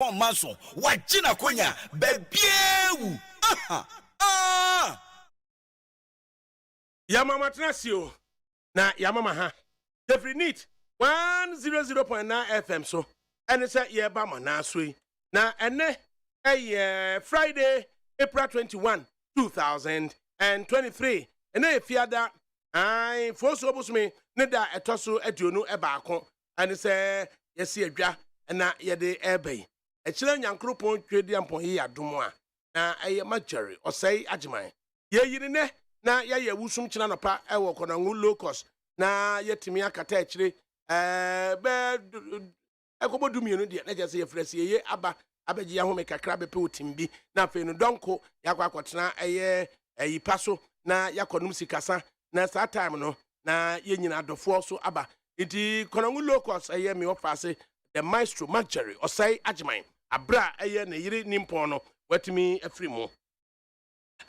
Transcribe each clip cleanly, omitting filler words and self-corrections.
MANSO wajina konya bebiewu Yamama Trasio na Yamama ha every neat 100.9 FM so and it's a year bama na sui na ene Friday April 21 2023 ene fiada ai foso obusumi ne da etoso aduonu ebaako and say yesi adwa na yede ebei echire nyankropon twedi ampon yi adomo a na eye magere osai agiman ye yiri ne na ye wusum kina nopa ewo konangu locust na yetimi akata echire be ekobodu mienu de na jese ye fresi ye aba abeji ya home kakra bepe otimbi na fe no donko yakwa akotena eye yipaso na yakonum sikasa na sa time no na ye nyina adofo so aba iti konangu locust eye me ofase the maestro magere osai agiman abra eye na yiri nimpon no watimi afrimu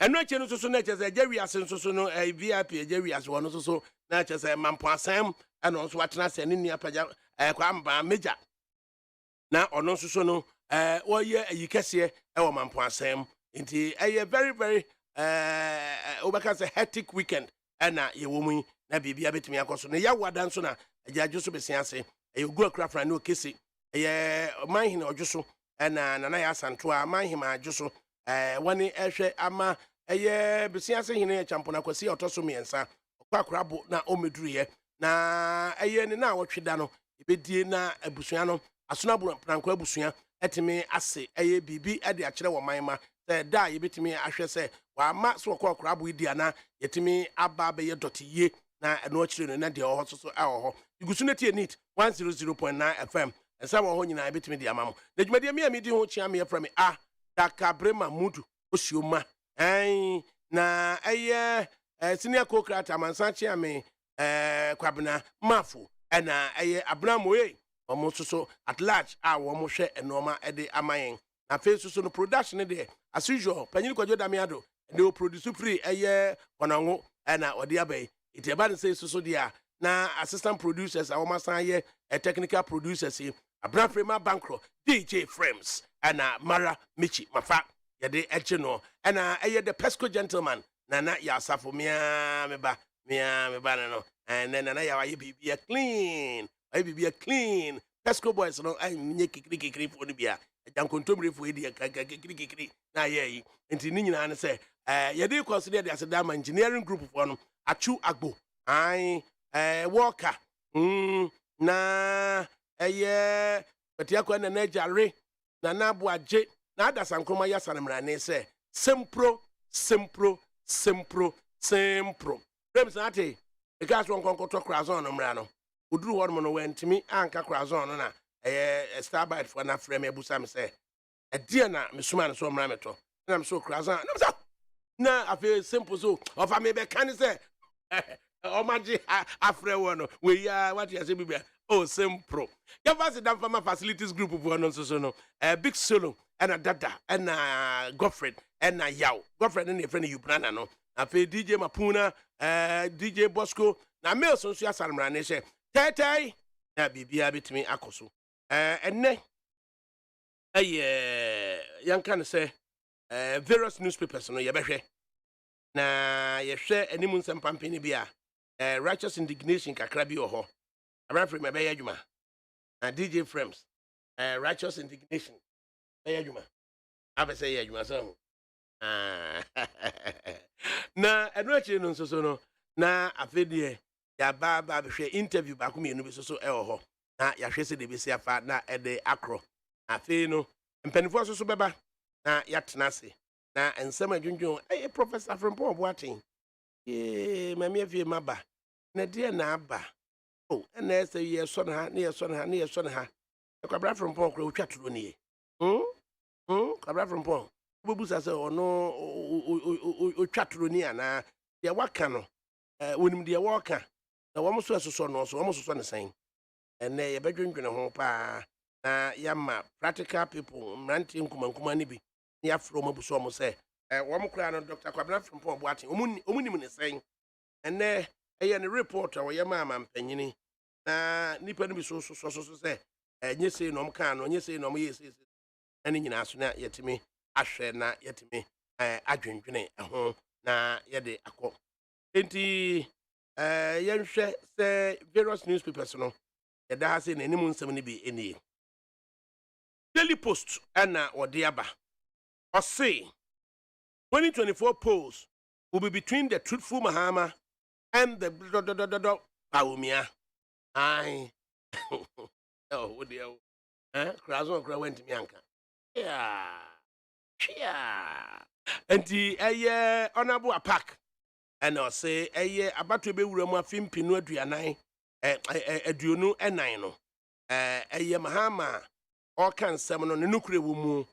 eno ache no so na chese jewi ase so no VIP jewi ase wono so na chese mampo asem eno so watena se ne ni apaja kwa mba meja na ono so no woye ayikese wo mampo asem nti very very obaka se hectic weekend na ye womu na bibia betimi akoso na ya wada so na ajajo so besia ase egu akrafra na okesi manhine ojoso na nana ya santo a manhima ajoso wani ehwe ama besia se hine champona kwasi otoso miensa kwakrabo na omeduriye na ne na wotweda no ebedie na abusua no asona prankwa abusua etimi ase bibi ade akere wo manma se da yebetimi ahwe se wa ma so kwakrabo idi ana yetimi aba be ye dotiye na eno akire no na de ho so ho igusu na tie neat 100.9 FM ensa wo ho nyina ebetimi de amamo na dwumade me amidi ho chia me from ADAKABRI Mamudu osioma na senior co-creator mansa chia me kwabena mafu na abramoye omo so at large wo mo hwe enoma ede amayen na face so no production de as usual panyin kwajo damiado de o produce free konango na ode abai ite ba say so dia na assistant producers awoma san technical producers Abrafrema Bankro DJ Frames na Mara Michi Mafa yede echino na the Pesco gentleman na ya safo mia meba no and then na ya wa bibia clean clean Pesco boys no ai nye kikiri fo ni bia jankontomre fo edi kikiri na ye enti ni nyina ne se yede consider the asedama engineering group fo no achu agbo ai worker na betia kwa na jare na abuaje na adasankroma ya sanemra ne se sempro Rems ate e gas won konkoto krazon no mra no oduru ho no wentimi anka krazon no na starbite for na frame ebusa me se e die na mesuma no so mra meto na me so krazon na afi simple so of me be kan se omaji afre wono we ya what you say bibia oh sempro ya vasi dan farmer facilities group of one so no big solo and a dada and Godfred and yaw Godfred and friend you brana no afi DJ Mapuna DJ Bosco na mail so ya salmra ne she tetai na bibia betimi akoso enne yan kan say various newspapers no ye behwe na ye hwe animu nsempampe ne bia righteous indignation kakra bi oho Abrafrema me be adwuma na DJ Frames righteous indignation be adwuma abese ye adwuma so na eno achi no so no na afedie ya ba behwe interview ba ko mienu bi so ho na ya hwe se de besi afa na ede akro afi no mpanifo so beba na ya tenase na ensem adwundwun professor Frimpong Boatin mami afie maba na die na aba oh na say ye so na ha kwabra Frimpong kro otwa turo ne kwabra Frimpong obebusa se ono otwa turo ne ana ye waka no wonim de waka na wo so asoso no so wo so ne san ene ye bedwundwun ho pa na yama practical people mranti nkumankuma ne bi ya from abuso mo se wo mo kra no Dr. Kwabena Frimpong Boatin omunim ne sen ene eye ne reporter wo yama amampanyini na nipa no bi so se nyese no mka no nyese no mo yese ani nyina so na yetimi ahwe na yetimi adwendwene ho na yede akọ enti yenhwe se various newspapers no yeda ha se nanim nsem ne bi enie Daily Post ana wode aba or say 2024 polls will be between the truthful Mahama and the Baumia. Aye. Oh, what the hell? Krason went to Mianka. Yeah. And the honorable attack. And I'll say, about to be Roma Fimpino Drianai, a duno and nino. Mahama, all can summon on the nuclear woman,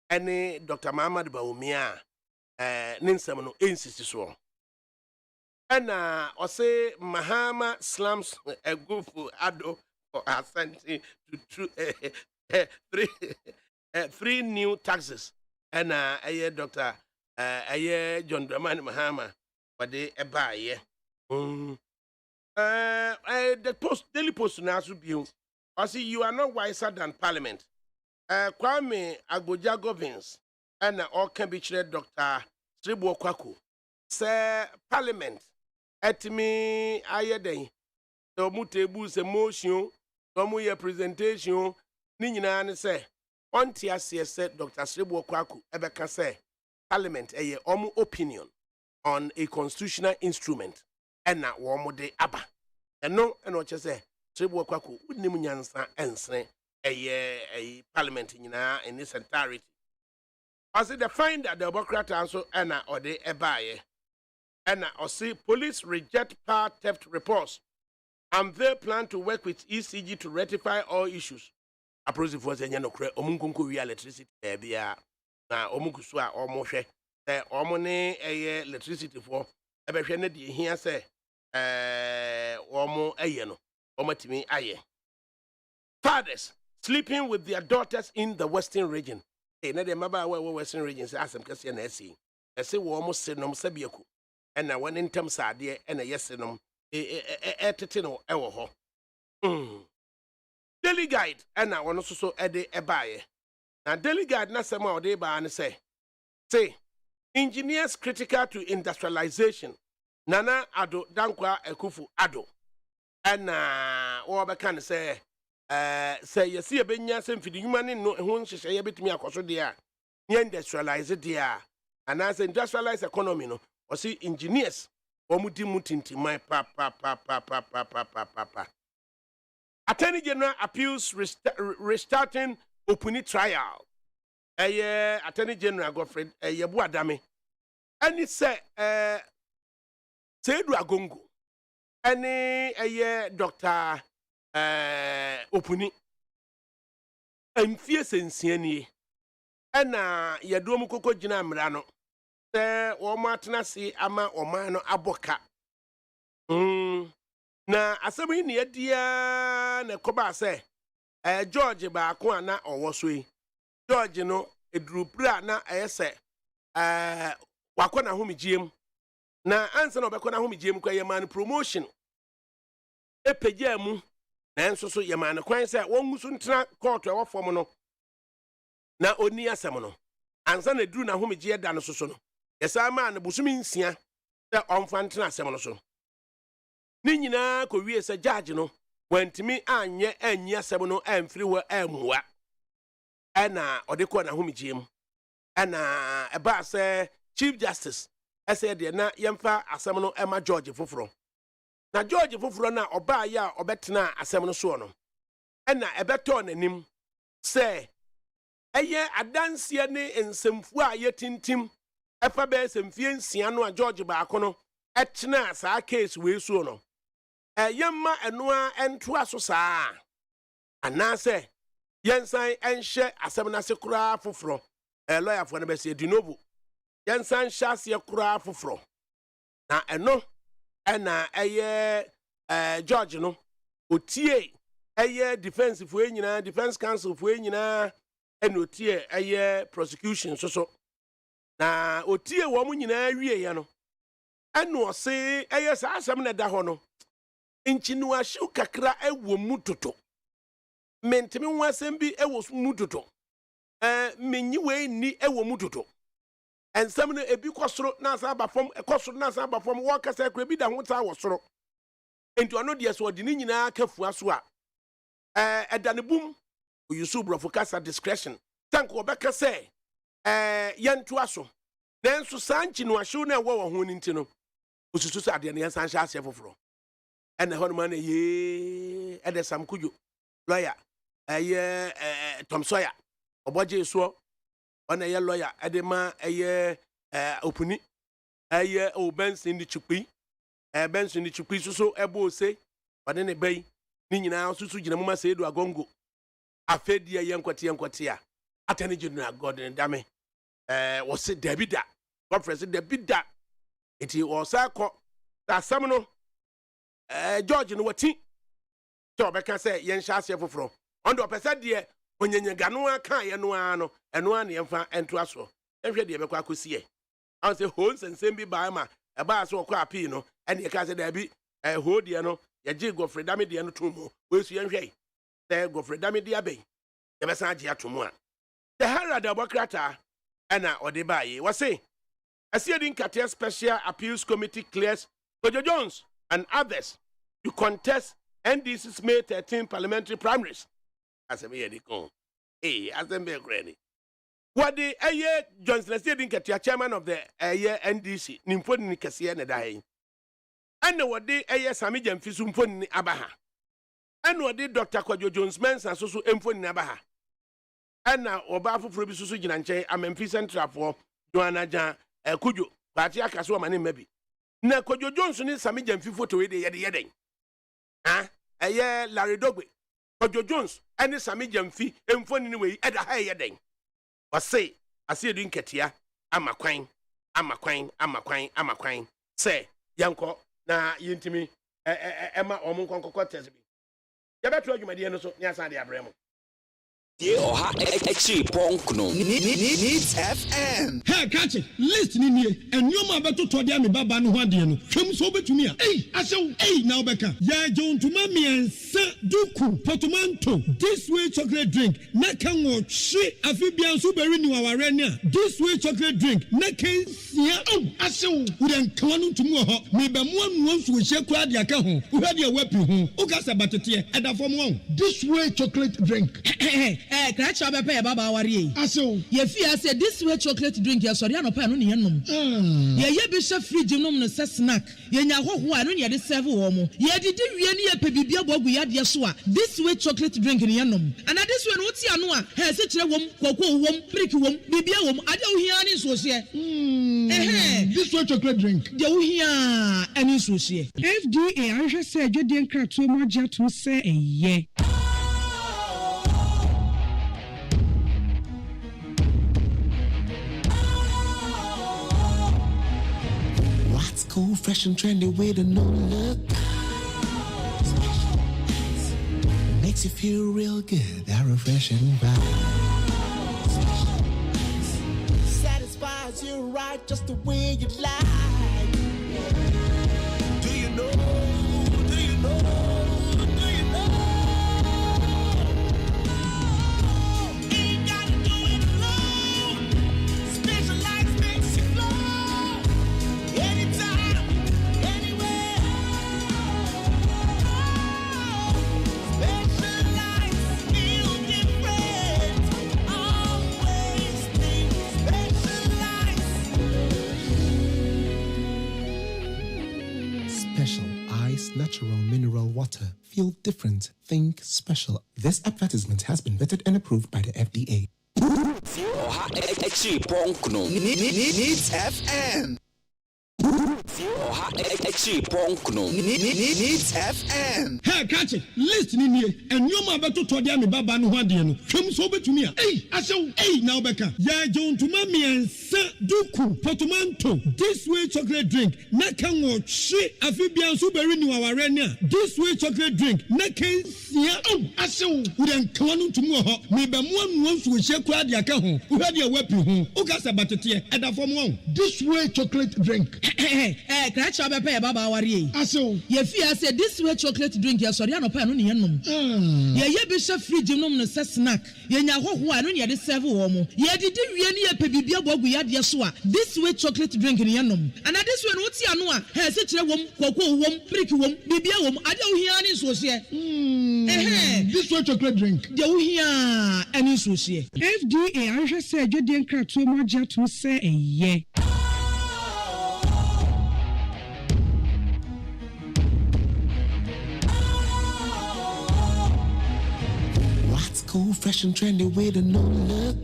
any Dr. Mahama Baumia. Ninsamano insist so. And I say Mahama slams a good for Ado for assenting to three new taxes. And Dr. John Dramani Mahama, but they buy. The Daily Post now should be. I see you are not wiser than Parliament. Kwame Agboja Govins. And all can be treated Dr. Stribo Kwaku. Sir Parliament at me ayeden. So mutebu motion, so ye presentation, Nina and say, on TSC said Dr. Stribo Kwaku, Ebeka say, Parliament a omu opinion on a constitutional instrument, and not one de abba. And no, and what you say, Stribo Kwaku, would Nimunyansa and say, a Parliament in its entirety. As they find that the Democrat also Anna or the Ebaye, Anna or see police reject power theft reports, and they plan to work with ECG to rectify all issues. A process for the Yanokre, Omunkunku electricity, Bia, now Omunkusua or Moshe, the Omone electricity for a better here say, Omo Ayeno, Omatimi Aye. Fathers sleeping with their daughters in the Western region. Na de maba wa Western regions asem kase na asi ese wo mo senom sabiaku na won ntam saade na yesenom tete no ewo ho Daily Guide na won so de ebaaye na Daily Guide na sema o de ba ne say engineers critical to industrialization Nana Ado Dankwa Ekufu Ado na wo be kan say say you see a benya sem fidi human no ho nhihye ye betumi akoso de a ne industrialize de a and as industrialized economy no o see engineers o mudi mutintimai pa Attorney General appeals restarting open trial Attorney General Godfrey Yebu Adame and it say Seydou Agongo and Dr. Opuni Mfie sensiani ena yadom koko gina mra no se wo matena si ama oman no aboka na asemi ne adia na koba se George ba ko ana owo so yi George no edurupra na ayese wakona homigiem na ansa na obekona homigiem kwa yeman promotion epejamu na nso so yemane kwan se won musu ntena court e wofom no na oni asem no ansa na duru na homegye da no so no yesa ma na busumi nsia se onfa ntena asem no so ni nyina ko wie se judge no wantimi anye anyi asem no amfiri wa amua ana odekọ na homegye mu ana eba se chief justice ese de na yemfa asem no ema George foforo na George foforo na oba ya obetena asem no so no na ebeto nanim se eye adanse ne ensemfu a yetintim efa be semfie nsia no a George ba ko no etena sa case we so no yemma eno a ento aso saa anase yensan enhye asem na se kura foforo lawyer for na be se dinobu yensan hye se kura foforo na eno na George no otie defense fo enyina defense counsel fo enyina otie prosecution so na otie wo mu nyina wie ya no o se sa asem na da ho no nchinu ahyew kakra ewo mu toto mentemi nwasem bi ewo mu toto menyi we ni ewo mu dodo ensem no ebi kosoro na sa ba fam ekosoro na sa ba fam wo kasa kra bi da ho ta wo soro enti ono de so de ni nyina kafua so a edane bum oyusu brofo kasa discretion tank obeka say yentu aso nanso sanchi no ahwe na wo ho ni ntino osusu sa de ne san hya ase foforo ene ho no ma na ye ede sam kujo lawyer Tom Sawyer oboje so ona ye lawyer edema opuni Benson ni chukwi Benson ni chukwi so ebo se ode ne bai ni nyina susu gina mama se edu agongo afedi ye nkwati a atene gina god ndame wo se Davida conference Davida eti wo sa ko da sam no George no wati to be ka se ye nhya ase foforo ondo pesa de onyenya no aka ye no ano eno an ye mfa ento aso ehwe de be kwa kosie an se ho nsensem bi ba ma e ba so kwa api no ene ye ka se da bi ho de no ye gi Godfrey Dame de no tumo we su ye nhwe se Godfrey Dame de abai ye be san agi atomo a the Herald Abokrata ena ode ba ye we say Asiedin Katia Special Appeals Committee clears Kojo Jones and others to contest NDC's May 13 parliamentary primaries. As a mere decon. As a mere granny. What the Johnson Asiedin Katia, chairman of the NDC, Nimponi Cassia Nedai. And what the Samijam Fisumponi Abaha. And what the Dr. Kojo Jones Mens and Susu Emponi Abaha. And now Obafu Frubisu Janche, a Memphis Central for Joanna Jan, Kujo, Patia Casua Mani maybe. Na Kojo Johnson is Samijam Fifo to the Yading. Larry Dogbe, Kojo Jones, and the Samijam Fi, and funny way at a higher day. But say, I see it in Katia, I'm a quine. Say, Yanko, na yintimi, Emma Omunko Cortes. You better you, my dear, so yes, I am. Oha FRIMPONG needs FM. Hey, catch it. Listen here. And you ma beto to dia me baba no hwade no. Twem so betumi a. Hey, now Becca. Ya John to mami ensa duku portmanteau. This way chocolate drink. Na kan wo hwe afibian so beri ni waware ni a. This way chocolate drink. Na kan sia. Asew. Wo den kan no tumu ho. Me be mo anu so hye kura dia ka ho. Wo hwade wapi ho. Wo ka sa batete e da fom won. This way chocolate drink. Catch up a pair, Baba Wari. Aso. Ye fear said this way chocolate drink, your Soriano pan on Yanum. Ye bishop free genome no snack. Ye know who I don't yet serve woman. Ye did really a pebibia bob we had Yasua. This way chocolate drink in Yanum. And at this one, what's Yanua? Has such a woman, cocoa woman, pricky woman, bibia woman. I don't hear any social. This way chocolate drink. You hear any social. FDA, I just said you didn't crack too much to say a yeah. Cool, fresh and trendy with a new look. Makes you feel real good, that refreshing vibe. Satisfies you right just the way you like. Do you know? Do you know? Do you know? Ain't gotta do it alone. Specialized makes you glow. Anytime. Natural mineral water. Feel different. Think special. This advertisement has been vetted and approved by the FDA. Oha FRIMPONG needs FM. Oha FRIMPONG needs FM. Hey, catch it. Listen here. And you ma beto to dia me baba no hwade no. Twem so betumi a. Hey, now Becca. Ya John to mami ensa duku portmanteau. This way chocolate drink. Na kan wo hwe afibian so beri ni waware ni a. This way chocolate drink. Na kan sia. Asew. Wo den kan no tumu ho. Me be mo anu so hye kura dia ka ho. Wo hwade wapi ho. Wo ka sa batete e da fom won. This way chocolate drink. Catch up a pair, Baba Wari. Aso. Ye fear said this way chocolate drink, your Soriano pan on Yanum. Ye bishop free genome no snack. yenya hoho a no ne de serve wo mo ye didi wie ne ye pe bibia bogu yade so a this way chocolate drink ne yenom and this way no ti ano a he se kire wom koko wom prick wom bibia wom ade wo hia ne so se this way chocolate drink de wo hia ani so se FDA ahwehwe sɛ adwodie nkratoɔ mu agye ato sɛ ɛyɛ What's cool, fresh and trendy with a new look?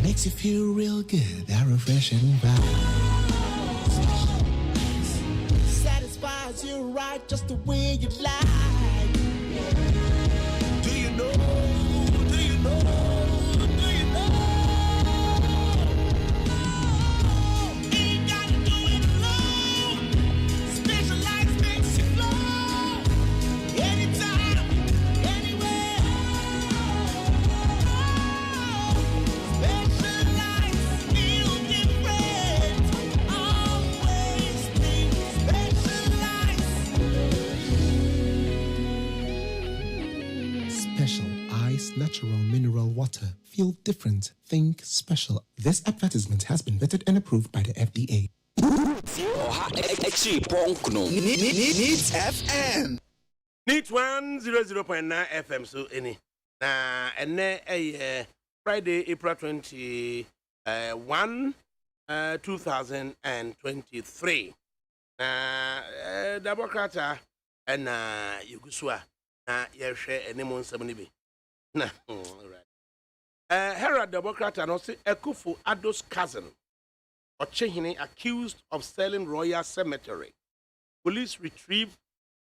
Makes you feel real good, that refreshing vibe. Satisfies you right just the way you like. Do you know? Do you know? Do you know? Ain't gotta do it alone. Specialized makes you flow. Anytime, anywhere. Specialized, feel different. Always think specialized. Special Ice Natural Mineral Water. Feel different. Think special. This advertisement has been vetted and approved by the FDA. FRIMPONG Needs FM. Needs 100.9 FM so any. And Friday, April 21, 2023. Double Crata and Yuguswa. Share any mon 70. Nah, right. Herald Democrat and also Ekufu Addo's cousin, Ochehine, accused of selling Royal Cemetery. Police retrieved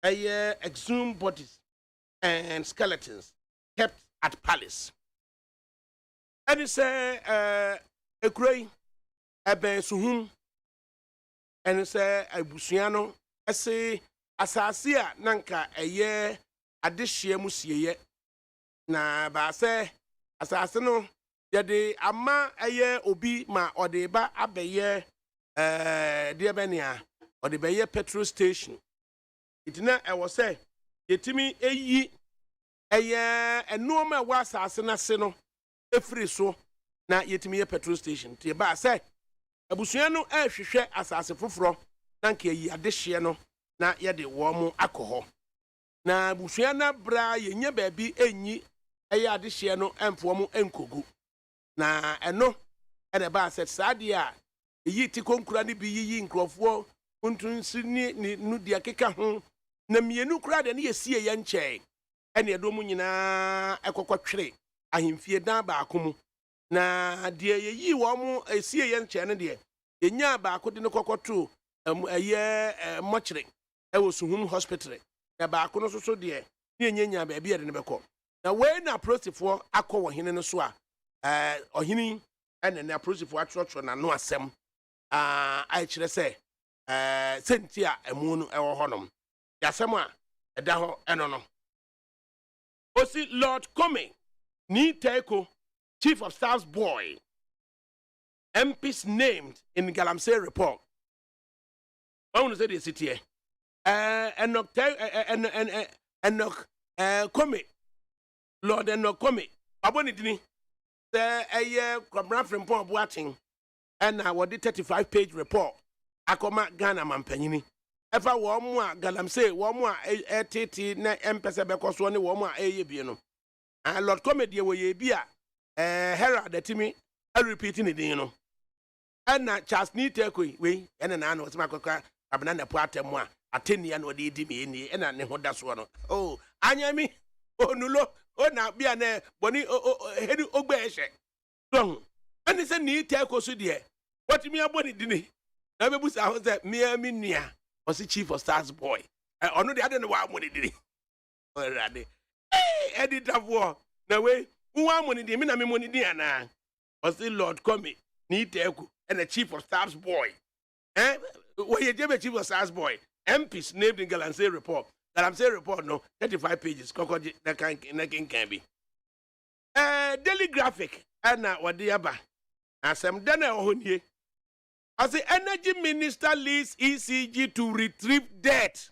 exhumed bodies and skeletons kept at palace. And it's a grey, a ben suhum, and it's a busiano, I say, Asasia Nanka, a year, a dish ye musie. Na ba se asase no ye de ama eye obi ma odeba abeye de benia odebeye petrol station itina e wo se yetimi eyi eye enoma wa asase na se no efiri so na yetimi ye petrol station tie ba se abusua no ehwehwe asase foforo na nka yi adehye no na ye de wo mu akoho na abusua na bra ye nya ba bi enyi eya adehye no emfo mu enkogu na eno ene ba set sade a yi ti konkura ne bi yi nkrofo untunsi ni nudia keka ho na mienu kura de ne yesie ye nche ene edo mu nyina ekokotwere ahemfie dan ba akomu na de yi wo mu esie ye nche ne de enya ba akode ne kokoto eye mochire ewo suhum hospital na ba akono so de ne enyenya ba bia de ne beko na we na prosifo akọ wo hene no so a ohini ene na prosifo atrotro na no asem a kire se senti a emu no ewo honom yasem a eda ho eno no osi Lord Comey ni Teko chief of staff's boy MPs named in Galamsey report I want to say the city Enoch Comey Lord Enoch Comey aboni dini say Kwabra Frimpong Boating and I did 35-page report akoma Ghana mampanyini efa wo mu a Galamsey wo mu a etiti na empese bekoso ne wo mu a eyebie no Lord Comey de wo ye bi a Herald atimi repeating the din no and Charles ni Teko we and na no sema kwakwa abana na po atemu a atenia no de di me ni na ne hoda so no oh anyami onulo ona bia na boni hedi ogbe ehye don ani se ni Teko so de what me aboni dini na bebusa ho se me nia was chief of staff's boy ono de ade no wa amoni dini orade editor for na we who amoni dini me na me moni dini ana was Lord Comey ni Teko and the chief of staff's boy where you give a chief of staff's boy MPs named in Galamsey report no 35 pages kokoji na can be daily graphic and what the aba asem dana ohonye as the energy minister leads ECG to retrieve debt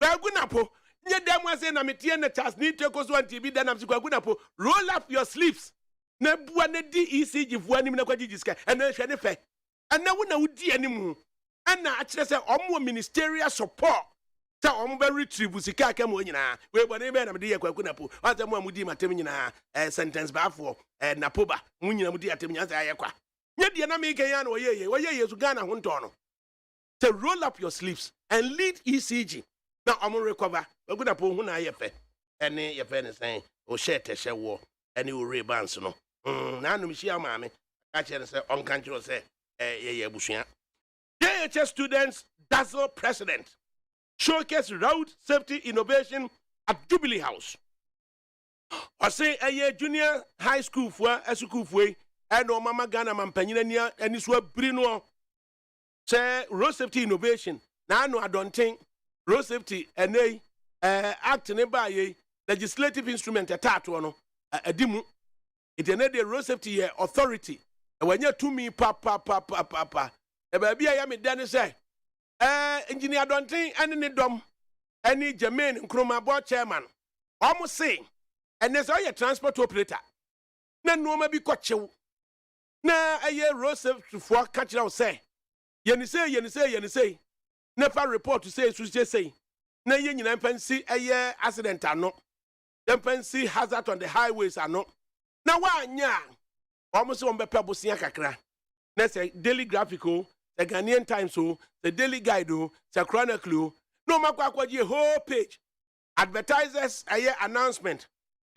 bagunapo Nye dem wan say na metie na chas ni to koso on TV dan am sikwaku na po roll up your sleeves. Na bua na di ECG fu anim na kwaji jiska and na hwe ne fe. And na wo na wudi anim. And na akire say omo ministerial support. Sa omo be retrieve sika aka mo nyina. We bo na be na me de yakwaku na po. Wa say mo amudi matem nyina sentence ba for na poba. Mo nyina mudi atem nya say ayekwa. Nye de na me kan ya na oyeye so Ghana ho nto no. Say roll up your sleeves and lead ECG. Now I'm recover. We're going to put one eye fe. Any your friend is saying, "Oh, share war." Any will rebalance no. Now no mishia mammy. I can say on country say, yeah, bushia. JHS students dazzle president. Showcase road safety innovation at Jubilee House. I say a junior high school for a school for and no mama Ghana man penina and this were brino. Say road safety innovation. Now no, I don't think. Road safety and act by legislative instrument no adimu it the road safety authority when you to me papa e ba bia ya me dan say engineer don't think any dom any Jermaine Nkrumah board chairman almost saying and there's all transport operator na no ma bi kwachew na road safety for catch out say you say never report to say na ye nyina fancy accident ano dem fancy hazard on the highways ano na wa anya almost on be pebosia kakra na say daily graphical the Ghanaian Times the daily guide the chronicle no makwa kwaji whole page advertisers announcement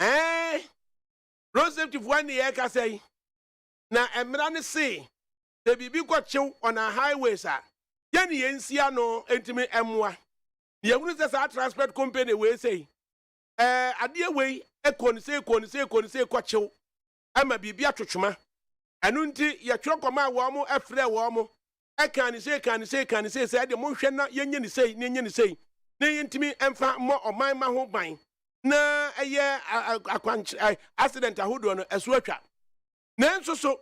road safety for one year ka say na emra ne say the bibi kwachew on our highways yani yensia no entimi emwa yewunu se transport company we say ade we ekonise kwachew ama bibia twotwoma anu nti ye twokoma wo mo efre wo mo kan say say de mo hwe na yenye ni sei na yentimi emfa mo oman ma ho ban na accident ahodo no eso atwa na nso so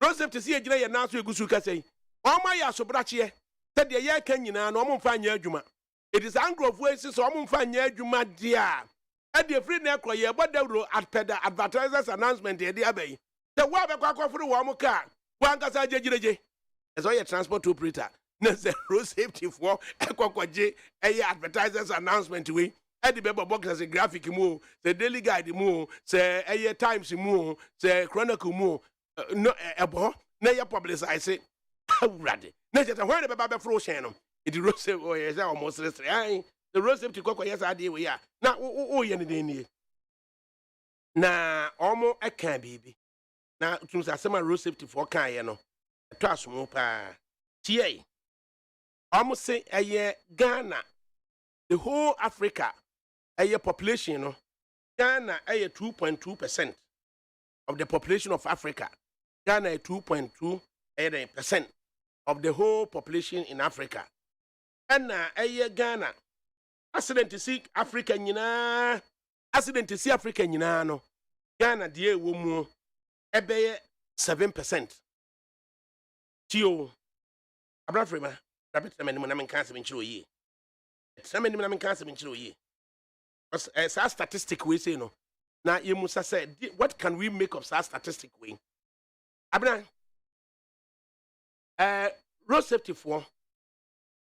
road safety si egina ye na so egusu ka sei o ma ya so brache said the year can you know, no fanya juma. It is angry of ways, so I'm fanya juma dear. At the free neck, ye but the advertisers announcement, dear bay. The water quack for the warm car. One casa JJ. As all your transport operator. There's road safety for Equaquaje, advertisers announcement we. At the paper box as a graphic move, the daily guide move, say a times move, say chronicle move. No, no, you publicize it. How ready? Next, when the Baba Fro Shannon, it is Rosef or is almost the Rosef to Coco, yes, idea we are. Now, oh, any now, almost a can baby. Now, to some Rosef to for Cayano, a trust more pa. TA. Almost say a year Ghana, the whole Africa, a year population, Ghana, a year 2.2% of the population of Africa. Ghana, 2.2% of the whole population in Africa. And a year Ghana, accident to see Africa, accident to see Africa, no. Ghana, dear woman, a 7%. Tio, I'm not free, man. Rabbit, I'm cancer in Chile. It's a minimum in cancer in Chile. As a statistic, we say no. Now, you must have said, what can we make of such statistic? We Abna. Road safety for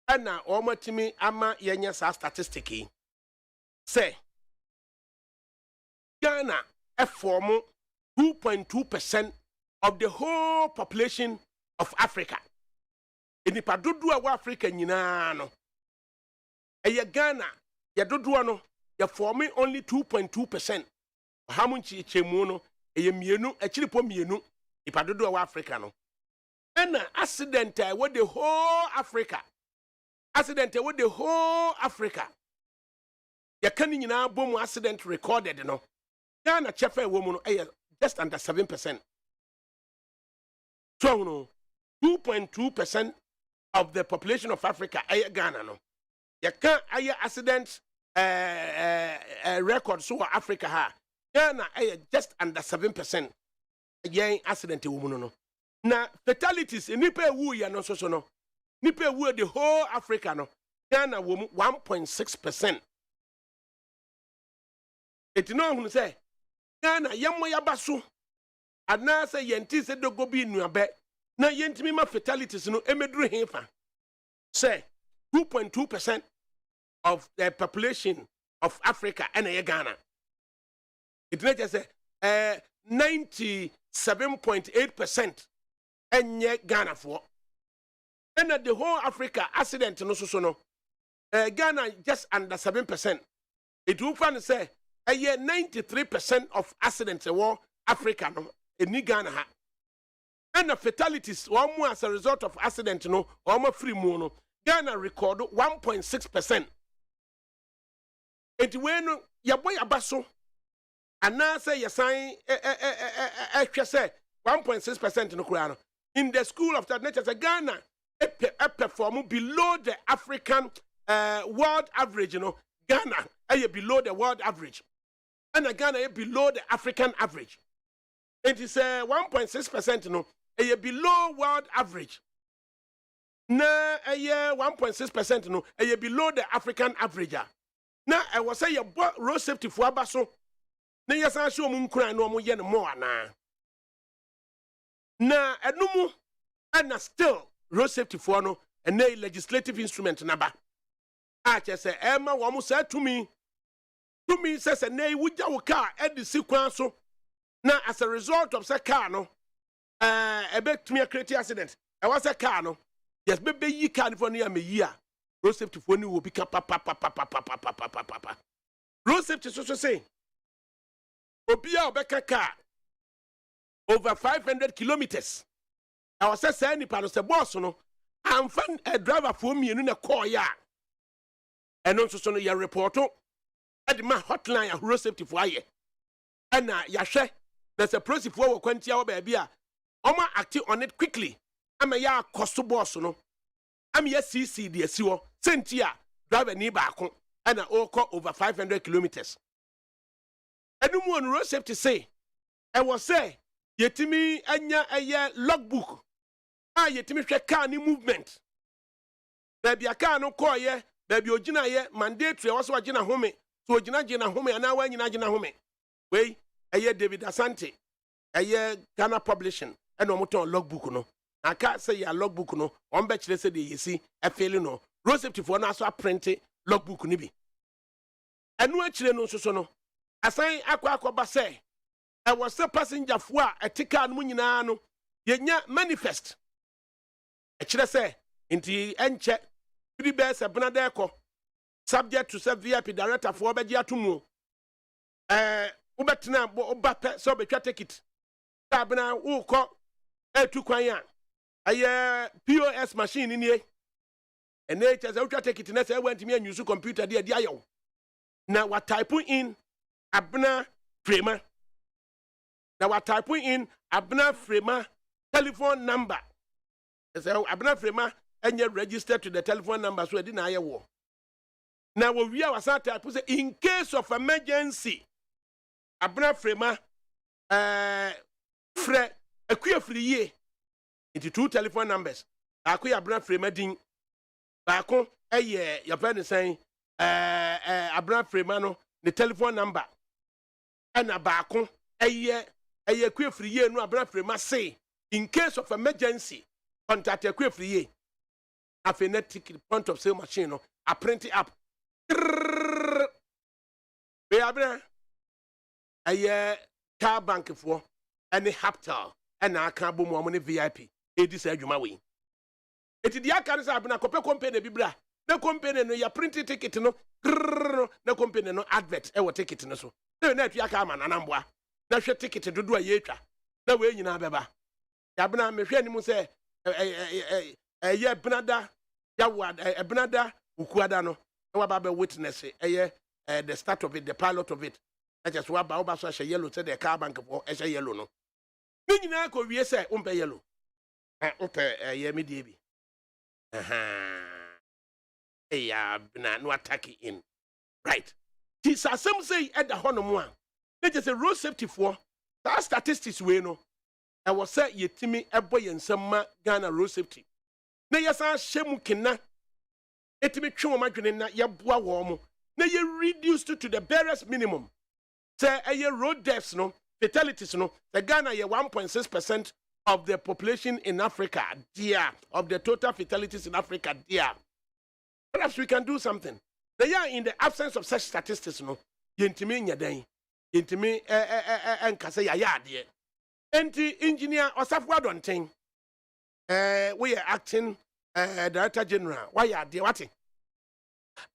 and now almost to me ama yenya sa statistic say Ghana form 2.2% of the whole population of Africa. In the padudu of Africa nyina no Ghana ya dodo no ya form only 2.2%. Hamunchi chemu no mienu echiripo mienu ipadudu of Africa no. And accident with the whole Africa. Accident with the whole Africa. You can't now boom accident recorded, you know. Ghana chefe woman just under 7%. So no 2.2% of the population of Africa Ghana no. You can't accident record so Africa ha. Ghana just under 7%. Again accident woman no. Na fatalities nipa wu ya no so no nipa wu the whole Africa no Ghana wo 1.6%. eti no hunu say Ghana yammo yabaso ana say yenti se dogo bi nuabe na yentimi ma fatalities no emeduru hefa say 2.2% of the population of Africa and Ghana. It not just say 97.8% and Ghana for. And the whole Africa accident no so Ghana just under 7%. It will find say 93% of accidents in Africa no in Ghana ha. And the fatalities one more as a result of accident no or more free mono Ghana record 1.6%. Enti when ya boy abaso ana say ya sign say 1.6% no kura no in the school of that nature say Ghana perform below the African world average, you know. Ghana below the world average and Ghana below the African average. It is 1.6%, you know, below world average. Na 1.6%, you know, below the African average. Na I was say your road safety for abaso. Na yasa show mun kura no mo ye no more na enumu and still road safety for no and a legislative instrument naba. I just say Emma wo mo say to me says na wuja wo car at the sequence so na as a result of say car no a bit me create accident. I was a car no yes bebe yi California me yi a road safety for ni will be papa. Road safety so say obia obeka car over 500 kilometers. I was saying ni pano se boss no am fan a driver for me na call ya and no so no ya report e de ma hotline a road safety for aye and na ya hwe there's a process for kwantia wo ba bia oma act on it quickly am ya cost boss no am ya cc de asiwo sentia driver ni ba ko and na over 500 kilometers. Enumu on road safety say I was say yetimi anya eye logbook yetimi hwe car ni movement baby car no call ye baby ogina ye mandatory was wagina home so ogina home ana wa nyina gina home we eye David Asante eye Ghana publishing and no moton logbook no aka say ya logbook no on be kire say de yesi e fail no road safety for na so print logbook ni bi enu akire no so no asan akwa say I was a passenger for a ticket and munina no yenya manifest. A chile say inti enche 3 bears a benadeko subject to serve VIP director for Begia Tumu. Ubetina Obape so be ticket. Tabna uko 2 kwanya. A POS machine in here. And they just ultra ticket and I went to me and use computer dear dial. Now what type in Abna Prima. Now what type in Abna Frema telephone number. So Abna Frema and you register to the telephone number so I didn't hear war. Now we are type in case of emergency. Abna Frema a queer free year into 2 telephone numbers. I queer Abna Frema ding Bako a year your friend saying Abna Fremano the telephone number and a Bako a year. A queer free year no abra free say in case of emergency contact a queer free year a phonetic point of sale machine no a print it up we abra a car bank for any haptal and a car boom money VIP it is a juma way it is the account abna copy company bibra the company no ya print ticket no the company no advert e what ticket no so no na ya ka man anambwa na hwe ticket dodo aye twa na we nyina beba ya bena me hwe ni mu se ye benada ya wa benada ukuada no na wa ba be witness the start of it the pilot of it that just wa ba so hye yellow say the car bank for hye yellow no ni nyina ko wie se umpe yellow umpe ye me die bi ya bena no attack in right ti sasem say at the honomu a it is a road safety for that statistics we know. I was say yetimi ebo yensema Ghana road safety. Na yesa shemu kina etimi twe wo madwene na yeboa wo mo. Na ye reduced to the barest minimum. say a road deaths no fatalities no the Ghana 1.6% of the population in Africa, dear, of the total fatalities in Africa, dear. Perhaps we can do something. They are in the absence of such statistics, no. Yentimi nyadai, yentimi enkase ya dear. Enti engineer Osafwa Donting, we are acting Director General. Why are dear what?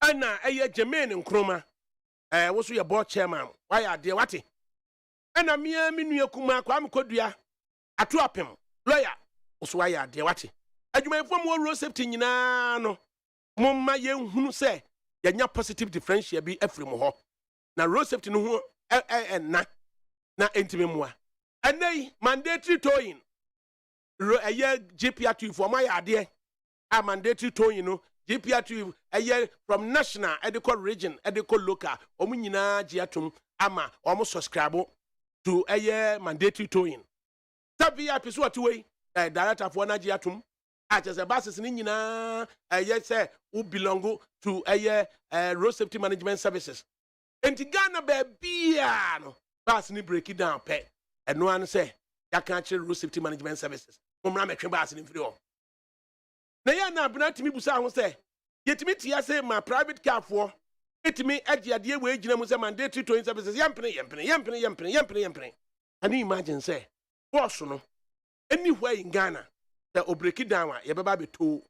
Anna Jermaine Nkrumah, was your board chairman. Why are dear what? Anna Mia Minu Kuma Kwam Kodua. Atuapem lawyer oswaya de wate adwumayefo mo road safety nyina no momma yenhunu se yanya positive differential bi afrim ho na road safety no ho na entime moa anei mandatory towing GPR2 for my idea a mandatory towing no GPR2 from national edical region edical local omu nyina giatum ama omu subscribe to mandatory towing. VIP so atuwe director for Najiatum as a basis in yes who belong to road safety management services. And Ghana be no bas ni break it down pe and no one say ya can't road safety management services. Umra me twen bas ni free o. Na ya na abna timi busa ho say yetimi tia say my private car for etimi agiade we gina mu say mandatory towing services yempene. Can you imagine say boss no anywhere in Ghana the break it down ye beba beto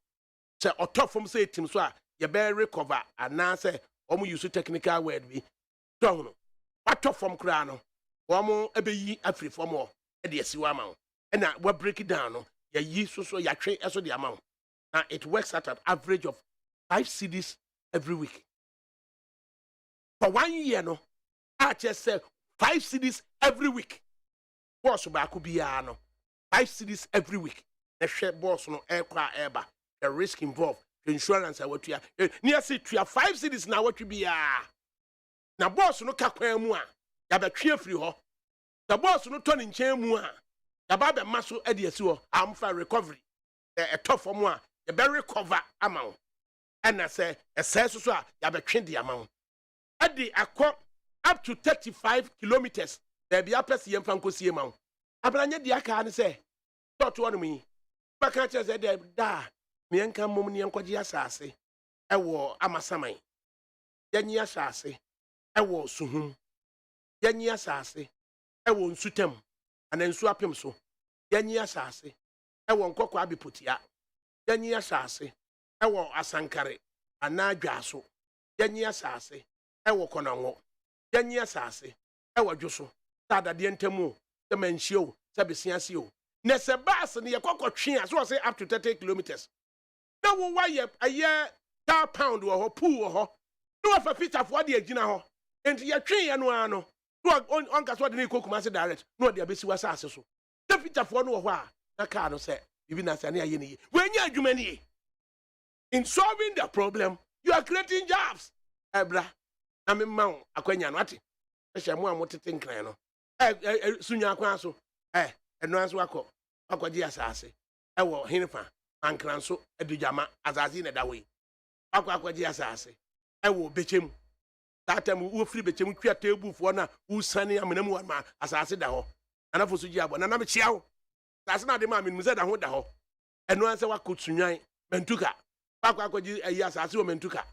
say otop from say team so a ye be recover and say omo use technical word bi don no what from kra no omo ebeyi afri from o e de asiwa ma and na we break it down no ye yi so ya twe eso de amount now it works at an average of 5 cedis every week for 1 year no I just say 5 cedis every week. Boss back could be 5 cedis every week. The share boss no aircraft airba. The risk involved, the insurance what you are. Near say 5 cedis now what you be now boss no kakwa mu a ya be twe free ho. The boss no turn in chain mu a ya ba be maso adiasi ho. Am for recovery. A tough for mu a ya be recover amount. And I say a say so a ya be twe the amount. At the up to 35 kilometers. There be a person yem fan kosie ma. Abranya dia ka ne say, "Dot one me." Baka che say da, me enka mom ne enkoje asase. E wo amasaman. Yanyi asase. E wo suhum. Yanyi asase. E wo nsutem. Anansu apem so. Yanyi asase. E wo nkokwa abipotia. Yanyi asase. E wo asankare. Ana adwaso. Yanyi asase. E wo konanwo. Yanyi asase. E wo dwoso. Tada de ntemu the menshio sabesiasio na se bas ne yakokotwe so say up to 30 kilometers na wo why a year £1 wo ho pool wo ho no afa Peter for de agina ho enti ye twen ye no ano no on ka so de ne kokuma se direct no de abesi wasa ase so the Peter for no wo ho a na car no say bibi na se na ye ne we nya adwuma ne in solving the problem you are creating jobs ebra na me ma akwanya no ate e hye mo amotete nkran no sunya kwa so eno anso akwaji asase wo hinfa ankran so adujama azazi na dawe akwaji asase wo bechem tatam wo free bechem twa table fo na usane amenamu ma asase da ho anafo so ji abo na na me chiawo asase na de ma me muze da ho da ho eno anse wakotunyan mentuka akwaji ayi asase wo mentuka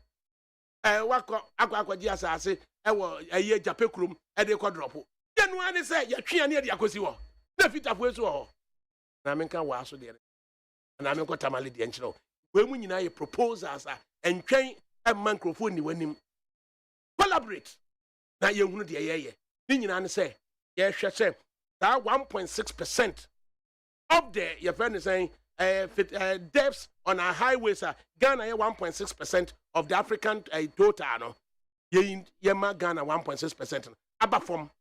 akwaji asase wo ayi japekurum de ko drop yenu ani say ya twa ne de akosi wo na fitafo eso ho na menka wa so de na menko tamale de enchiro we mu nyina ye proposals a entwen microphone ni wanim collaborate na ye hunu de ye ni nyina ne say ye hwe say that 1.6% of the your friend is saying deaths on our highways Ghana 1.6% of the African total no ye ma Ghana 1.6% aba from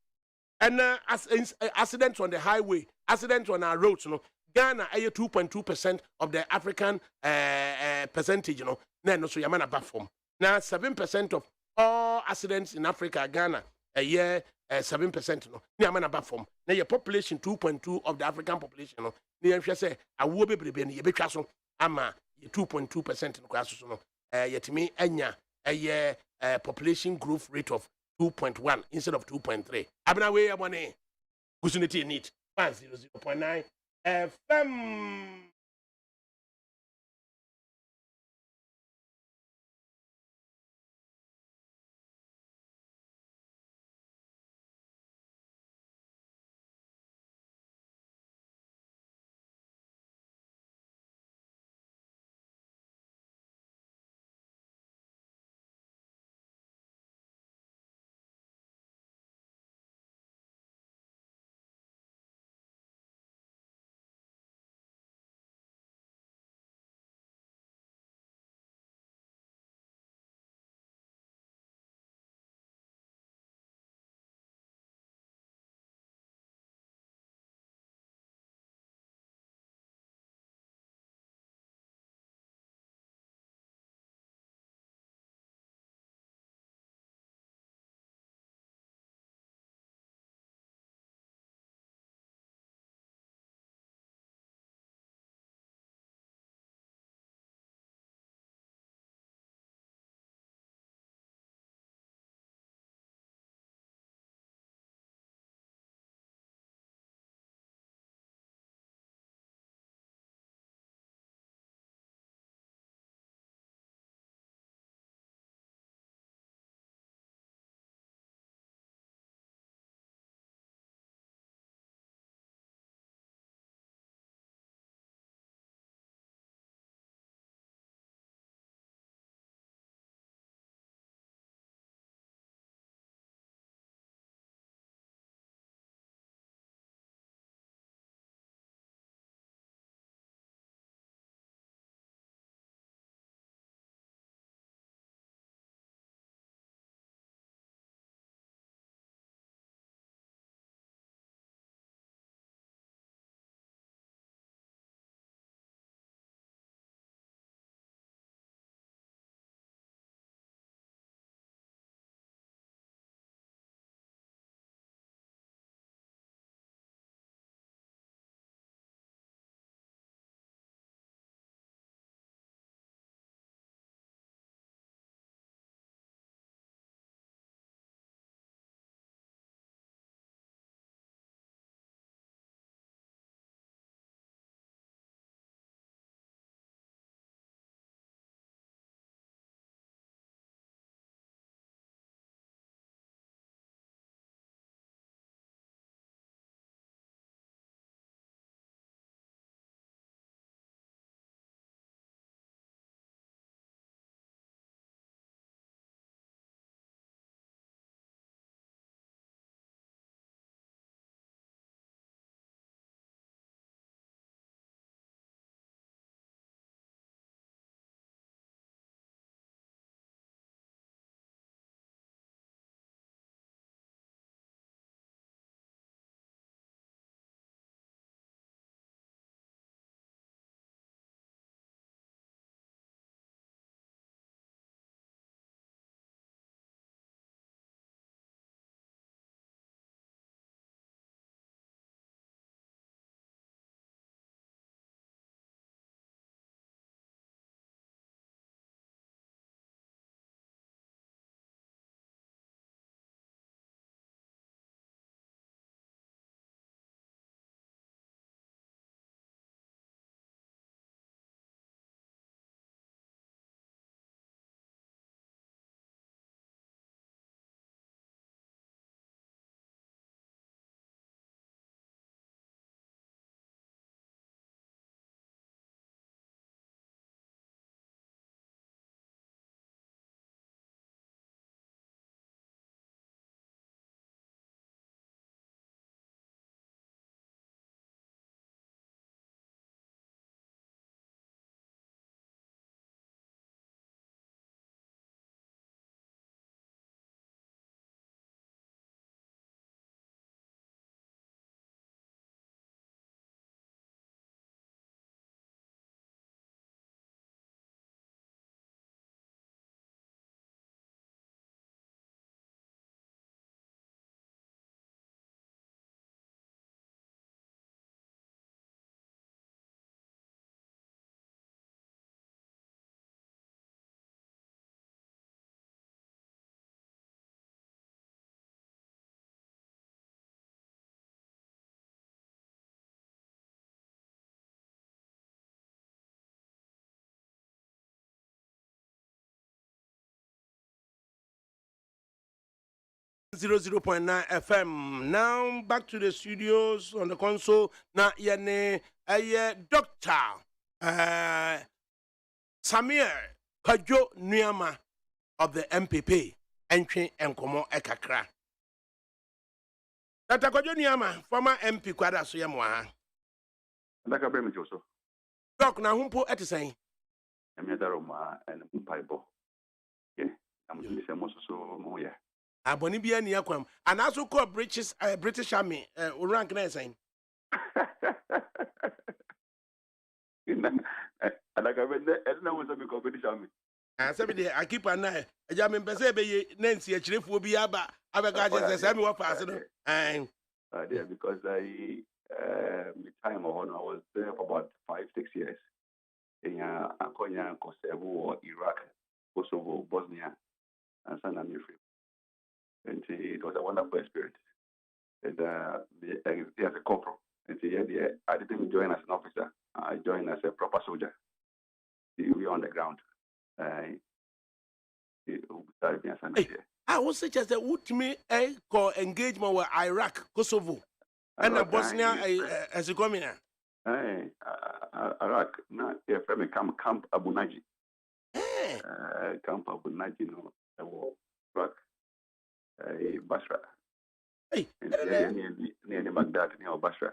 and accidents on the highway, accidents on our roads, you know, Ghana 2.2% of the African percentage, you know. No, so Yamana Bafom. Now 7% of all accidents in Africa, Ghana, a year 7%, you know. Yamana Bafom. Now your population 2.2 of the African population, you know. Near say I will be brave ye betraso ama 2.2% in class, you know. Yet me enya a year population growth rate of 2.1 instead of 2.3. Abena way money. Kusuniti need 100.9 FM. 00.9 FM. Now back to the studios on the console. Now, yene Dr. Samir Kajo Nuyama of the MPP. Entry and Komo Ekakra. Dr. Kajo Nuyama, former MP Kwada Suyamwa. ADAKABRI Joso. Doc, na humpo etisay. Emiadaroma and Mpaibo. Yeah, I'm going to say most so more. Yeah. Aboni bia ni akwam. And also call British Army rank na saying. ADAKABRI no was a British Army. Sabi I keep an eye. I mean pese be Nancy a chirifu bi aba gaje say me wa pass no. Yeah, because the time I was there for about 5-6 years. In Konya, Kosovo, Iraq, Kosovo, Bosnia, and San Free. And it was a wonderful experience. And as a corporal. And I didn't join as an officer. I joined as a proper soldier. We were on the ground. I was such as the ultimate engagement with Iraq, Kosovo, and Bosnia as a communist. Iraq, not here from Camp Abu Naji. Camp Abu Naji, no, Iraq, Basra. Near Baghdad, near Basra.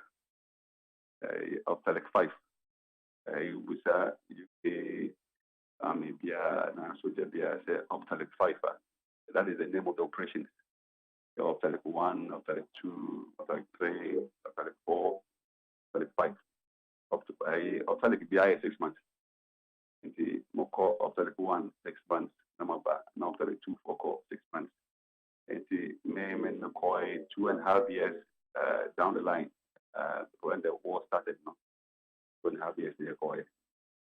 Of Talek 5. Was UK Army, soldier, of Talek 5. That is the name of the operation. Of Talek 1, of Talek 2, of Talek 3, of Talek 4, of Talek 5. Up to of Talek BI 6 months. And the Moko of Talek 1, 6 months. Now Talek 2, 6 months. And the name and McCoy 2.5 years down the line when the war started. No, 2.5 years there,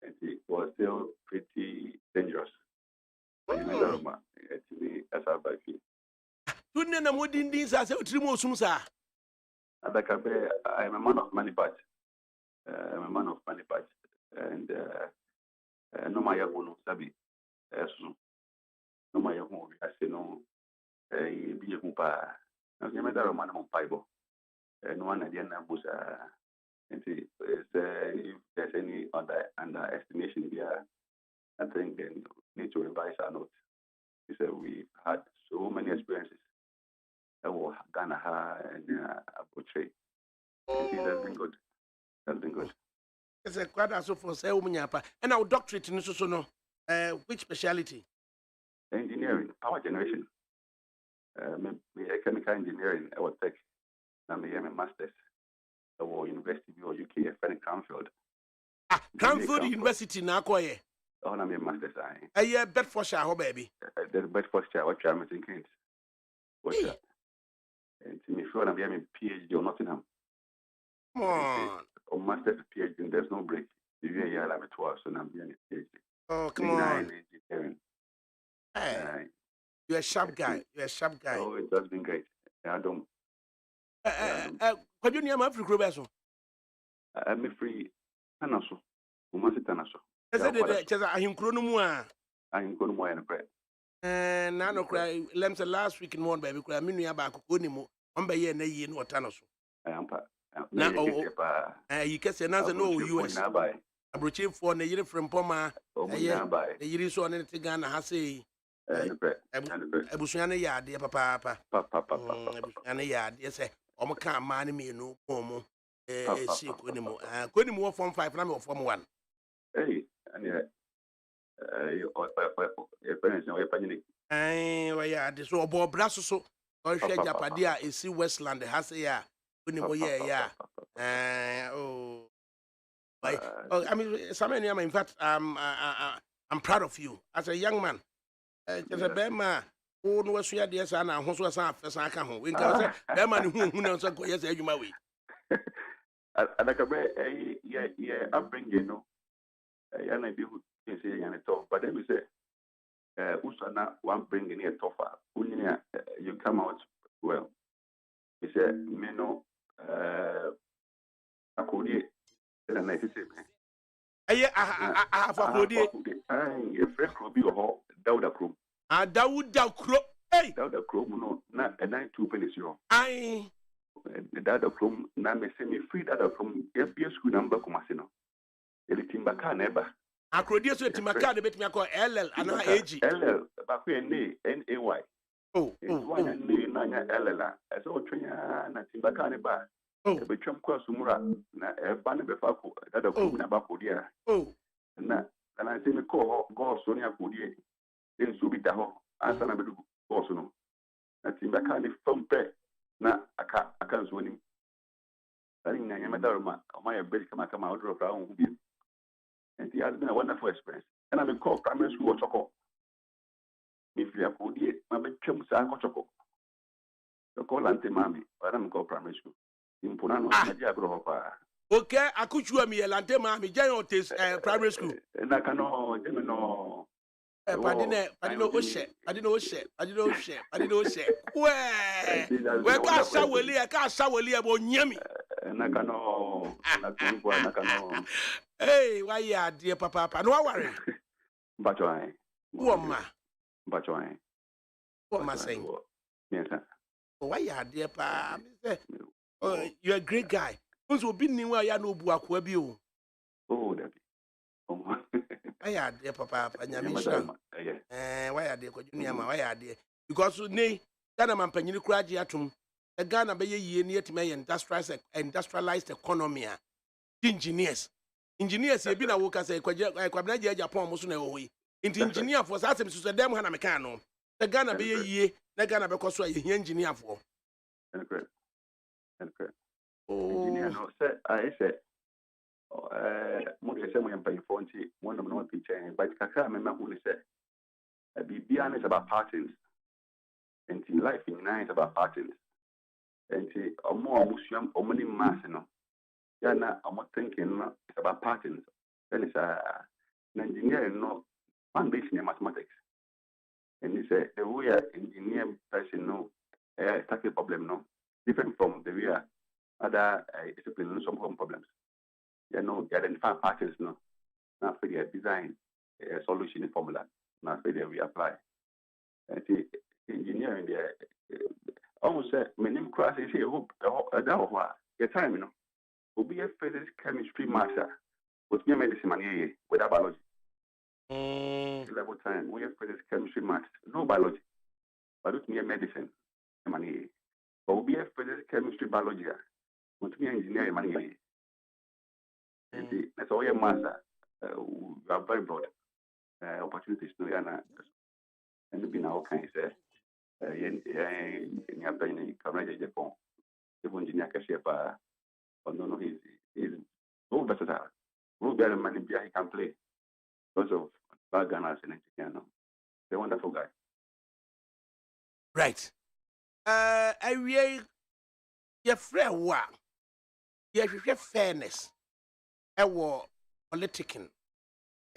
and it was still pretty dangerous. Actually, as I feel. I'm a man of money, but I'm a man of money, but and no my yagono sabi. No my yagono. I say no. Be a kumpa. I'm a man of Bible. And one idea was and if there's any underestimation here, I think then we need to revise our notes. He said we've had so many experiences. Ghana and Abuche. That's been good. That's been good. It's a quite also for say and our doctorate in so no. Which specialty? Engineering, power generation. Chemical engineering, I would take. I'm a master's at University of UK, Cranfield. Cranfield University na akoye. Oh, I'm a master's. Bedfordshire, oh baby. There's Bedfordshire, what I'm thinking. And to me, sure, I'm a PhD or Nottingham. Come on. Or master's PhD, there's no break. If you're here, I'm a 12, so I'm doing a PhD. Oh, come on. Engineering. You're a sharp guy. You're a sharp guy. Oh, it has been great. I don't. What do you need? I'm free. I'm free. Tanaso. Umasi Tanaso. I said, I'm chronomua. I'm going to more and pray. Nano cry. Lem's last week in one baby. I mean, you're back. Onimo. On by ye, nay, no Tanaso. I am. Now, you can say another no US. I brought you for the year from Poma. The year is on anything Ghana has say. Ebusuane yard, dear papa. Ebusuane yard, yes, I'm a car man, me no more. See, couldn't move from 5 number from 1. Hey, and your parents know your yeah, this or Bob Brasso, or Japadia is see Westland, has a yeah, yeah. Oh, I mean, in fact, I'm proud of you as a young man. Just a bema who knows where the son and who's a first I come home. We can say, Beman who knows what yes, you may wait. ADAKABRI, yeah, upbringing, you know. And I do say, and talk, but then we say, Usana, one bringing a tofa, you come out well. He said, Meno, a cody, and I say, I have a cody. A friend will be a Dauda Crew. Dauda Crow. Hey, that the chrome no na and 2 pennies yo. I That the chrome na me say me free that the chrome be school number kumase no. Ele timbaka neba. Acrodia so timaka de betimi akọ LL ana AG. LL ba ko NAY. Oh. One and nanya LL. As o twenya na timbaka neba. Oh. E betwam kwa sumura na e ba ne befa ko that the chrome na ba ko dia. Oh. Na I say me call go so ni akodi. Den so bi da ho. Ansa na be do go so no. Na timbaka ni fompe na aka nso ni. Sari nyanya medaruma o my bed kama order of our home. And it has been a wonderful experience. And I'm in call primary school choco. If you are good, my chum sanko choco. The call anti mammy, but I'm called primary school. In Punano, Okay, akuchua mi elante mami jayo tes primary school. And I cannot, no. Padino oshe. We ka shaweli abo nyami. And I cannot. Hey, why ya dear papa? No worry. But I. Woman. But I. What am I saying? Yes, sir. Why ya dear pa? You're a great guy. Who's will be new ya no buakwa bi o. Oh, that. Why ya dear papa? Nyamisha. Why ya dear ko junior ma? Why ya dear? Because ne Ghana man panyini kuraji atum. E Ghana be ye ne yetime industrialized economy a. Engineers ye bi na wo ka say kwabna je Japan mo so na wo yi. Engineer for say asem so dem ha na meka no. The Ghana be ye na Ghana be koso ye hia engineer for. Okay. Oh. Engineer no say I say mo de say mo yam pay for nti one of no picture but kaka me ma hu ni say bibia is about patterns. And life in nine is about patterns. And omo ni mass no. Yana I'm thinking it's about patterns. Then it's an engineer no one based in mathematics. And it's the way an engineer person no tackle problem no different from the way other disciplines some problems. You know, you identify patterns no. Now for the design a solution formula. Now for the we apply. And the engineering there almost say my name class is here hope your time you know. Will be a physics, chemistry, master, with me medicine and without biology. Level time, we have physics, chemistry, maths, no biology, but with me medicine, money. But will be a physics, chemistry, biology, with me engineering, money. That's all your master. You are very broad opportunities to Yana and be now can say, in your brain, Canada, Japan, the engineer Cashier. But no, he's no versatile. No better money he can play. Because of bad Ghana and engineer, no. They're a wonderful guy. Right. I really your friend wa. Your fairness. Our politicking.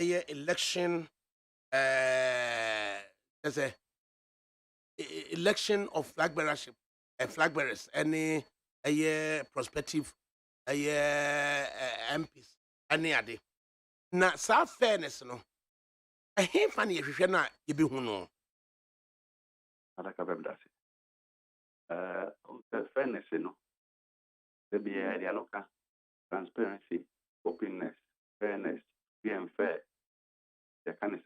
A election there's a election of flag bearers, any a year prospective MPs any ade na sa fairness no he fa na yehwehwe na ye be hu no ADAKABRI the fairness no the be the transparency, openness, fairness, being fair. The kind of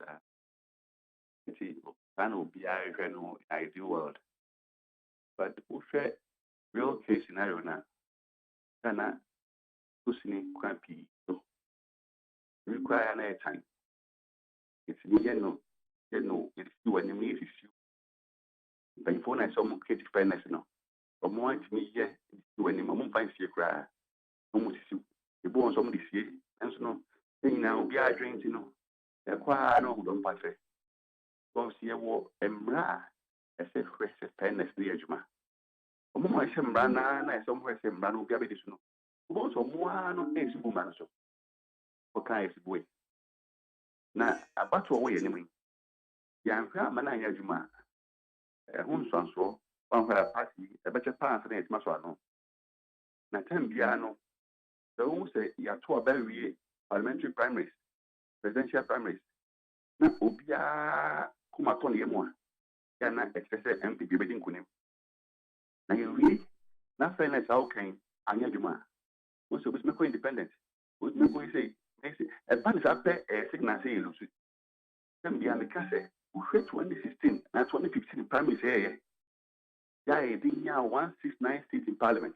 see can be no ideal world, but we share real case scenario now. Ghana Kusini Crampy require an time. It's no, it's you and me, it's you. But if I saw more creative fairness, no, or more to me, yeah, it's you and him, find see a cry. Almost you. The bones on this year, and so no, now be our dreams, you know. They're quite no, don't pass it. Go see a war and bra, as a fresh fairness, the edgema. A moment I say, Brana, and I somewhere say, Brano, Gabby, this no. Also, one is woman, so. Okay, it's boy. Now, about to away anyway. Young man, I had you, man. A home son, so, on her party, a better pass than it's Maswano. Natem Biano. The home say, you are 2 very parliamentary primaries, presidential primaries. Now, Obia Kumatoni, yana express MP bi bedin kunim na you na fairness how can anya dwuma mo so be independent we me say a ban is after a signal say you lose them be am ka say we 2016 na 2015 primary say yeah e din ya 169 seats in parliament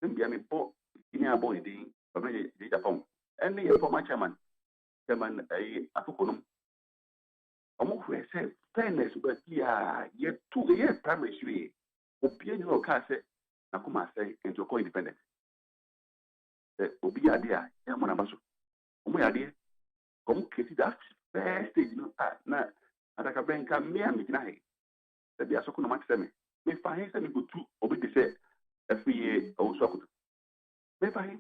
them be am po ini abo idin probably the Japan and the former chairman afukunum omo who say fairness but yeah yet 2 years primary three opinion you can say na kuma say into co independent obi ade a ya mo na baso omo ade kom keti that first stage no na ADAKABRI nka me am gina he se bia so kuno matse me fa he se me go tu obi de say FEA o so akutu me fa he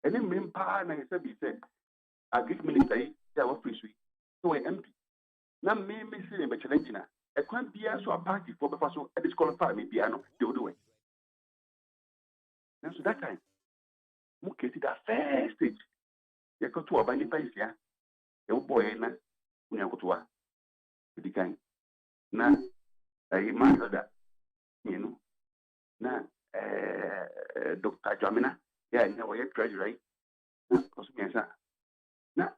ene me pa na se bi say agric minister ya wa free sweet so MP na me say me challenge na e kwan bia so a party for be fa so e disqualify me bia no they will do it. And so that time mo keti that first stage ye ko to obani pa isia e wo boy na unya kutoa dikan na ai ma da you know na Dr. Jamina ya ni wo ye treasury na kosumiensa na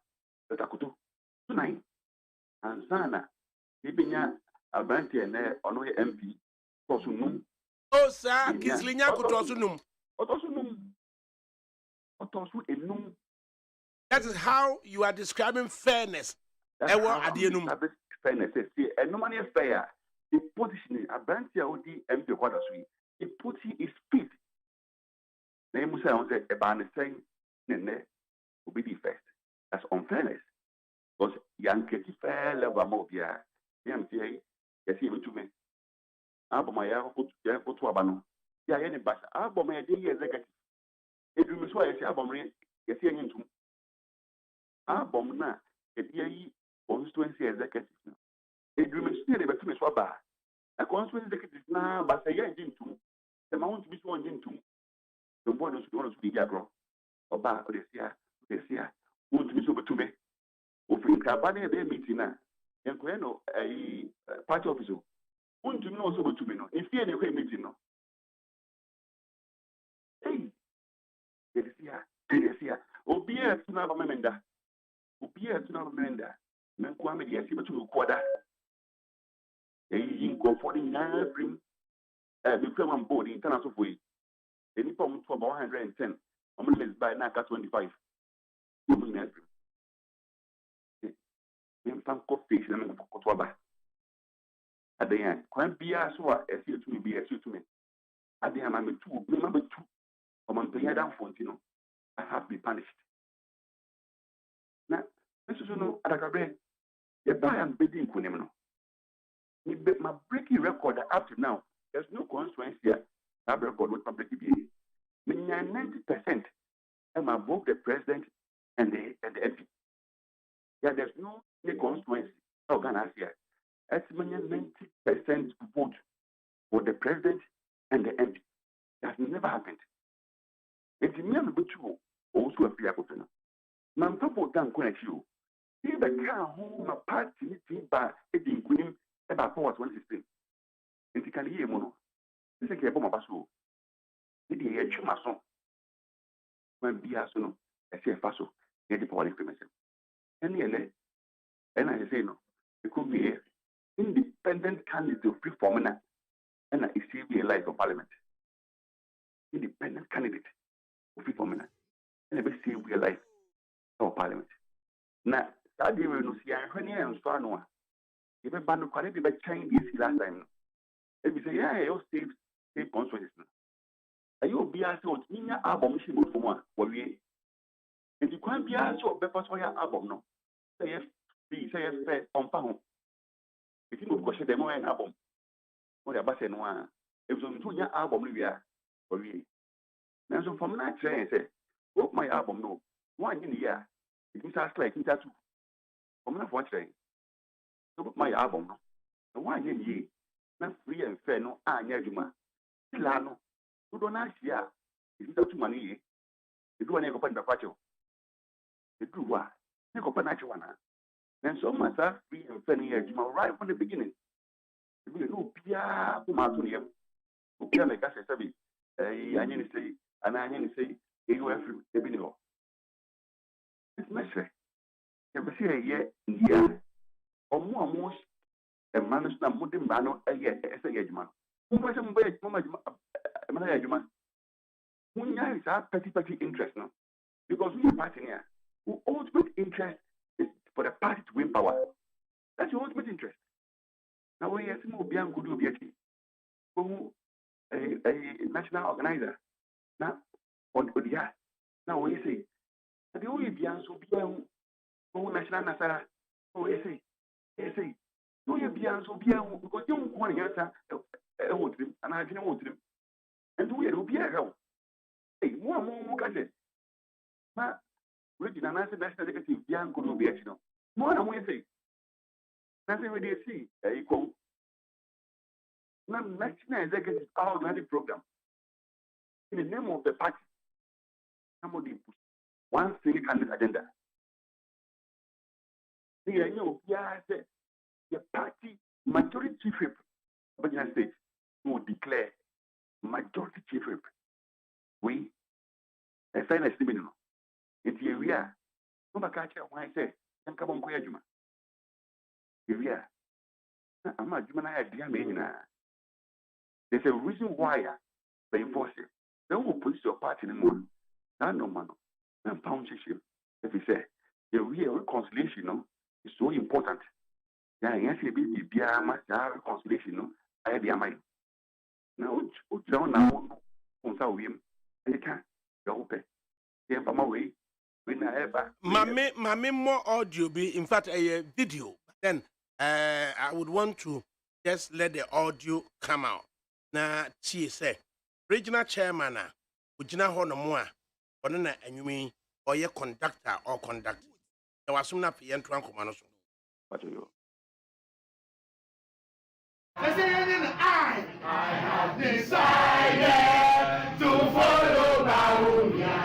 takuto tunai ansana ibinya abranti ene ono ye MP kosunum o sa kislinya kutosunum otosu enum. That is how you are describing fairness. Ewa adienum. Fairness. See, enum is fair. The position abranti odi MP kwada so he put his feet. Na emu say on say e ba ne say ne obi di first. That's unfairness. Because yanketi fair level mo bia. Yam say yes e betu me. Aboma ya ko to abano. Ya ye ne basa. Aboma ya dey executive. Edumi so ya say abomre yes e ntum. Abom na e dey yi constituency executive. Edumi so dey betu me so ba. A constituency executive na basa ya ntum. The mount bi so ntum. The board no so be agro. Oba odesia won't be so betu me. Ofin kabane dey meeting na. Enko no party officer. Won't you know so betu me no. If you any meeting no. Hey. Odesia. Obia tuna ba memenda. Menko ame dey see betu kwada. Inko for the na bring the program board international for it. Any form for about 110. I'm going to buy now 25. I'm coffee, I'm for Cotoba. At the end, can be as well as you to be as you to me. At the end, I'm remember two. I'm on the down Fontino. I have been punished. Now, this is no ADAKABRI. The buy and bidding Kunimino. My breaking record up to now, there's no constituency here. I have record with public BA. 90% am above the president and the MP. Yeah, there's no constituency organized here. That's 90% vote for the president and the MP. That has never happened. It's me and the two also a fear of it. Man, people don't connect you. See the car home, a party meeting by Eddie Queen about 2016. And you can hear mono. This is a bomb of us. It is a mason. When Biasono, a CFASO, get the power information. And I say no, it could be an independent candidate of free formula and a CV life of parliament. Independent candidate of free formula and a CV life of parliament. Now, that day we will see a honey and Sparnoa. If a band of quality by Chinese last time, if you say, yeah, you'll save constituencies. Ayo be aso minya album shi mo fuma wawie enti kwan bia aso be paso ya album no say yes ompa ho enti mo ko she demo en album mo ya ba se no a ezo ntu nya album no wia wawie na so from na train say work my album no one in year it means as like into two from na for train so book my album no one in year na free and fair no anya adwuma sila no do not share. If you don't money, you do an echo pen the pacho. The true one, echo pen actual one. And so much free and fair right from the beginning. We no Pia, Pumatunium, Pia like I said, I say, and I say, you have to be no. It's necessary. You see a year, or more a man is not putting Mano a year as a year man. Who was some way, Mama, when you have petty interest now, because we are party here, who ultimate interest is for the party to win power. That's your ultimate interest. Now, we have to be a good objective. Who a national organizer. Now, on the year, now we say, the only Bian so be a national Nasara. Oh, I say, no, you Bian so be because you want to answer and I didn't want them. And we will be a help. Hey, one more cousin. Ma, Regina, national executive, Bian could be a more than we say. Nothing we see, equal. National executive organic program. In the name of the party, somebody put one single candidate agenda. The party majority chief whip of the State will declare majority chief whip. We sign a statement. It's here we are. No matter what I say, and come on, Koyajuma. Here we are. I'm not Juma. There's a reason why they enforce it. They will push your party anymore. No man. No poundship. If you say the real reconciliation is so important. Yeah, yes, it be reconciliation. I have the mind. Now, down now, on Sawim, they can't go pay. Yeah, by my way, when I ever. Mammy, more audio be, in fact, a video. Then I would want to just let the audio come out. Now, she said, regional chairman, Ujina Honomoa, or Nana, and you mean, or your conductor or conduct. There was soon up the entrance command. What do you? I have decided to follow Baumia.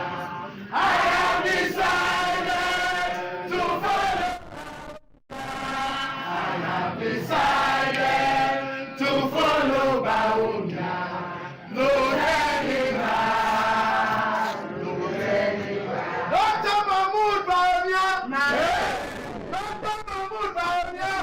I have decided to follow. I have decided to follow Baumia. No turning back. No turning back. Dr. Mahmoud Baumia. Dr. Mahmoud Baumia.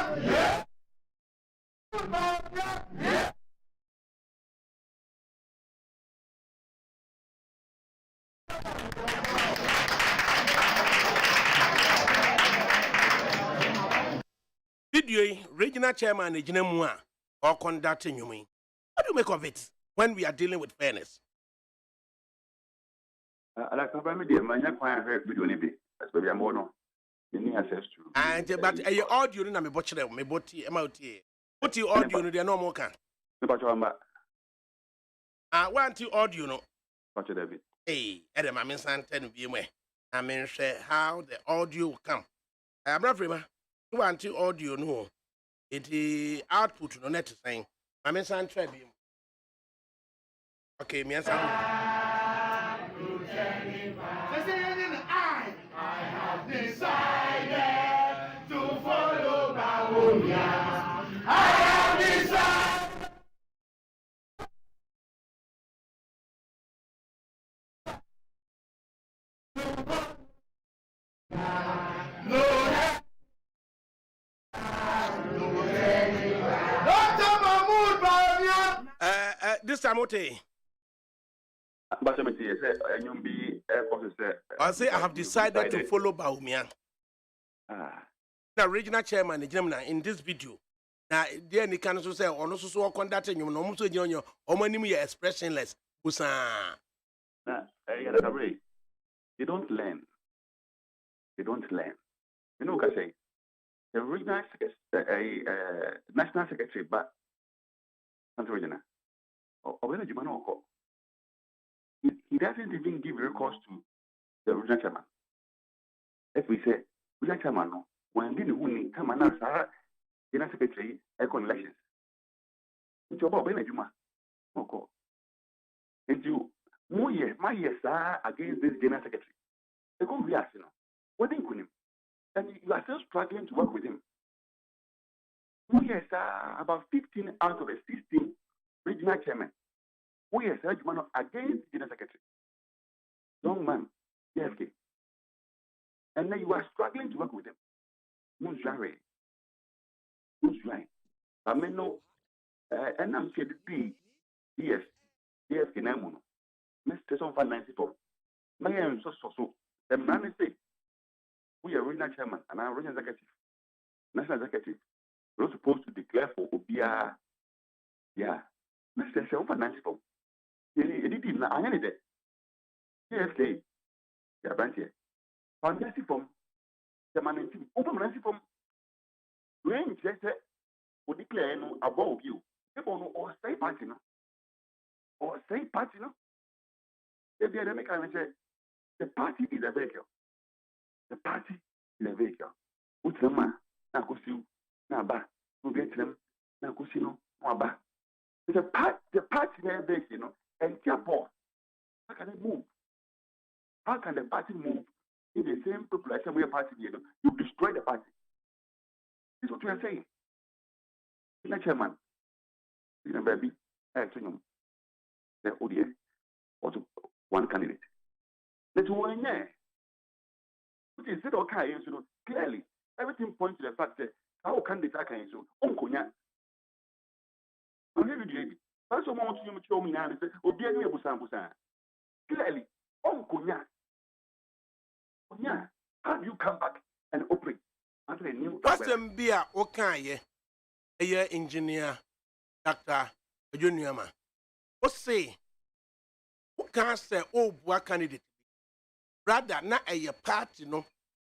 Video, regional chairman, Ejina or conducting you mean. What do you make of it when we are dealing with fairness? ADAKABRI media, my young client heard video maybe. That's why I'm more no. You need access to. And but a audio in a butcher, me boti, MOT. What you audio, no, they are no more can. I want you audio, no. Watch David. Hey, Adam, I'm in Santen, be away. I mean, share how the audio will come. I'm not free, you want you audio, no. It is output, no net saying. I'm in Santen. Okay, me and Sam. I have decided to follow Baumia. I have decided. Dr. Mahmoud Baumia. This time, okay. But I say, you be airport. I say I have decided to follow Baumia. The regional chairman, in this video. Now, there you can also say, or no so conducting you, no so junior, or money expressionless. Usa. They don't learn. They don't learn. You know what I say? The regional national secretary, but regional. He doesn't even give recourse to the regional chairman. If we say, regional chairman, no, when they win, come and answer, general secretary, econ elections. It's about Benajuma. Okay. And you, my yes, against this general secretary. They come here, what didn't him? And you are still struggling to work with him. Yes, about 15 out of the 16 regional chairmen. Yes, against the secretary. Young man, yes, and then you are struggling to work with them. Musjare. I mean, no, and I'm saying the yes, Kenamuno. Mr. Son for 94. My am so. The man say, we are regional chairman and our regional executive, national executive. We're supposed to declare for Obia. Yeah, Mr. Son for 94. He did not, I need it. Yes, yeah, branch here. Fantasy from the man in open from range, yes, would declare no above you. People or say party, no, or say party, no. If the make I say the party is a vehicle. The party is a vehicle. What's the man? Now go see, now back, who get them, now go see no, more back. The party is a vehicle, you know, and therefore, how can it move? How can the party move in the same population where party you know, you destroy the party? This is what we are saying. The chairman, you know, baby, the ODS, also one candidate. That's one year. Which is it okay, you know, clearly, everything points to the fact that how can the can so Unconya? I'm here with you. That's what I want you to show me now and say, Obiani Busan. Clearly, Unconya. Yeah, how do you come back and operate under a new Pastor Bia Okaye, a year engineer, Dr. Juniorman. What say? Who can say, oh, what candidate? Rather, not a year party, no,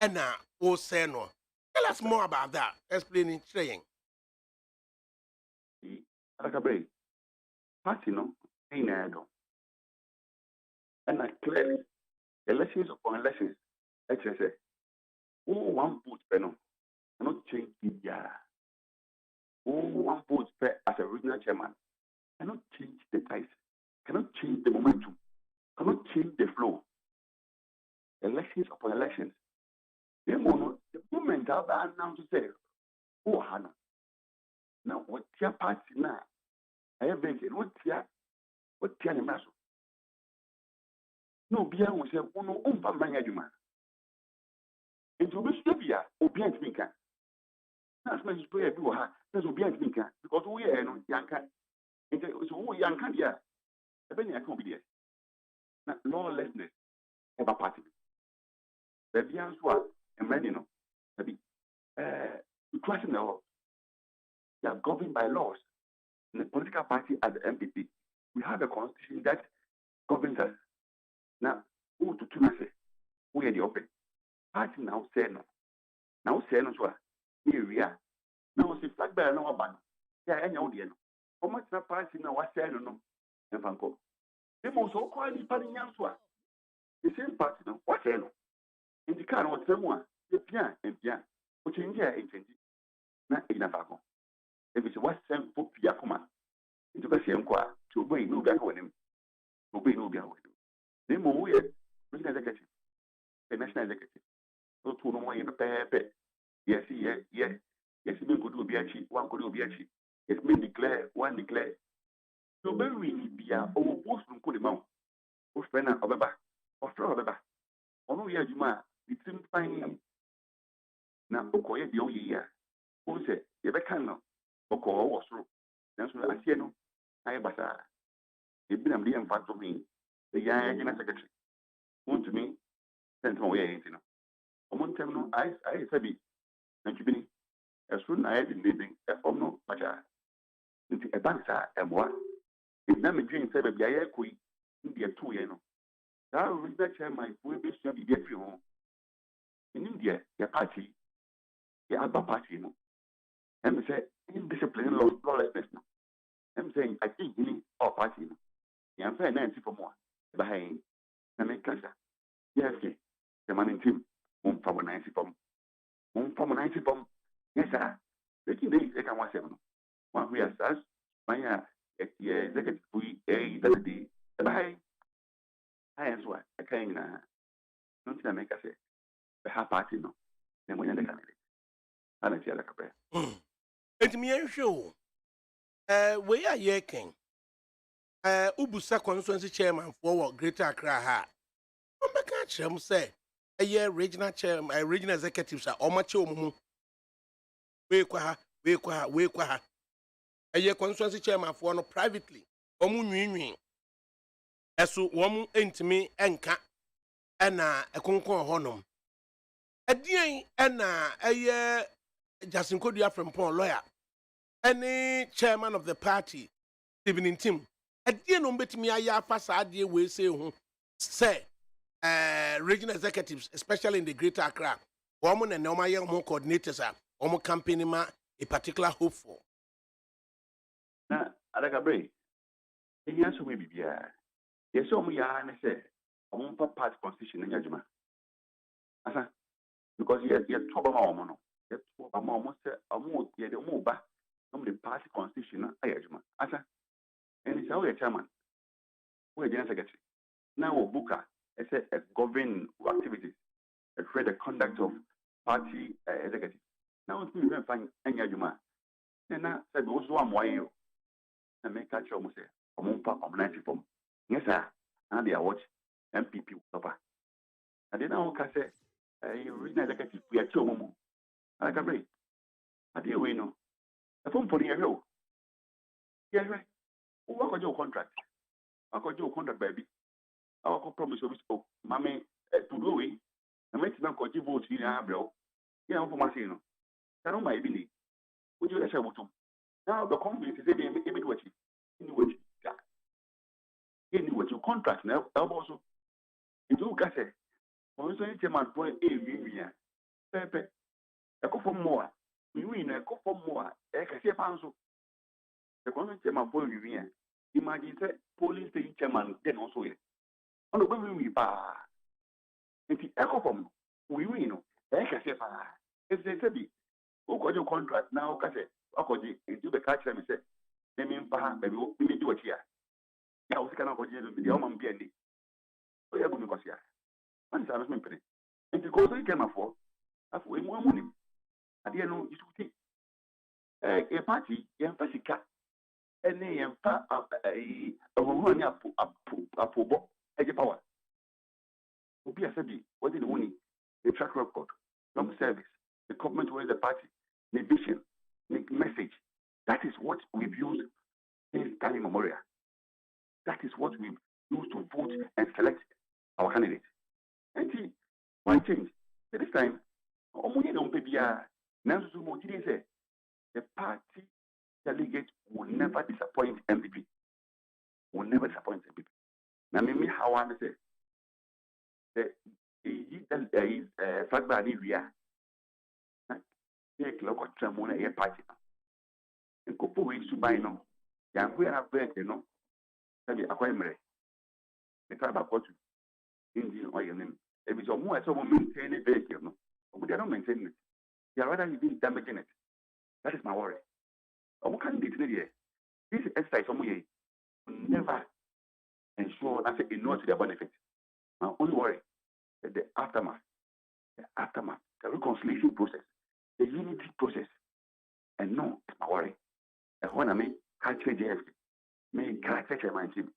and now, oh, say no. Tell us more about that. Explaining, saying. ADAKABRI, party, no, ain't I don't. And I clearly, elections upon elections. HSA. Oh, one vote per no. Cannot change the year. Oh, one vote per as a regional chairman. Cannot change the ties. Cannot change the momentum. Cannot change the flow. Elections upon elections. The moment I've announced to say, oh, Hannah. Now, what your party now? I have been what your maso. No, Bia will say, oh, no, man. Into which Libya, Obian Minka. That's my prayer. There's Obian Minka because we are no Yanka. It's who Yanka, yeah. The Benny, I can't be there. Now, lawlessness, have a party. The Bians were a man, you know, maybe, you question the law. They are governed by laws. In the political party as the MPP, we have a constitution that governs us. Now, who to say? We are the open. Party now say no. Now say no to us. Here we are. Now see flag bearer no ban. Yeah, any audience. How much na party now was say no? And Fanko. They must so call the party yanswa. The same party no. What say no? In the car no someone. The pian and pian. Which in here in change. Na ina Fanko. If it's what same for Pia Kuma. Into the same qua to obey no back with him. Obey no back with him. They move weird. President executive. The national executive. So to no one in the paper. Yes, Yes, we could be achieved, one could be achieved. It's been declared, one declared. So very we be a post from Kodimau. Or friend of a back, or throw of a back. Ono ya Juma, it's in fine. Now, Okoye the only year. Who said, if I can know, Oko was through. That's what I see. No, I was it's been a million fact of me. The young secretary. Want to me, sent my way, you know. On terminal, I said, and you be as soon as I had been living a form no matter. Into a banker and what? If not, me dream said, be a queen, India 2 years. That original chairman will be sure to get you home. In India, your party, the Alba party, no. And say, indiscipline, lawlessness. I'm saying, I think you need our party. I'm saying, Nancy for more. Behind, and make cancer. Yes, the man in team, from a 90 bomb. From a 90 bomb. Yes, sir. The king days, I can watch them. One who has us, my executive, we a day. Bye. I answer, I can't. Don't make us say, the half party, no. Then when you're the candidate, I don't see ADAKABRI. enti me nhwe o we are yeking ubusa constituency chairman for Greater Accra ha ombeka kyerem say regional chairman regional executives are omache omumu we kwa ha constituency chairman for no privately omu nwinwin eso womu entimi enka ena ekonkon honom adien ena Jasinkodua Frimpong lawyer any chairman of the party evening team adien no betimi aya afasa ade we say hu say regional executives especially in the Greater Accra womu na no maye mo coordinators are omo campaign ma a particular hope for na ADAKABRI enya so me bibia yes omo ya na say omo party constitution nya juma asa because you talk about omo no you talk about omo say omo ye de omo ba omo the party constitution na ayajuma asa and it's our chairman we general secretary now obuka it say govern activities create the conduct of party executive now we even find enya juma na say we also am why you na make catch omo say omo pa community form yes sir and they watch MPP over and then now can say regional executive we are two omo ADAKABRI ade we no the form for the area yes right what got your contract baby our promise of spoke mama to do we na make them go give vote here abro yeah for my say no can my be would you say what now the company say they make what you contract now also it do ka say on so chairman for we pepe e ko for more we na e ko for more e ka say panso the government chairman for we imagine say police station chairman then also here on the we ba if e ko from we no e ka say pa if they say be o ko your contract now ka say o ko di into the catch them say let me pa baby we do what here ya o sika na ko di the o man bi ani o ya go me ko sia man sa me pere and because you came for afu we mo money ade no you see a party yan fasika ene yan fa ohuhu ni apobo eje power obi asabi what did the money the track record long service the government with the party the vision the message that is what we've used in standing memorial that is what we've used to vote and select our candidate and see one change this time omo ye no pebia na so mo ti say the party delegate will never disappoint MPP. Will never disappoint MPP. Now, me how I say the fact that we are take local tramona a party. And couple weeks to buy no. Young we have break, you know. That be acquire the crab about Indian oil name. If it's a more so maintain a vehicle, no. But they don't maintain it. They are rather being damaging it. That is my worry. What can be today? This exercise will never ensure that it knows their benefit. My only worry is the aftermath, the reconciliation process, the unity process. And no, it's my worry. And when I make catch JFK, make catch my team,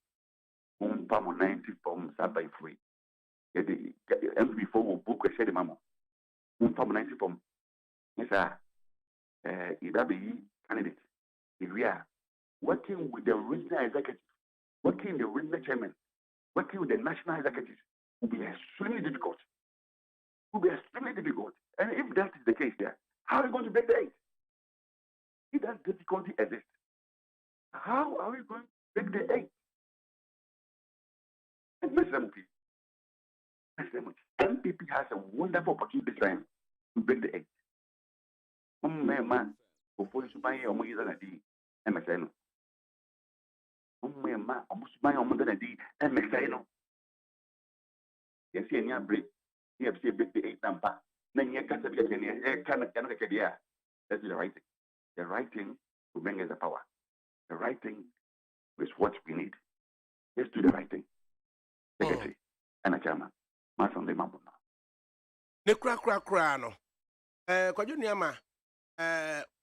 90 from by free. The MP4 will book a shady mamma. 90 from yes, sir. It be candidate. If we are working with the regional executive, working with the regional chairman, working with the national executive, will be extremely difficult. And if that is the case there, how are we going to break the 8? If that difficulty exists, how are we going to break the 8? And MPP has a wonderful opportunity this time to break the 8. Man, before you buy your money than a D, MSN. Man, almost buy your money than a D, MSN. You see, any break, you have seen break the 8 number. Then you can't get any, cannot get the air. That's the right thing. The right thing to bring us the power. The right thing is what we need. Let's do the right thing. Secretary and a chairman. MANSO de Mabuna. Ne kra no. Kwa juniama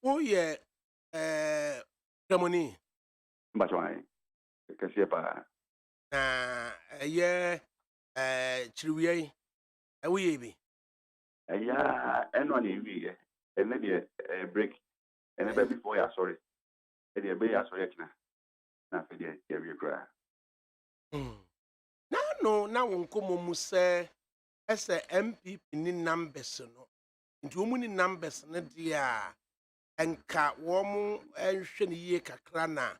oh yeah Ceremony. But why? Because you have Na ye chiriwe we bi. yeah, and on a and maybe a break, and a baby boy, sorry. And a baby, sorry, now for the area cry. Na no na wonkomo mu se ese MPP ni numbers no. Nti wo mu ni numbers ne dia enka wo mu enhwe ne yie kakra na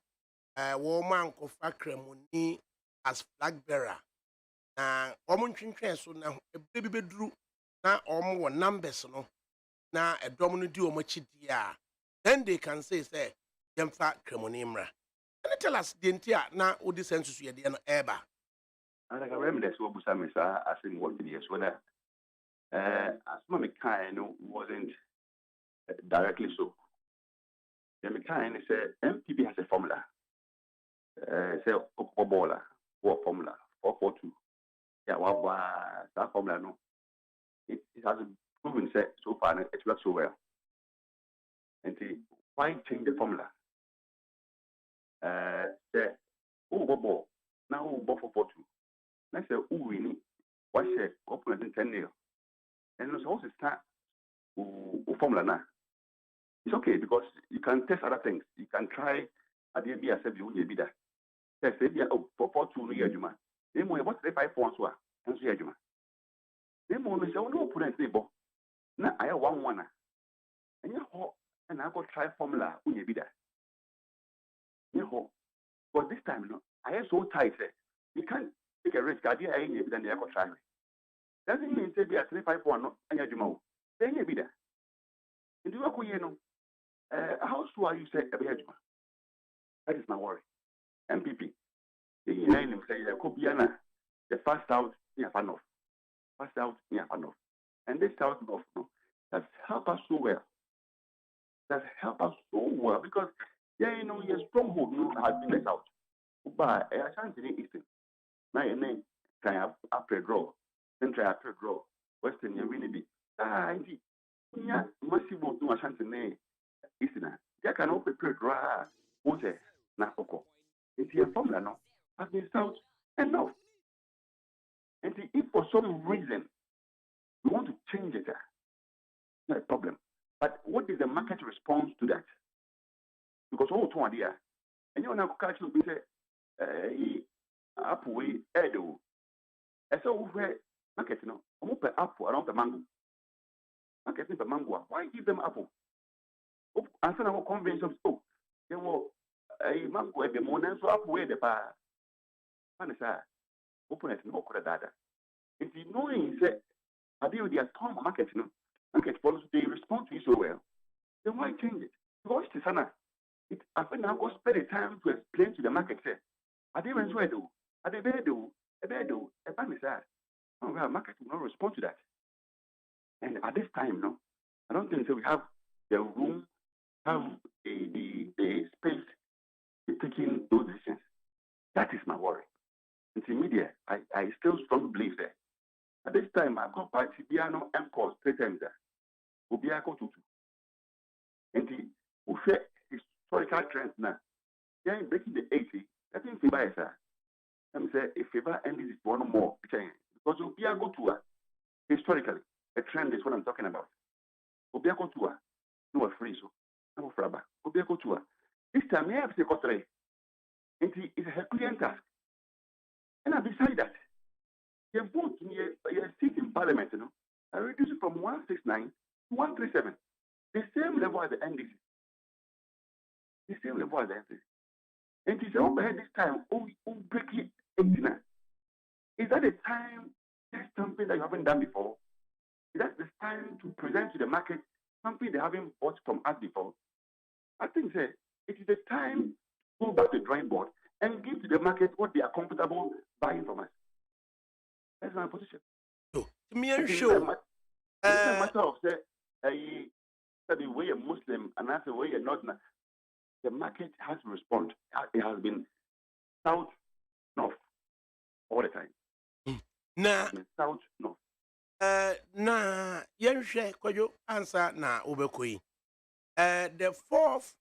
wo mu ankofa kremoni as flag bearer. Na wo mu ntwentwen so na ebebe beduru na wo wo numbers no na edom no di wo machi dia. Then they can say yemfa kremoni mra. Can you tell us the entire na odi census ye de no eba? And I remember that's what Busamisa asking what the years whether as my kind wasn't directly so. The kind said MPP has a formula. Say Okobola or formula 442. Yeah, that formula no. It has proven set so far and it works so well. And why change the formula? Say Okobo now 442. Let's say we need what say open in 10 years. And it's also start formula now. It's okay because you can test other things. You can try at the end of the year, be that. Say, 442 years, Juma. Then we what 5 points were, and so Juma. Then we say, no, put it table. Now I have one. And you hope, and I go try formula, when you be that. You hope. But this time, no, I am so tight, you can't take a risk. I didn't even than the echo try. Doesn't mean say be a 351 and Juma. Then you be there. And do you know? How sure you say Juma? That is my worry. MPP. The name say could be the first out near Fanoff. First out near Fanoff. And this out of no. That's help us so well. That's help us so well because your stronghold has been let out. But I can't see Eastern. Now your name try after draw. Then try after draw. Western you really be. Indeed. Yeah, massive to a chance name. Eastern. They can open draw. Water. Nakoko. It's your formula now. Has been out enough. And if for some reason we want to change it, not a problem. But what is the market response to that? Because all two idea, and you now catch you say, up way, Edo. And so where market, I'm up apple around the mango. Market the mango. Why give them apple? And so our convention, they will a mango at the morning, so up way the bar. Panasa, open it no could data. If you know, he said, I deal with the atomic market, market policy, they respond to you so well. Then why change it? Because it's Sana. I think now go spend the time to explain to the market, say, I didn't swear do, I did do, a panasa. Oh, well, market will not respond to that. And at this time, I don't think so. We have the room, have the space to taking those decisions. That is my worry. It's media. I still strongly believe that. At this time, I got by Tibiano and calls 3 times there. Ubiako to 2. And who said historical trends now? They are breaking the 80. I think Fiba is that. I'm saying if Fiba and this is one more, because Ubiako to historically, a trend is what I'm talking about. Ubiako to no free so no fraba. Ubiako to this time, I have to go 3. And it's a Herculean task. And beside that, your vote in your seat in Parliament, I reduce it from 169 to 137. The same level as the NDC. The same level as the NDC. And he said, overhead this time, break it 89. Is that a time, that's something that you haven't done before? Is that the time to present to the market something they haven't bought from us before? I think, it is the time to go back to the drawing board and give to the market what they are comfortable buying from us. That's my position. To me, I'm sure. It's a matter of the way a Muslim and that's the way you're not. The market has to respond. It has been south, north all the time. Nah, south, north. Nah, Yanshe, could you answer na ubekui? The 4th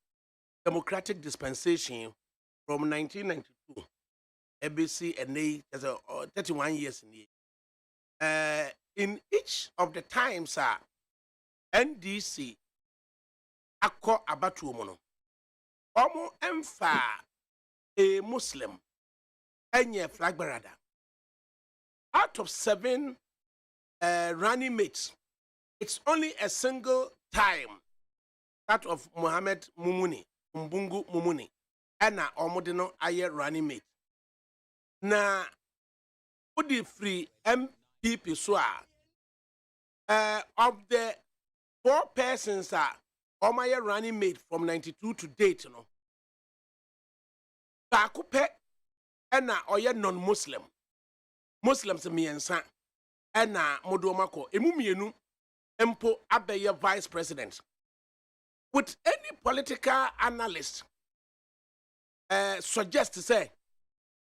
democratic dispensation from 1992. ABC and A as a 31 years in the in each of the times NDC akọ abatu omo no emfa a Muslim enye flag bearer. Out of 7 running mates, it's only a single time, that of Muhammad Mumuni, Mbungu Mumuni, and na omodino aye running mate. Na udi free MPP so of the 4 persons omaye running mate from 92 to date, no. Bakupe and na oye non-Muslim. Muslims miensa ena modomako emumienu empo abeye vice president. Would any political analyst suggest to say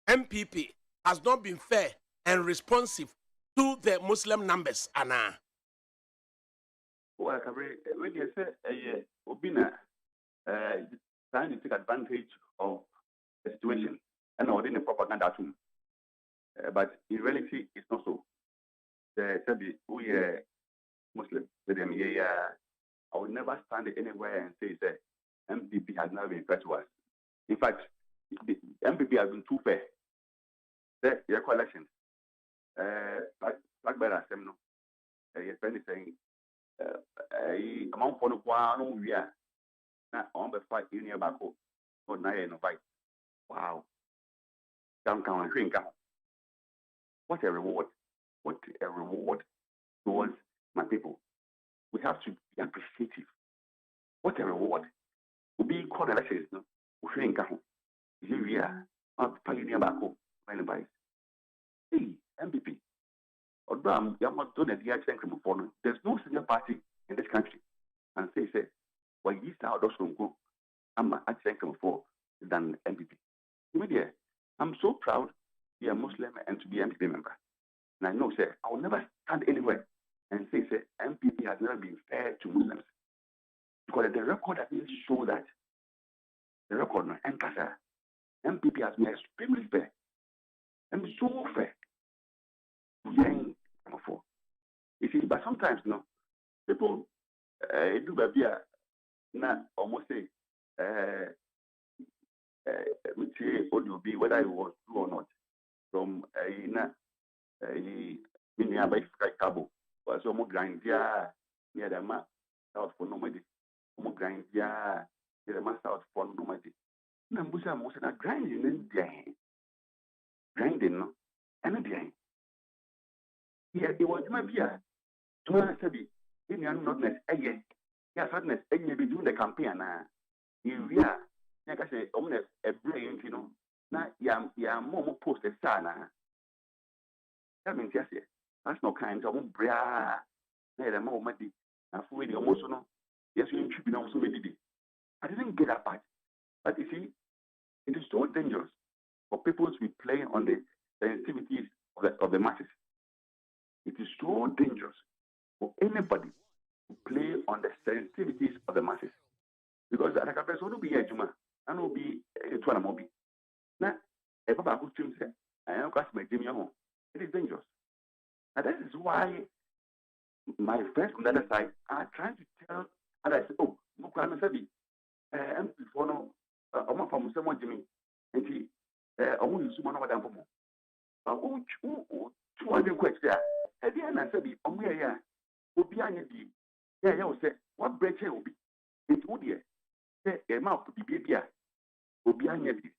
MPP has not been fair and responsive to the Muslim numbers, Anna? Well, when you say Obina trying to take advantage of the situation and ordering a propaganda tool. But in reality, it's not so. We are Muslim. I would never stand anywhere and say MPP has never been fair to us. In fact, the MPP has been too fair. Your collection, like better seminar. Your friend is saying, among for the one we are not on the fight in your back. Or now in a fight. Wow. Come and drink. What a reward. What a reward towards my people. We have to be appreciative. What a reward. We'll be called elections. We'll drink. We are not pioneer back home. Hey, MPP. There's no senior party in this country. And say, well, you start those from go. I'm actually for than MPP. I'm so proud to be a Muslim and to be an MPP member. And I know, I will never stand anywhere and say, MPP has never been fair to Muslims. Because the record has been show that the record MPP has been extremely fair and so fair. You see, but sometimes, people do almost say, which audio be whether it was true or not from by cabo was almost grind near the mass out for nobody. Almost grind near the mass out for nobody. Nambusa most of grinding in the grinding and the here it was my beer. To study in your notness again. Yes, sadness, and you be doing the campaign. You are. Like I say, a brain, now more posted sana. That means yes, that's no kind of bria. Neither more money. I've already almost no. Yes, you should be also ready. I didn't get that part. But you see, it is so dangerous for people to be playing on the sensitivities of the masses. It is so dangerous for anybody to play on the sensitivities of the masses. Because the ADAKABRI will be a Juma. And will be a Tuanamobi. Now, if I could say, I am going to Jimmy home. It is dangerous. And that is why my friends on the other side are trying to tell others, oh, Mukwana Sabi, I'm before no, I'm from someone Jimmy, and he, I'm going to summon over them for more. Oh, 200 questions. At the end, I said, oh, yeah, will be an idea. Yeah, you say, what break will be? It would be. A mouth to be baby. Will be an idea.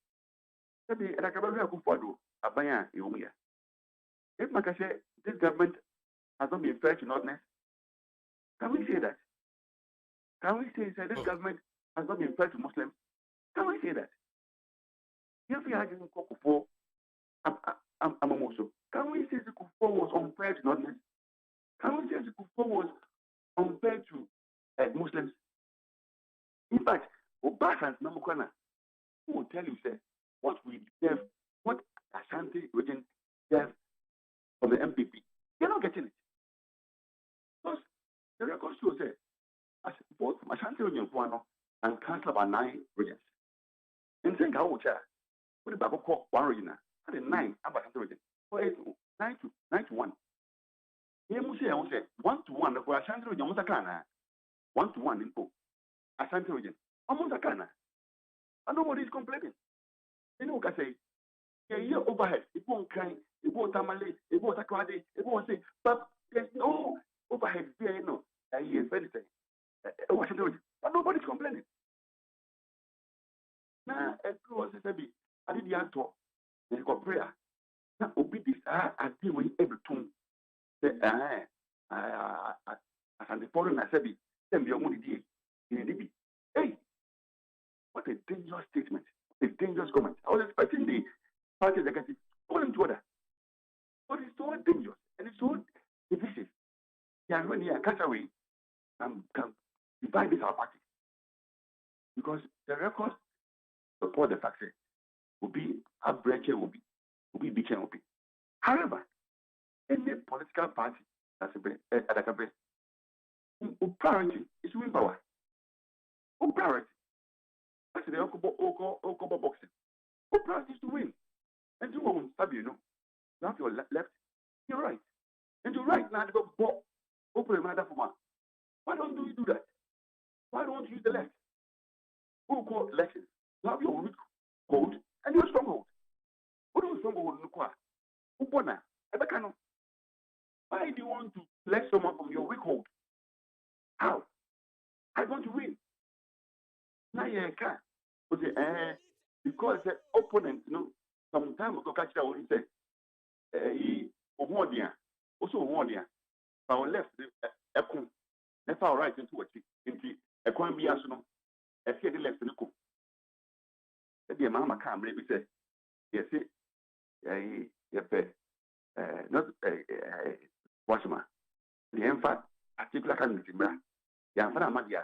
Maybe ADAKABRI will follow a bayan. If Maka say this government has not been fair to Northerners, can we say that? Can we say this government has not been fair to Muslims? Can we say that? If we had in Kokofo, I'm also. Can we say the Kufo was unfair to Northerners? Can we say the Kufo was unfair to Muslims? In fact, Obasan's Namukwana, who will tell you, what we deserve, what Ashanti region deserves from the MPP. They're not getting it. Because the record shows, both Ashanti region and cancel about 9 regions. In saying how much what about one region? And then 9 about region. So it's 9 to 1. Here we say 1 to 1. For Ashanti region, almost a can 1 to 1 info. Ashanti region, almost a can. And nobody is complaining. You know what I say? Yeah, overhead. It won't cry. It won't tamale. It won't akwade. It won't say. But there's no overhead there. You know, yes, anything. But nobody's complaining. Now, a close baby. I did the answer. There's got prayer. Now, obedience. I deal with every tune. As the foreign, I said, then the only day in a DB. Hey, what a dangerous statement. A dangerous comment. I was expecting the party executive going to order. But it's so dangerous and it's so divisive. Yeah, when you catch away and can divide this our party. Because the records support the fact that will be a branch will be beaten will be. However, any political party that's a ADAKABRI, priority is to win power. Priority. That's the Okobo boxing. Priority is to win. And you won't stab you know. You have your left, your right. And your right now, go open another for one. Why don't you do that? Why don't you use the left? Who call elections? You have your weak hold and your stronghold. What do you stronghold look like? Who bona? Why do you want to select someone from your weak hold? How? I want to win. Now you can't. Because the opponent, you know, sometimes we go catch that what he said. Also Omodia. Our left, Ekun, left our right into a Ekun Biasuno, a the left in the cook. The Mama can't really say, yes, not Washima. The infant, particular kind of Zimbra, the Amphana Madia,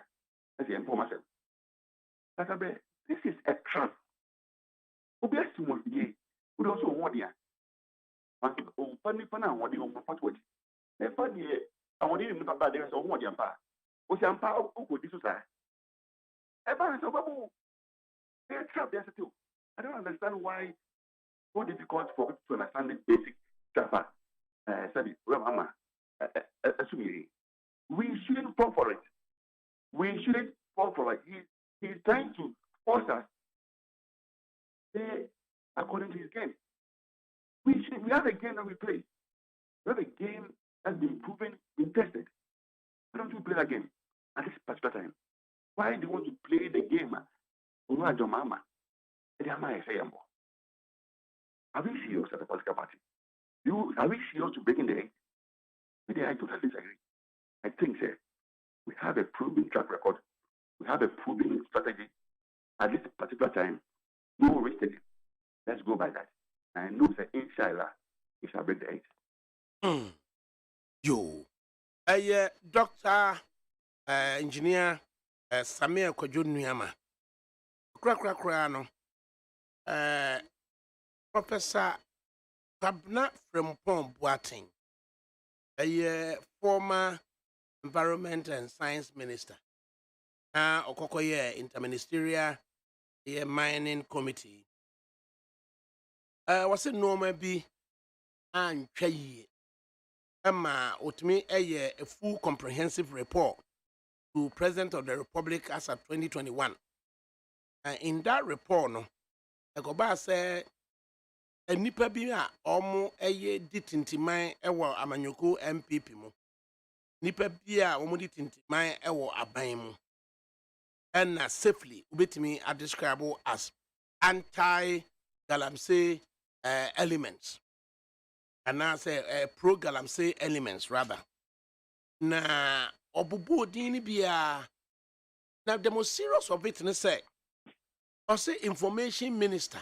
as the information. This is a trap. Who bless you one day, who also want ya. Funny Pana, what you want to put with. If I want to know about there is a one yampa. Which yampa, who could this say? Ever so babu. They're trapped there too. I don't understand why it's so difficult for people to understand the basic trapper. Sorry, Mama. We shouldn't fall for it. We shouldn't fall for it. He's trying to force us according to his game. We have a game that we play. We have a game that's been proven, been tested. Why don't you play that game at this particular time? Why do you want to play the game? Are we serious as a political party? Are we serious to break in the egg? I totally disagree. I think, sir, we have a proven track record. We have a proven strategy. At this particular time, no risk taking. Let's go by that. I know that inshallah, we shall break the egg. Yo. Doctor, engineer, Samir Kojunuyama. Crack, Professor Kabna FRIMPONG Boateng, a former Environment and Science Minister. Okokoye Interministerial Mining Committee. Was it normal be and Chayi? Emma Otmi a full comprehensive report to President of the Republic as of 2021. In that report, no, Egoba said a nipa bi a omo eye ditintiman ewo amanyoko MPP mu. Nipa bi a omo ditintiman ewo aban mu. And safely ubetimi are described as anti-galamsey elements. And I say pro-galamsey elements rather. Na obubu odini biya. Now the most serious of it is say, I say information minister.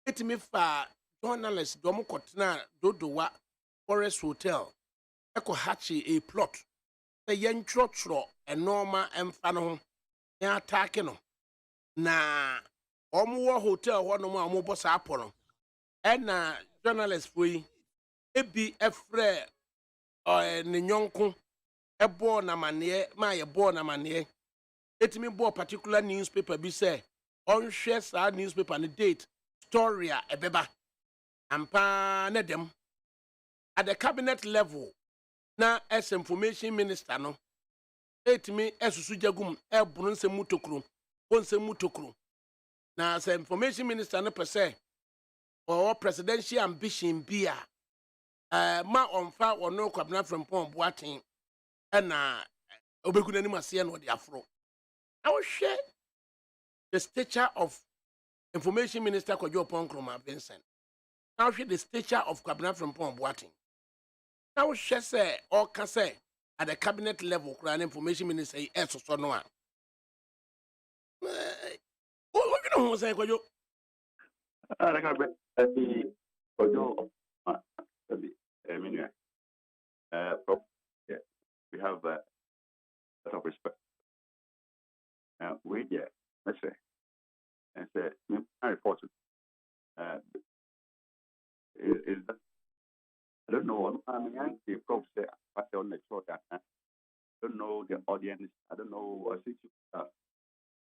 It me for journalists domo kotna dodowa forest hotel. Eko hachi a plot. The yen trotro enorma emfano. Ya attacking no. Na omo hotel ho no mo boss apono. Na journalist foi ebi efre ne nyonko ebo na mane ma ye bo na mane It mean bo particular newspaper be say on share sad newspaper and the date story a beba ampa na dem at the cabinet level na as information minister no it mean esusu jagum e bunu nsem mutokru on nsem mutokru na as information minister no per se or presidential ambition bia ma onfa wono kwabna frimpong boatin na obekuna ni mase no de afro. I will share the stature of information minister Kojo Ponkroma Vincent. Now share the stature of Kwabena Frimpong Boating. Now share say or can say at the cabinet level, Crown information minister yes or no one. What you know say Kojo? We have a lot of respect. We let's say, and say, I report is that I don't know. I mean, the prof say on the show that I don't know the audience. I don't know what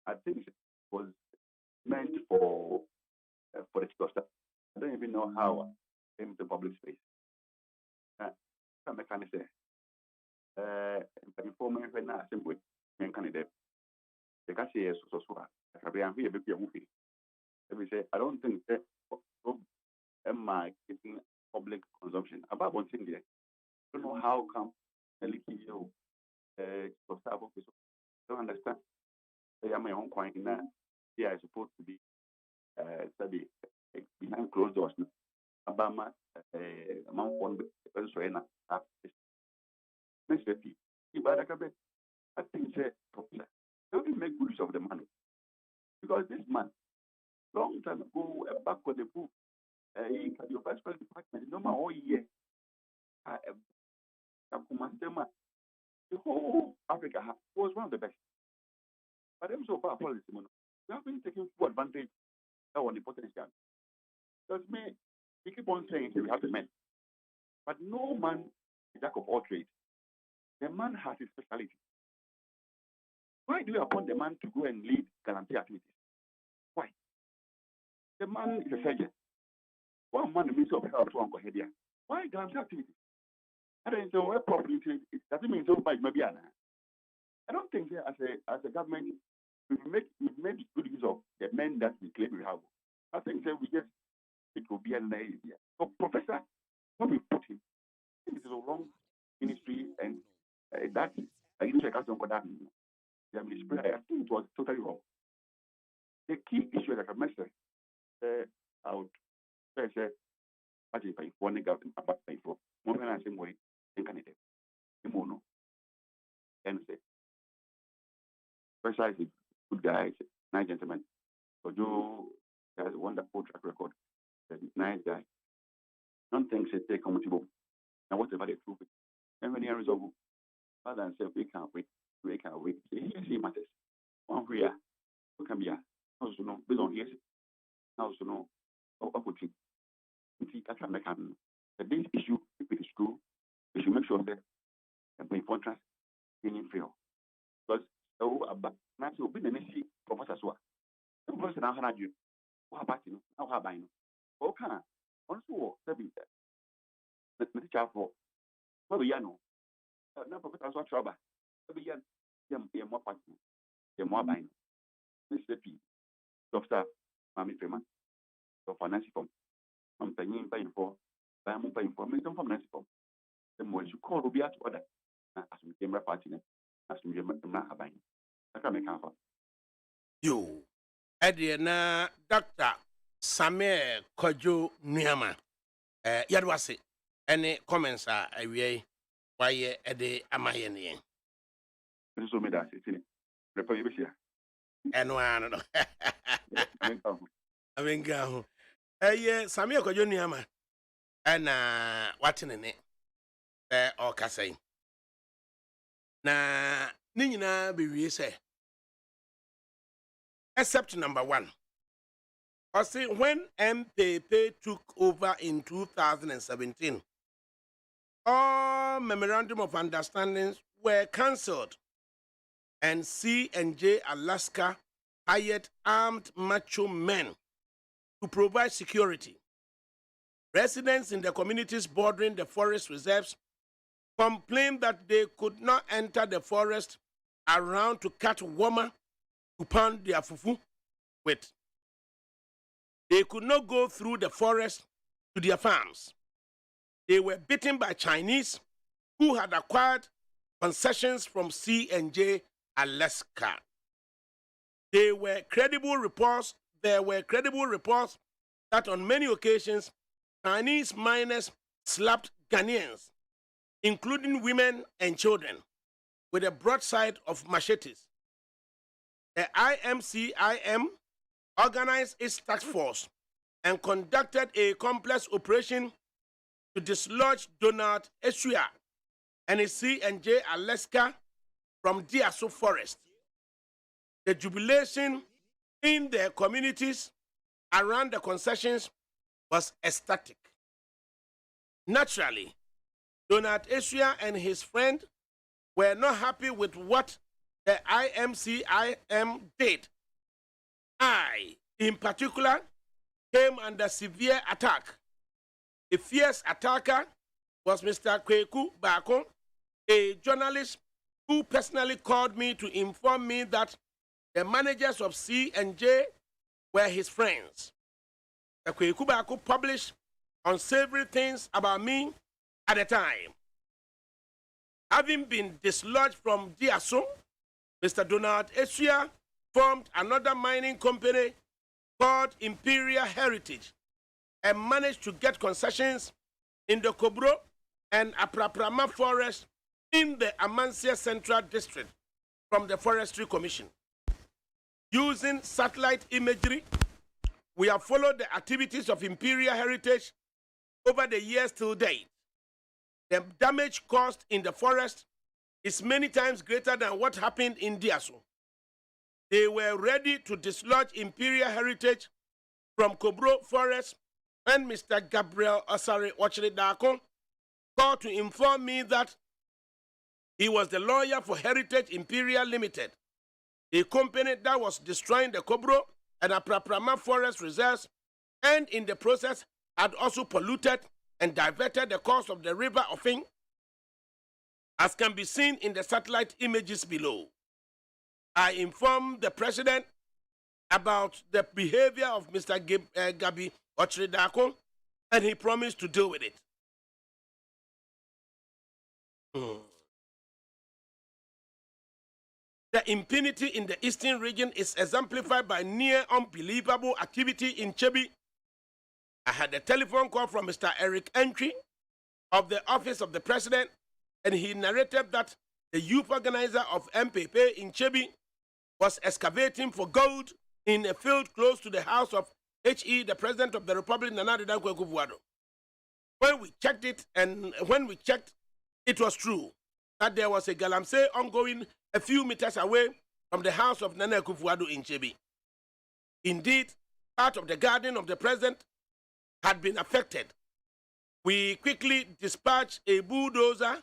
I think it was meant for political stuff. I don't even know how I came to public space. Some kind of say, informing when I simply candidate. The guy says so. We say I don't think that my getting public consumption. About one thing there. I don't know how come a leaky you don't understand. I am my own coin in that. Yeah, I supposed to be study behind closed doors. Obama among one Venezuela. Mr. P. ADAKABRI, I think how do you make good use of the money? Because this man, long time ago, back with the book, your vice president department, no matter all year, the whole Africa was one of the best. But I'm so far policy, we have been taking full advantage of the potential. Because we keep on saying we have the men, but no man is jack of all trades. The man has his specialty. Why do you appoint the man to go and lead guarantee activities? Why? The man is a surgeon. One man is Minister of Health to Uncle Hedia. Why guarantee activities? I don't know where properly it doesn't mean so much maybe. I don't think as a government we made good use of the men that we claim we have. I think we just it will be an idea. So Professor, when we put him, it is a wrong ministry and that I didn't check out on that. I think it was totally wrong. The key issue that I mentioned, I would say, I think by one government about by for one and same way in Canada.Imono. And say, Professor is a good guy, nice gentleman. So Joe has a wonderful track record. He's a nice guy. Don't think they take comfortable. And whatever they prove it. And when you resolve, rather than say we can't wait. He matters. One here, we can be also know based on here, also know what would you that can make this issue, if it is true, we should make sure that the contrast is fail. Because about now, so be the next professor as well. The professor now had you. What about you? Now how about you? Okay, also, the teacher for what we know. Now, professor also trouble. More party, more buying. Mr. P. Doctor, Mammy Freeman, so financial form. I'm paying for, I'm paying for, me don't financial form. The more you call will be at order as we came right party, as we not buying. I can make half. You, Ediana, Doctor Samuel Kojo Niama. Yadwasi, any comments are away? Why, Eddie, am I in? So me that it's prepare you here. And one, I mean, go. Samuel Kojo Niama, and what's in it? Or Cassay. Na Nina be say, except number one. I see when MPP took over in 2017, all memorandum of understandings were cancelled. and C&J Alaska hired armed macho men to provide security. Residents in the communities bordering the forest reserves complained that they could not enter the forest around to cut woma to pound their fufu with. They could not go through the forest to their farms. They were beaten by Chinese who had acquired concessions from C&J Alaska. There were credible reports that on many occasions, Chinese miners slapped Ghanaians, including women and children, with a broadside of machetes. The IMCIM organized its task force and conducted a complex operation to dislodge Donald Esua and his C&J Alaska from Diaso Forest. The jubilation in the communities around the concessions was ecstatic. Naturally, Donald Esua and his friend were not happy with what the IMCIM did. I, in particular, came under severe attack. The fierce attacker was Mr. Kweku Bako, a journalist who personally called me to inform me that the managers of C&J were his friends. The Kweku Bako published unsavory things about me at the time. Having been dislodged from Diaso, Mr. Donald Esua formed another mining company called Imperial Heritage and managed to get concessions in the Kobro and Apraprama Forest in the Amansia Central District from the Forestry Commission. Using satellite imagery, we have followed the activities of Imperial Heritage over the years till date. The damage caused in the forest is many times greater than what happened in Diaso. They were ready to dislodge Imperial Heritage from Kobro Forest when Mr. Gabriel Osare Ochredako called to inform me that he was the lawyer for Heritage Imperial Limited, a company that was destroying the Kobro and Apraprama forest reserves and in the process had also polluted and diverted the course of the river Ofing, as can be seen in the satellite images below. I informed the president about the behavior of Mr. Gabi Ochredako, and he promised to deal with it. The impunity in the eastern region is exemplified by near unbelievable activity in Chebi. I had a telephone call from Mr. Eric Entry of the Office of the President, and he narrated that the youth organizer of MPP in Chebi was excavating for gold in a field close to the house of HE, the President of the Republic, Nana Addo Dankwa Akufo-Addo. When we checked, it was true that there was a galamsey ongoing a few meters away from the house of Nana Akufo-Addo in Chebi. Indeed, part of the garden of the President had been affected. We quickly dispatched a bulldozer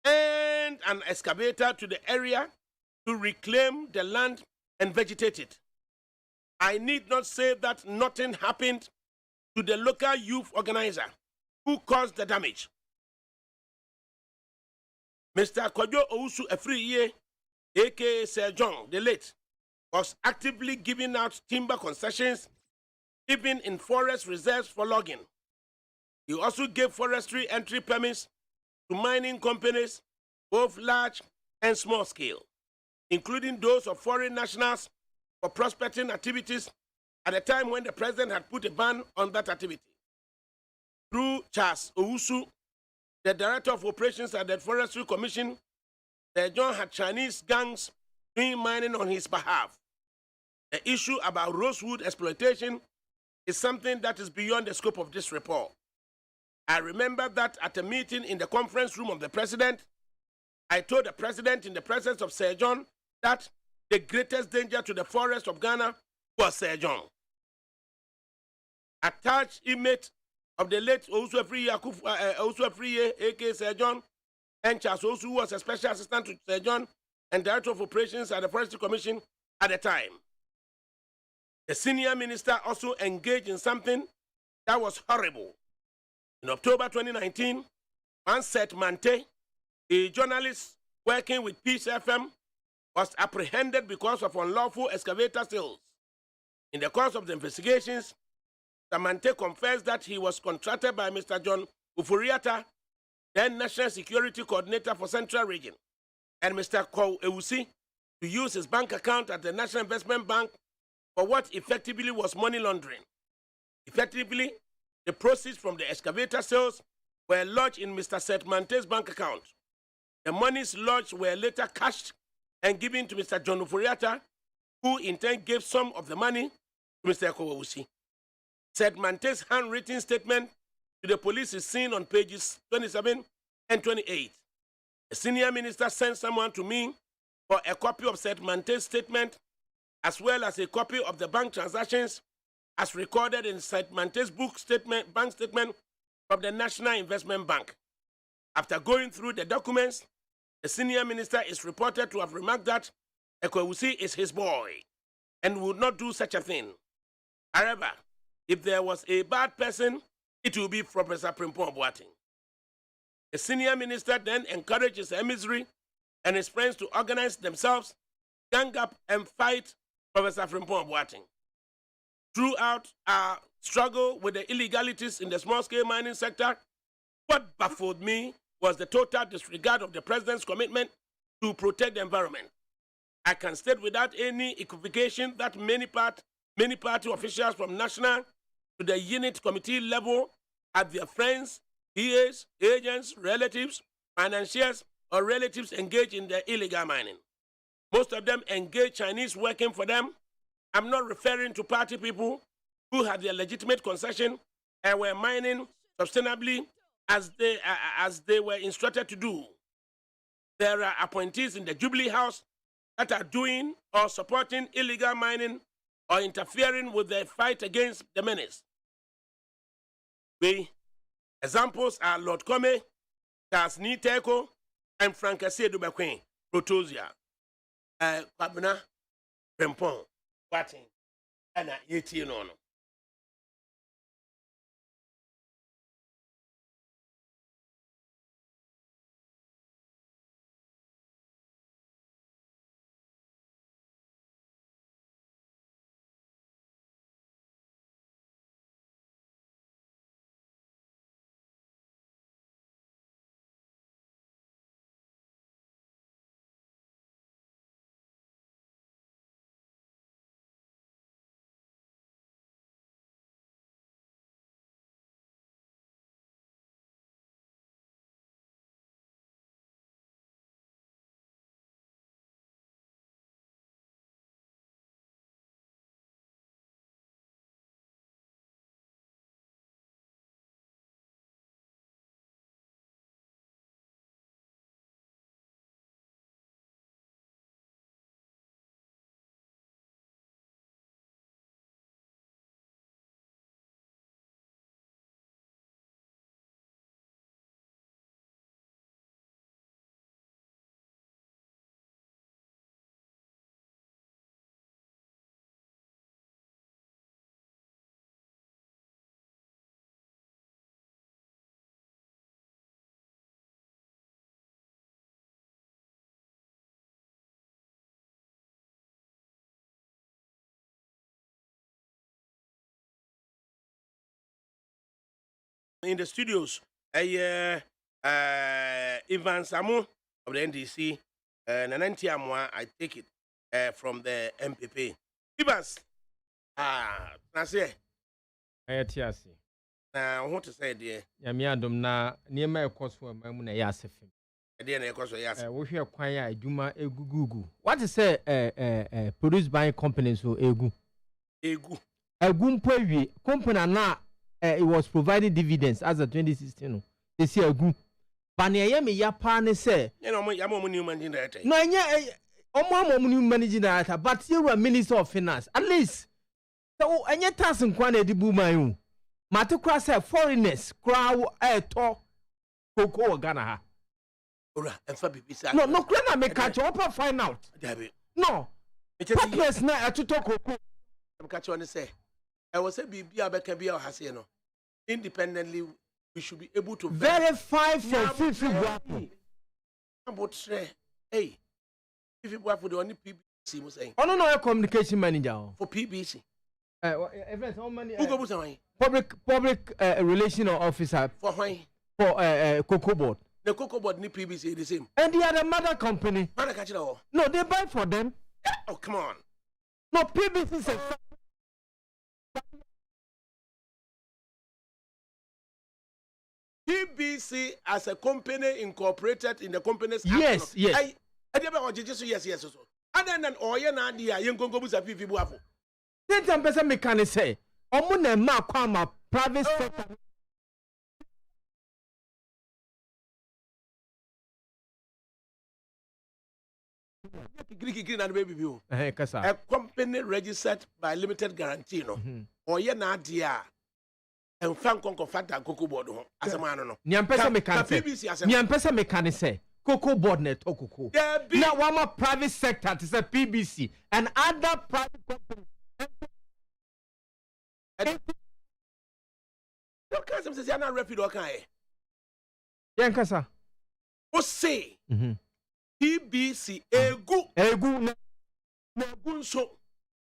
and an excavator to the area to reclaim the land and vegetate it. I need not say that nothing happened to the local youth organizer who caused the damage. Mr. Kojo Owusu Efriye, aka Sir John, the late, was actively giving out timber concessions even in forest reserves for logging. He also gave forestry entry permits to mining companies, both large and small scale, including those of foreign nationals for prospecting activities at a time when the president had put a ban on that activity. Through Charles Owusu, the director of operations at the Forestry Commission, Sir John had Chinese gangs doing mining on his behalf. The issue about rosewood exploitation is something that is beyond the scope of this report. I remember that at a meeting in the conference room of the president, I told the president in the presence of Sir John that the greatest danger to the forest of Ghana was Sir John. Attached image of the late Owusu Efriye, aka Sir John, and Charles Owusu, who was a special assistant to Sir John and Director of Operations at the Forestry Commission at the time. The senior minister also engaged in something that was horrible. In October 2019, Manset Mante, a journalist working with Peace FM, was apprehended because of unlawful excavator sales. In the course of the investigations, Mante confessed that he was contracted by Mr. John Ufuriata, then National Security Coordinator for Central Region, and Mr. Kou Ewusi to use his bank account at the National Investment Bank for what effectively was money laundering. Effectively, the proceeds from the excavator sales were lodged in Mr. Seth Mante's bank account. The monies lodged were later cashed and given to Mr. John Ufuriata, who in turn gave some of the money to Mr. Kou Ewusi. Seth Mante's handwritten statement to the police is seen on pages 27 and 28. A senior minister sent someone to me for a copy of Seth Mante's statement, as well as a copy of the bank transactions as recorded in Seth Mante's bank statement from the National Investment Bank. After going through the documents, the senior minister is reported to have remarked that Ekwewusi is his boy and would not do such a thing. However, if there was a bad person, it will be Professor Frimpong Boateng. The senior minister then encouraged his emissary and his friends to organize themselves, gang up, and fight Professor Frimpong Boateng. Throughout our struggle with the illegalities in the small-scale mining sector, what baffled me was the total disregard of the president's commitment to protect the environment. I can state without any equivocation that many party officials from national to the unit committee level had their friends, PAs, agents, relatives, financiers, or relatives engaged in the illegal mining. Most of them engaged Chinese working for them. I'm not referring to party people who had their legitimate concession and were mining sustainably as they were instructed to do. There are appointees in the Jubilee House that are doing or supporting illegal mining or interfering with the fight against the menace. Examples are Lord Kome, Charles Niteko, and Francais Dubaquin, Protosia, Kwabena, Frimpong, Boateng, and Yeti Nono. In the studios, Ivan Samu of the NDC, Nananti Amwa, I take it from the MPP. Ivans, I say, now what to say, dear? Yamiadum na near course for Mamuna Yasefim. We hear choir Juma Egugu. What is produced by companies who Egu? Egu company na. It was providing dividends as of 2016. They say a good. But ya partner say, no, new managing director, but you were Minister of Finance. At least, so and yet, Tassin Kwane di Bumayu. Matu cross foreigners, crowd, talk, cocoa, Ghana. Ora, and for BBC. No, Grana make catch up find out. No. Partners na to talk. I'm catch on say. I was say BB Abeka Bia has no. Independently, we should be able to verify for Fifi Guapo. About say, hey, Fifi Guapo the only PBC was saying. Oh no, communication manager for PBC. How many? Who goes away? Public relation officer for why? For Cocoa Board. The Cocoa Board ni PBC the same. And the other mother company. No, they buy for them. Oh, come on. No, PBC says. PBC as a company incorporated in the company's yes, act. Yes. I yes. So. And then Oya na dia yen gongo busa Fifi Buafo. Then some person mechanic say, "Omo na ma kwa ma private sector." A company registered by limited guarantee no. Oya na dia and fan konko fata Cocoa Board ho asema no. Nyampesa mechanic say. Cocoa Board net Cocoa. Now one more private sector to say PBC and other private companies. You can't say you're not refuge or can Yankasa. O say PBC egu na gunso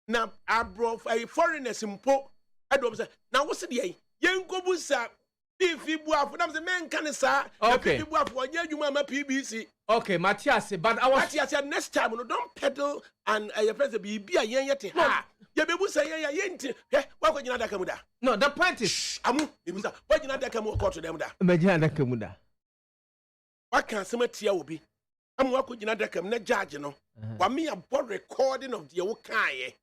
na abroad a foreigners impo. I don't say now what's the yenko busa Fifi Buafo na say men kan sa Fifi Buafo onye adwuma ma PBC. Okay, Matthias, but I was Matthias next time no don't pedal and your friends be a yen yet ha. You be busa yen yenti. Wa ko nyina daka mu da. No, the point is amu e busa wa nyina daka mu court dem da. Imagine daka mu da. Wa kan sematia obi. Amu wa ko nyina daka mu na judge no. Wa me a board recording of the wo kan ye.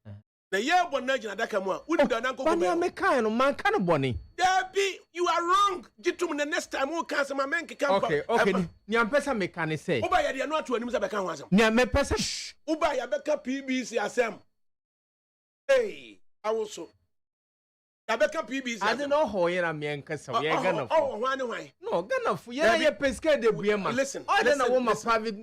Na ye bon na nyina daka mu a wo da na nkoko. Bani me kan no man kan boni. Debbie, you are wrong. Jitum the next time who can some men can Okay. Nyampesa mechanic say. Uba ya dia no atu anim say be kan ho asem. Nyampesa Uba ya be ka PBC asem. Hey, I also. Ya be ka PBC. I don't know how you na me nkasa we Ghana. Oh, hwan. No, Ghana fu. Ya pesca de buema. Listen. I don't know what private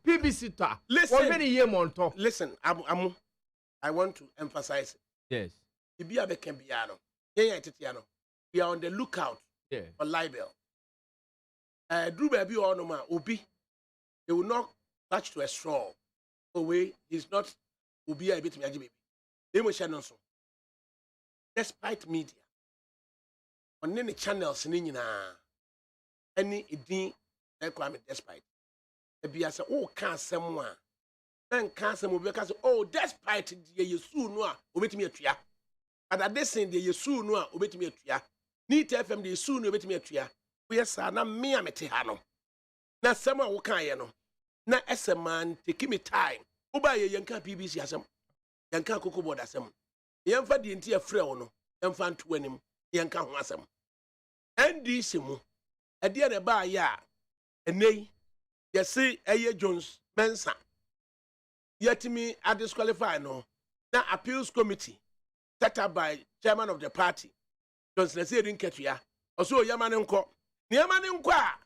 PBC to. Listen. Many year monto. Listen, I want to emphasize. Yes. Ibi ya be kan bia no. Yen tete we are on the lookout for libel. Drew baby or no man, Obi, they will not touch to a straw. Away, he's not Obi a bit me baby. They will channel so. Despite media, on any channels in any idin, despite. The be as oh, can't someone. Then can't someone because oh, despite the Yesu no, obey me a tria. And at this thing, the Yesu no, obey me a tria. Need FM the soon you bet me a tria. We are na me a metihano. Na sama wukan no. Na ese man take me time. Uba ye yanka PBC asem. Yanka Cocoa Board asem. Yemfa di nti afre wo no. Yemfa nto anim. Yanka ho asem. NDC mu. Ade na ba ya. Enei. Yesi Eye Jones Mensa. Yetimi a disqualify no. Na appeals committee set up by chairman of the party. Johnson said in Katia, or so Yaman and Co. Yaman and Qua.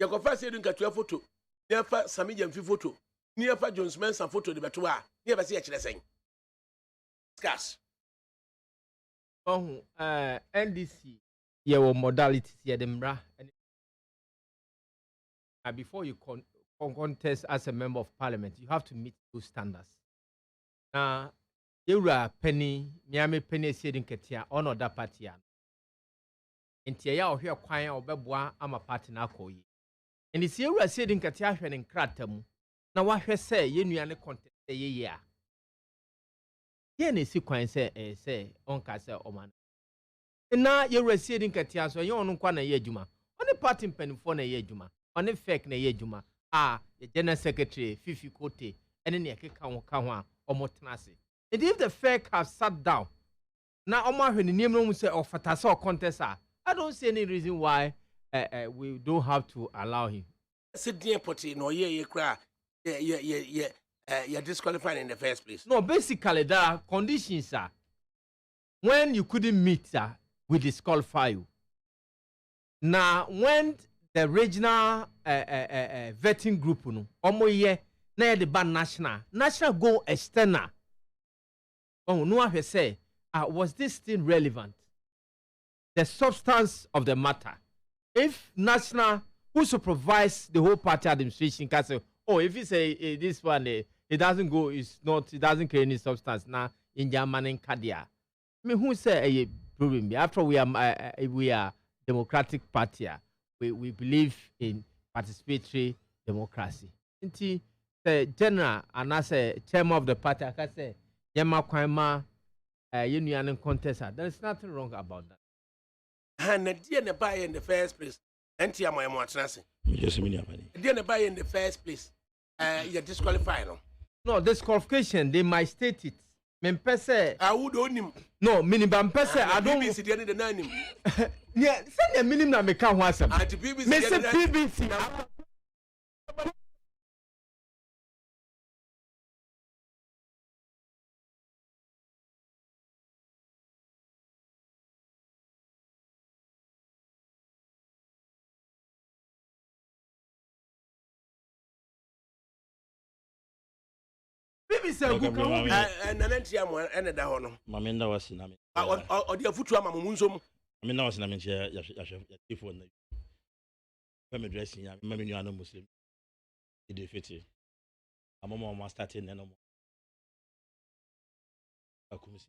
Yakofa said in Katia photo. Near Samijan photo. Near Jones Manson photo the Batua. Never see a saying. Scarce. Oh, NDC. Your modalities, yeah, them bra. And before you contest as a member of parliament, you have to meet those standards. Now, you are Penny, Miami Penny said in Katia, on other party. Nti ya ohwe kwan a obeboa ama party na akoyi ndi se ewura se din kati ahwe ne nkrata mu na wahwe se ye nuane contest ye a ye na si kwan se onka se oman na ye ewura se din kati aso ye onu kwa na ye adwuma oni party mpanifo na ye adwuma oni fake na ye adwuma the general secretary Fifi Kote ene ne ekeka ho ka ho a omotena se and if the fake have sat down na omo ahwe ne niam no mu se ofata se contest I don't see any reason why we don't have to allow him. Sit dear potty, no, ye cry. You're disqualified in the first place. No, basically, there are conditions, sir. When you couldn't meet, sir, we disqualify you. Now, when the regional vetting group no omo ye na the ban national go external. Oh no, I say was this thing relevant? The substance of the matter. If national who supervise the whole party administration can say, oh, if you say this one it doesn't go, it doesn't carry any substance now in German and Kadia. I mean, who say a problem? After we are democratic party, we believe in participatory democracy. Inti the general and as a chairman of the party, I can say, Yama Kwama union contest. There is nothing wrong about that. And the DNA buy in the first place. Enti am I more transing? Yes, DNA buy in the first place. You're disqualified. No, disqualification, they might state it. Mempese. I would own him. No, minimum pese. I don't. BBC the end of the name. Yeah, send a minimum na meka ho asem. At BBC. Mr. BBC. BBC go come and nanti am and da ho no. Mame nda wasi na me. O de afutu ama mo nso mu. Mame nda wasi na me ya tifo na. Peme dressing ya mame nyu anu muslim. Ide fiti. Amama o ma starting na no. Akumisi.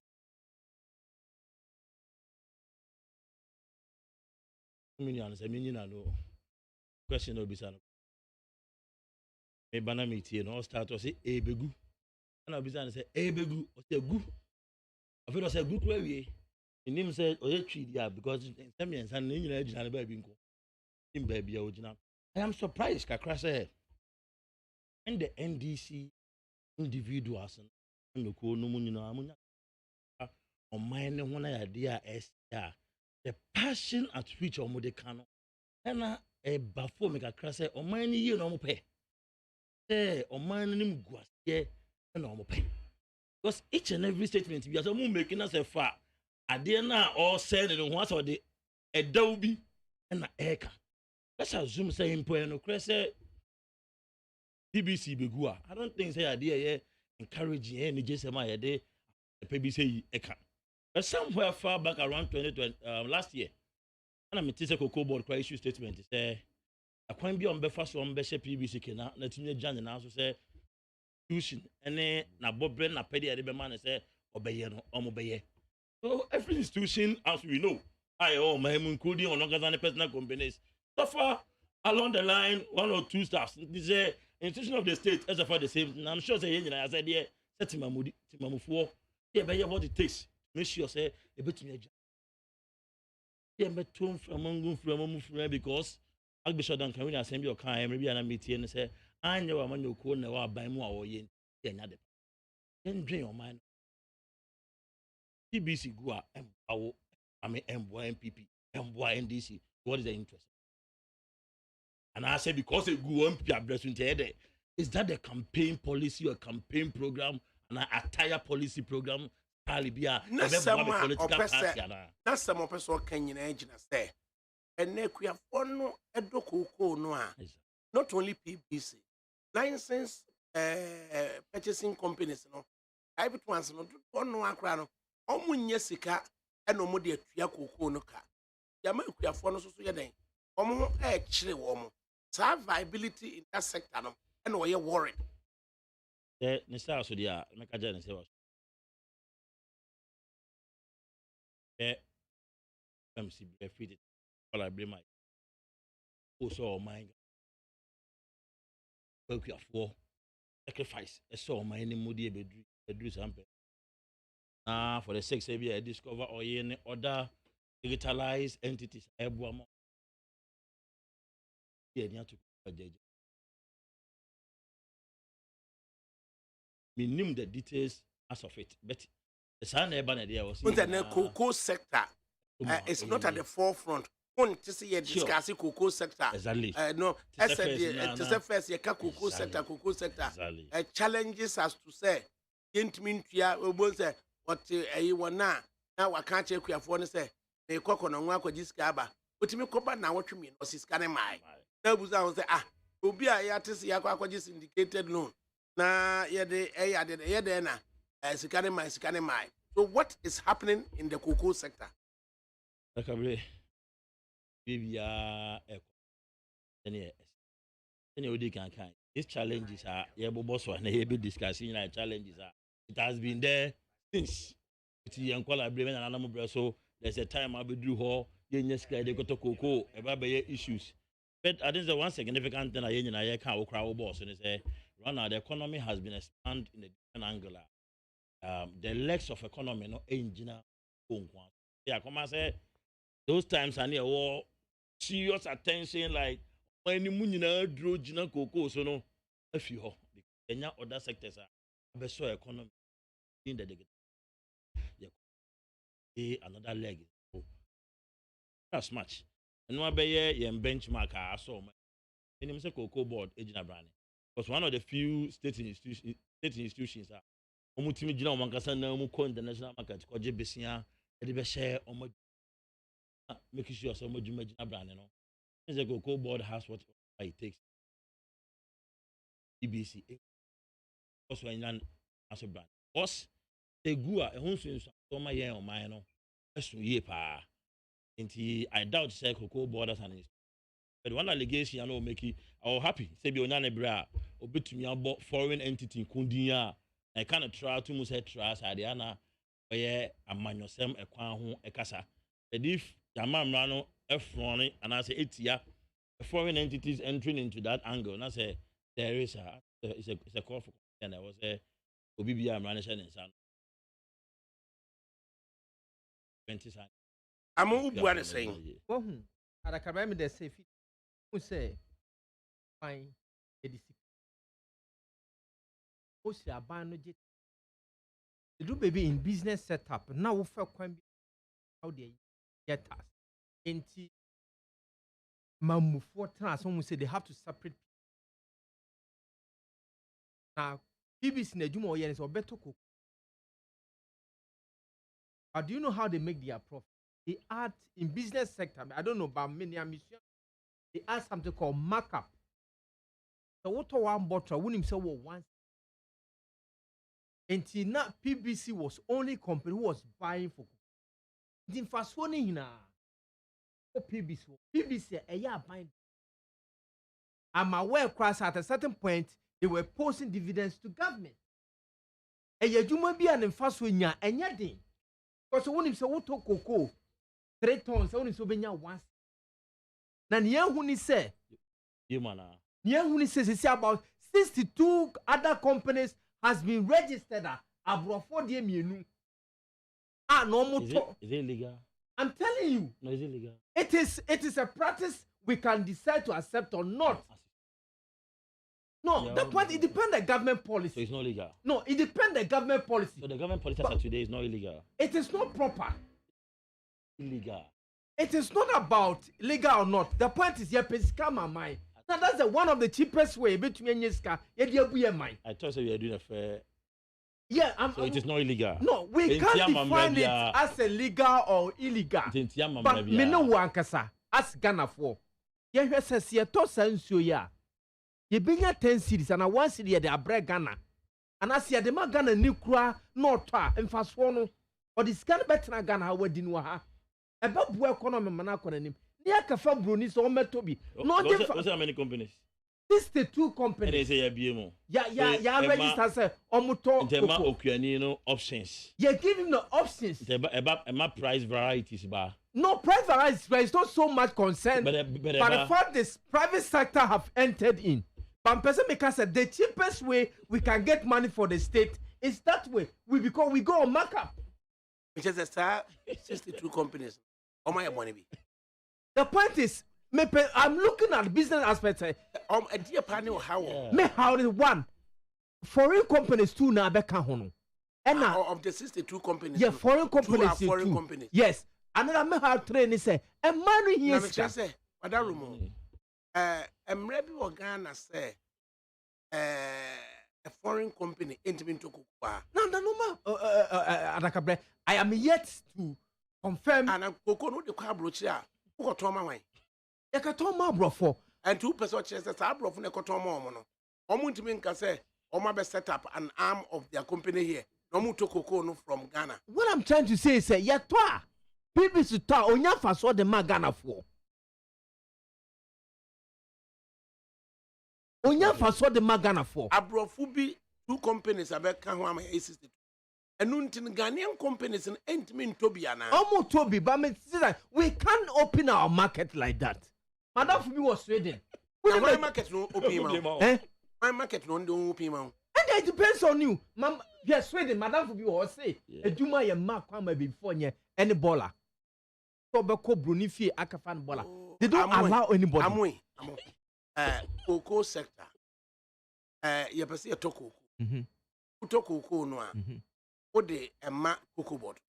Minu anu se minyi na no. Question no bisa no. Me bana me tie no start to say ebegu. And I'll be saying, say, begu, or say, good. I feel say, good way. In him said, or a tree, yeah, because some years and in your baby, in baby, original. I am surprised, Kakra said, and the NDC individuals and the cool no money or mine one idea is the passion at which or Modecano and a bafo make a crass or mine you no pay. Say, or mine him guas, yeah. No pay. Because each and every statement we are making us a far. I dare now all said it once or the Adobe and the Eka. Let's assume saying Poeno Cresse BBC Begua. I don't think say idea encouraging any JSMI a day PBC Eka. But somewhere far back around 2020 last year, and I'm a cocoa board issue statement to say I can't be on Belfast on Bishop PBC Kena, let me Jan and also say and na bobre na pedi ade be man say obeye no omobeye. So every institution, as we know, including on longer than personal companies, so far along the line 1 or 2 stars. This is institution of the state as far the same. And I'm sure say I said yeah, set Timamufo, yeah, be what it takes. Make sure say a bit me. Yeah, but from because I'll be sure that can we assemble your car maybe and meeting and say I know a man you call now by more or yen. Then drain your mind. TBC Gua MPO, I mean MPP, NDC. What is the interest? And I say because a good MP is that the campaign policy or campaign program and an attire policy program? That's some person can you say. And we have one edoko no. Not only PBC, licensed purchasing companies, no. Private ones, no. One no crown. Omunye sika eno mo de atua kokoo no ka. Yama kuafo no so so ye den. Omo chire wo mo. Sa viability in that sector no eno wo ye worried. Ne star so dia make aja ne se was. MC defeated. All I blame my. Also my. Kuafo sacrifice. I saw my name modi bedru sample. For the 6 years, I discover or any other digitalized entities. We knew the details as of it, but the sun idea was the cocoa sector is not at the forefront. To see a discussing cocoa sector. Exactly. No, as the first year cocoa sector. Challenges as to say, didn't mean to say. What you want now? I can't check your phone. Say, they cock on one for this cabba. otimi koba na wotwe mi no siskane mai na buza won say obi a ya tese ya akwaje syndicated loan na yede na siskane mai. So what is happening in the cocoa sector? ADAKABRI bibia any odi can these challenges are boss one be discussing like challenges are it has been there since it's young collaboration and another so there's a time I'll be do ho they go to cocoa about issues but I think the one significant thing I can crowd boss and say right now the economy has been expanded in a different angle. The legs of economy no engineer yeah come and say those times I need war serious attention like when you munina draw jina cocoa so no if you ho because other sectors are better economy in the another leg that's much and no be benchmark I saw any say cocoa board ejina brand because one of the few state institutions are omutimi jina omankasa na mu ko international market ko je besia e be share omo make sure so omo jina brand no the cocoa board has what it takes. EBC also in as a brand. Us the gua a hunsun so my year on my no. That's ye pa. I doubt say cocoa board as an but one allegation I know make it I happy. Say be onane bra obetumi abo foreign entity kundinya. I can't try to must trust Adiana where a manusem a kwan ho e kasa. But if Yamam no F1 and I say it's foreign entities entering into that angle. And I say there is it's a call for and I was a OBBM manager in San 20 cents. I'm Ubuana saying, ADAKABRI they say who say fine most ya ban no jet do baby in business setup now we feel quite how they get us into mamu for trans someone say they have to separate now PBC na jumo yen so better cook but do you know how they make their profit? They add in business sector I don't know but many mission they add something called markup so what one bottle wouldn't say once until now PBC was only company who was buying for the first one in PBC a year buying. I'm aware cross at a certain point they were posting dividends to government. A yajuma be an first one and yading. Because when him say what to cocoa 3 tons only so benya once. Now near when he say near when he says it's about 62 other companies has been registered abroad for the menu. No more. Is it illegal? I'm telling you. No, is it illegal? It is a practice we can decide to accept or not. No, yeah, that point it depends on the government policy. So it's not legal. No, it depends on the government policy. So the government policy as of today is not illegal. It is not proper. Illegal. It is not about legal or not. The point is you pay my mind. Now that's one of the cheapest way between yeska. I thought we were doing a fair. Yeah, so it is not illegal. No, we can't define it as a legal or illegal. But me no wankasa as Ghana for. Yeah, you say see to sense ya. You bring 10 cities and I one city they are Ghana. And I see the man Ghana ni kura no twa and fast one or the scan better Ghana we din wa ha. About boy economy man akọ nanim. Near kafa broni so metobi. No what's how many companies? 62 companies. And they say ya BMO. Yeah, register say omuto. Tema okuani no options. You give him the options. About price varieties ba. No price varieties, but it's not so much concern. But the fact this private sector have entered in. But person make us say the cheapest way we can get money for the state is that way. We go on markup. Which is 62 companies. How much money be? The point is, I'm looking at business aspects. A dear panel how? Me how is one foreign companies too now beka hono. And now of the 62 companies. Yeah, foreign companies. Foreign companies. Yes. Another me how train say a man here say Madam Rumo. I'm ready for Ghana say a foreign company ain't been to Kupa. No, ADAKABRI. I am yet to confirm. And I'm Coco no the car brochure. Who Toma wine? Yakatoma brofo. And 2% chest as I brought from the Cotoma mono. Omuntimin say, Oma be set up an arm of their company here. No more to cocoa from Ghana. What I'm trying to say is, yatwa. People to talk, onya faso de ma Ghana for. Onya faso de ma Ghana for. Abrofubi 2 companies about Kahwama A62. And untin Ghanaian companies and ain't mean Tobiana. Omo Toby, but we can't open our market like that. Madam for me was Sweden. My market no open. Eh? My market no open. And it depends on you. Yes, Sweden, Madam for me was say, a Juma ya mark kwame before any baller. Tobacco Brunifi Akafan baller. They don't allow anybody. Cocoa sector. You can see a toko. Utoko no. Ode Emma cocoa board.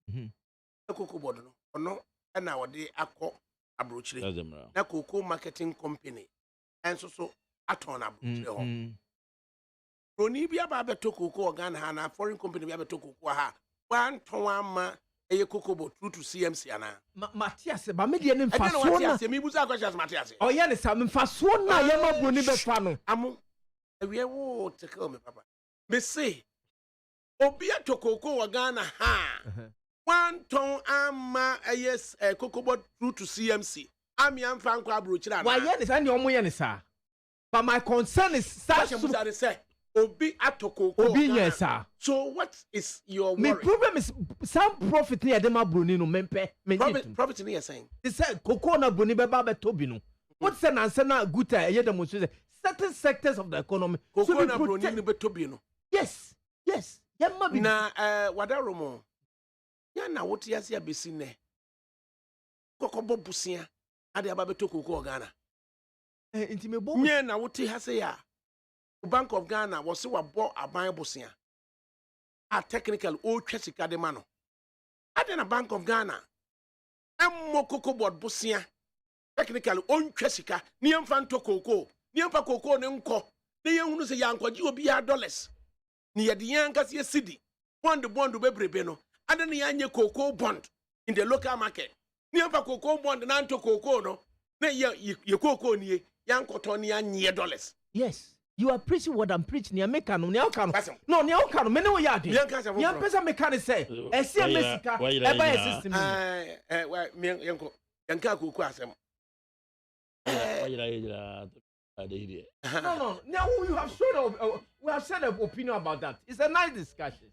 A cocoa board no. And now they are abroachly. Na cocoa marketing company. And so aton abroachly. Roni bia ba beto cocoa Ghana na foreign company bia beto cocoa ha. One ton a cocoa board through to CMC ana. Matthias, ba me de ne mfaso na. Me buza questions Matthias. Oh yeah, ne sa me mfaso na ye ma broni be fa no. Amo. We wo take me papa. Me say Obia to cocoa Ghana ha. 1 ton ama yes cocoa board through to CMC. Ami amfa nkwa abrochira na. Why ye ne sa ne omo ye ne sa. But my concern is say Obi atoko cocoa. Obi yes sir. So what is your worry? My problem is some profit near dem broni no mempe. Profit near saying. They say cocoa na broni be ba be tobi no. What say na say na good ye dem so say certain sectors of the economy cocoa na broni be tobi no. Yes. Yes. Na wadaromo ya na wote yasi abesi ne kokobo busia ade ababeto cocoa Ghana nti me bo nye na wote hase ya Bank of Ghana wose wabo aban busia a technical o twesika de ma no ade na Bank of Ghana emmo cocoa board busia technical on twesika ni emfa nto cocoa ni emfa cocoa ne nko ne yehunu se yankwaji obi ya dollars ni yadi yanka si cedi bond bebrebe no ade ni yanye cocoa bond in the local market ni ampa cocoa bond na nto cocoa no na ye cocoa ni yankoto ni anye dollars. Yes, you are preaching what I'm preaching. You make no no ni o me no ya de ya pesa me can say e se mesika e ba system yanka cocoa asem no. Now you have shown we have said an opinion about that. It's a nice discussion.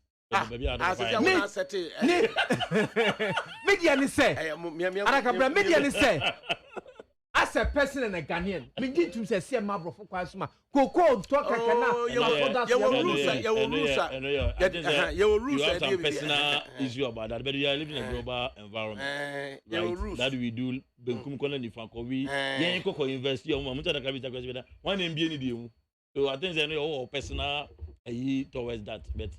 Media ni say. ADAKABRI media ni say. As a person and a Ghanaian, me need to say mabro for kwasuma. Cocoa talk kana. You have some personal issue about that, but you are living in a global environment. Right? That we do. Benkum kona ni fankowi. Yen ko invest your mama mutana kabita kwesibeda. One MBA ni di. So I think they know personal towards that, but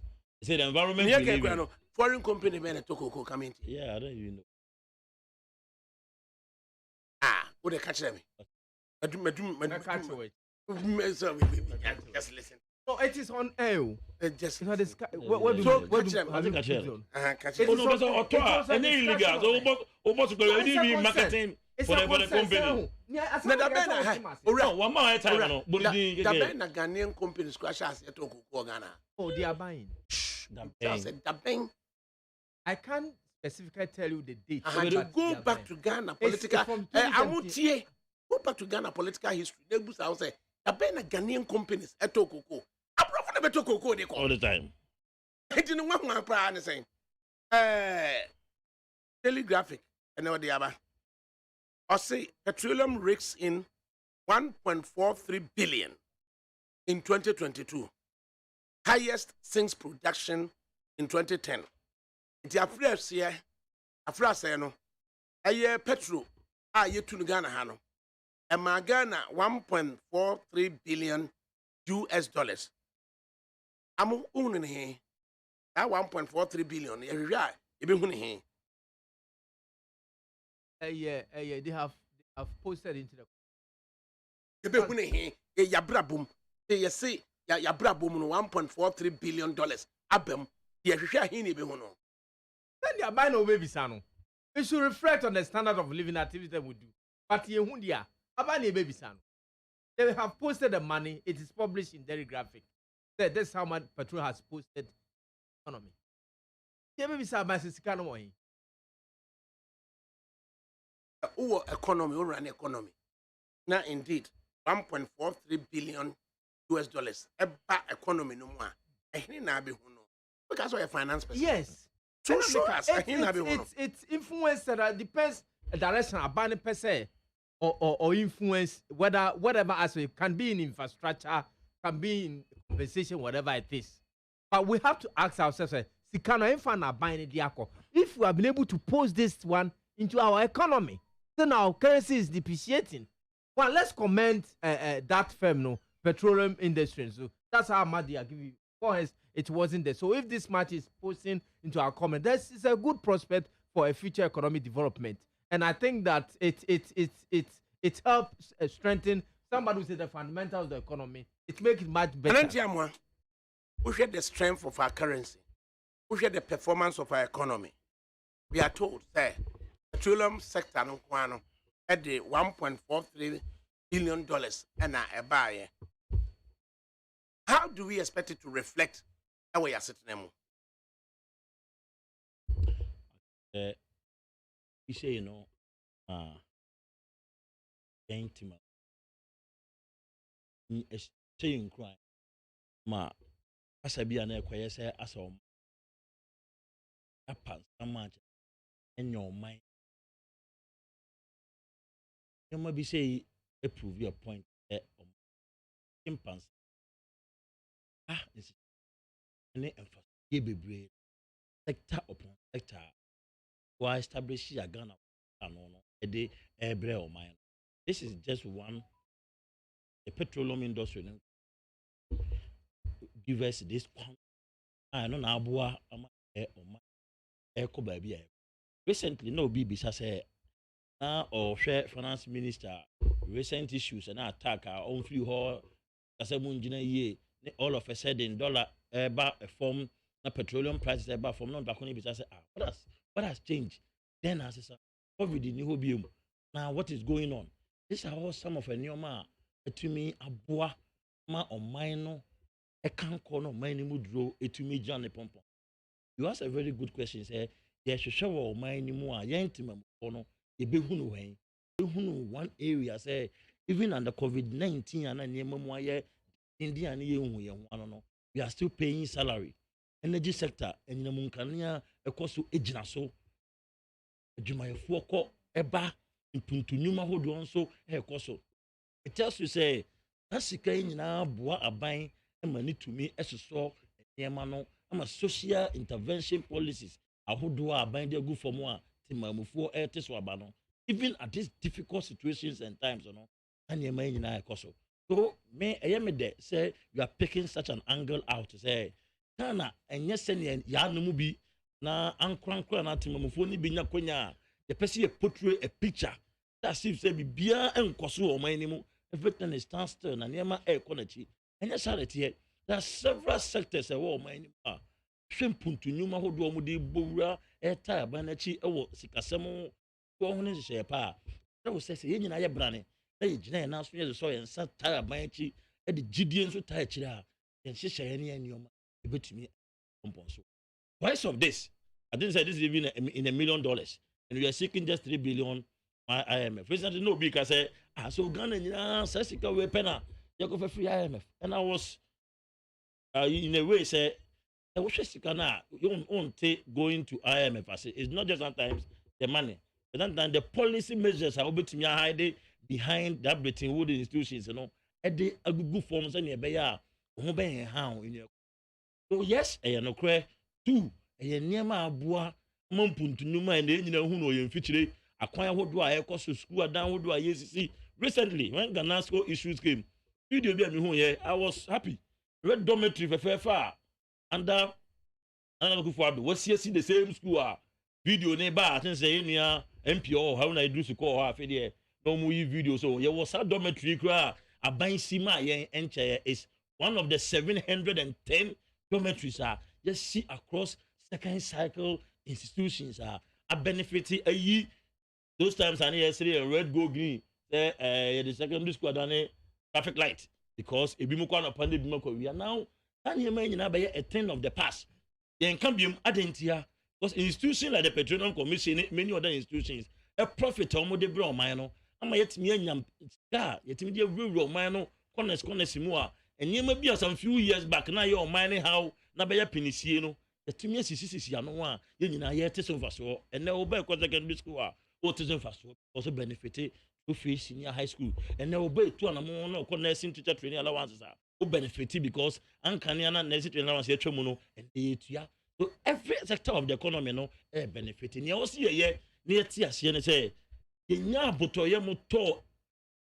say the environment we live in. Foreign company men to cocoa coming. Yeah, I don't even know. Would they catch them? Just listen. No, it is on air. Just what do catch them? I think I share. Catch Oh no, but it's illegal. So almost marketing for the company. One more time, no. The Ghanaian companies crash as to cocoa Ghana. Oh, they are buying. I can't specifically tell you the date. Go back to Ghana political. Go back to Ghana political history. They boost out say the Ghanaian companies at cocoa. I probably better cocoa they all the time. I didn't want my plan to say. Telegraphic and what the other. I say petroleum rakes in 1.43 billion in 2022, highest since production in 2010. It's a fresh here, a fresh no. A year petrol, year to Ghana hano. And my Ghana 1.43 billion US dollars. I'm owning here. That 1.43 billion, yeah, even here. They have posted into the. Yabra boom. They say Yabra boom $1.43 billion. Abem. Yahya hini be hono. Then they are buying no baby sano. It should reflect on the standard of living activity that we do. But Yehudia, Abani baby son. They have posted the money. It is published in Daily Graphic. That's how much petrol has posted economy. Yeah, baby son, my sister Economy, or an economy. Now, indeed, 1.43 billion US dollars. Economy no more. Because of a finance person. Yes. So it's influence that depends the direction of banning per se or influence whatever aspect can be in infrastructure, can be in compensation, whatever it is. But we have to ask ourselves, if we have been able to post this one into our economy, then our currency is depreciating. Well, let's commend that firm, no, petroleum industry. So that's how much they are giving. It wasn't there. So if this match is posting into our comment, this is a good prospect for a future economic development. And I think that it helps strengthen somebody who said the fundamentals of the economy. It makes it much better. We share the strength of our currency. We share the performance of our economy. We are told that petroleum sector at the $1.43 billion and a buyer. How do we expect it to reflect how we are sitting? You say, you know, intimate. Saying cry. Ma, as I be an acquire, say, as a pants, so much in your mind. You might be say, prove your point. Chimpanzee. This any emphasis be sector upon sector. Why establish a Ghana and a day every or mine. This is just one. The petroleum industry give us this one. I don't know boa or baby. Recently, no BBC say now or share finance minister recent issues and attack our own free hall as a ye. All of a sudden, dollar about a form, na petroleum prices about from non back on it. I say, what has changed? Then I say, COVID in Nihobium. Now, what is going on? These are all some of a new man. To me, a boa ma or minor, a can't call no mine draw it to me, Johnny Pompon. You ask a very good question. Say, yes, you show or mine more, yantimum, or no, a big way. One area say, even under COVID-19 and a near India we are still paying salary. Energy sector and the Munkania a cost to ejina so. Jumaya Foko eba impuntu numa hold on so a coso. It tells you say that's in now bois a buying and money to me as a saw Yamano. I'm a social intervention policies. I would do a bind their good for more Timamu air teswabano. Even at these difficult situations and times, you know, and your mind in a coso. So, me, I am there, say, you are picking such an angle out to say, Tana, and yes, and Yanubi, na Ankran, na Timofoni, Bina Konya, the person portray a picture. That's if say, Bia and Kosu or my name, everything is standstill, and Yama air quality. And yes, there are several sectors, a war, my name are. Shimpun to Numa, who do Mudi Bura, air tire, Banachi, or Sikasamo, 400 share pa. That was say, Yin, I am Branny. Hey, Jane announcement the soil and sat tired by each at the Gideons who tired here. Then she shall any and your man to me. Price of this, I didn't say this is even in $1 million, and we are seeking just 3 billion. My IMF recently no because say so Ghana says we penna you go for free IMF, and I was in a way say I wish you don't take going to IMF. I say it's not just sometimes the money, but sometimes the policy measures are able to me hide behind that Bretton Woods institutions, you know, at the good forms and your how in your so yes, I no cry two, a near my bois, Mumpun to Numa and the engineer who know you in future. Acquire what do I cost to school down what do I see recently when Ganasco issues came. Video be me here, I was happy. Red dormitory for fair far. And another good for what's here see the same school. Video neighbor, I think say near MPO, how I do to call her for no movie video. So there was a dormitory cry. A buying Sima and is one of the 710 dormitories are just see across second cycle institutions are a benefiting a ye those times I need say red go green the secondary school done traffic light because ebi mo kwa na pande bi mo kwa we are now that nyema nyina be a thing of the past yen can be adentia because institutions like the petroleum commission many other institutions a profit omo de bro man no ama yetimi anyam ska yetimi de rural man no corners mu a enyema bi some few years back na your man how na be ya pinisie no yetimi asisi ano a ye nyina ye te so faso ene oba ko secondary school a o te so faso also benefit to free senior high school ene oba to anamo no ko nursing teacher training allowance o benefit because ankania na nursing training allowance etwa no and etua. So every sector of the economy no benefit ni o see ye na yeti ase ne say yenya boto ye moto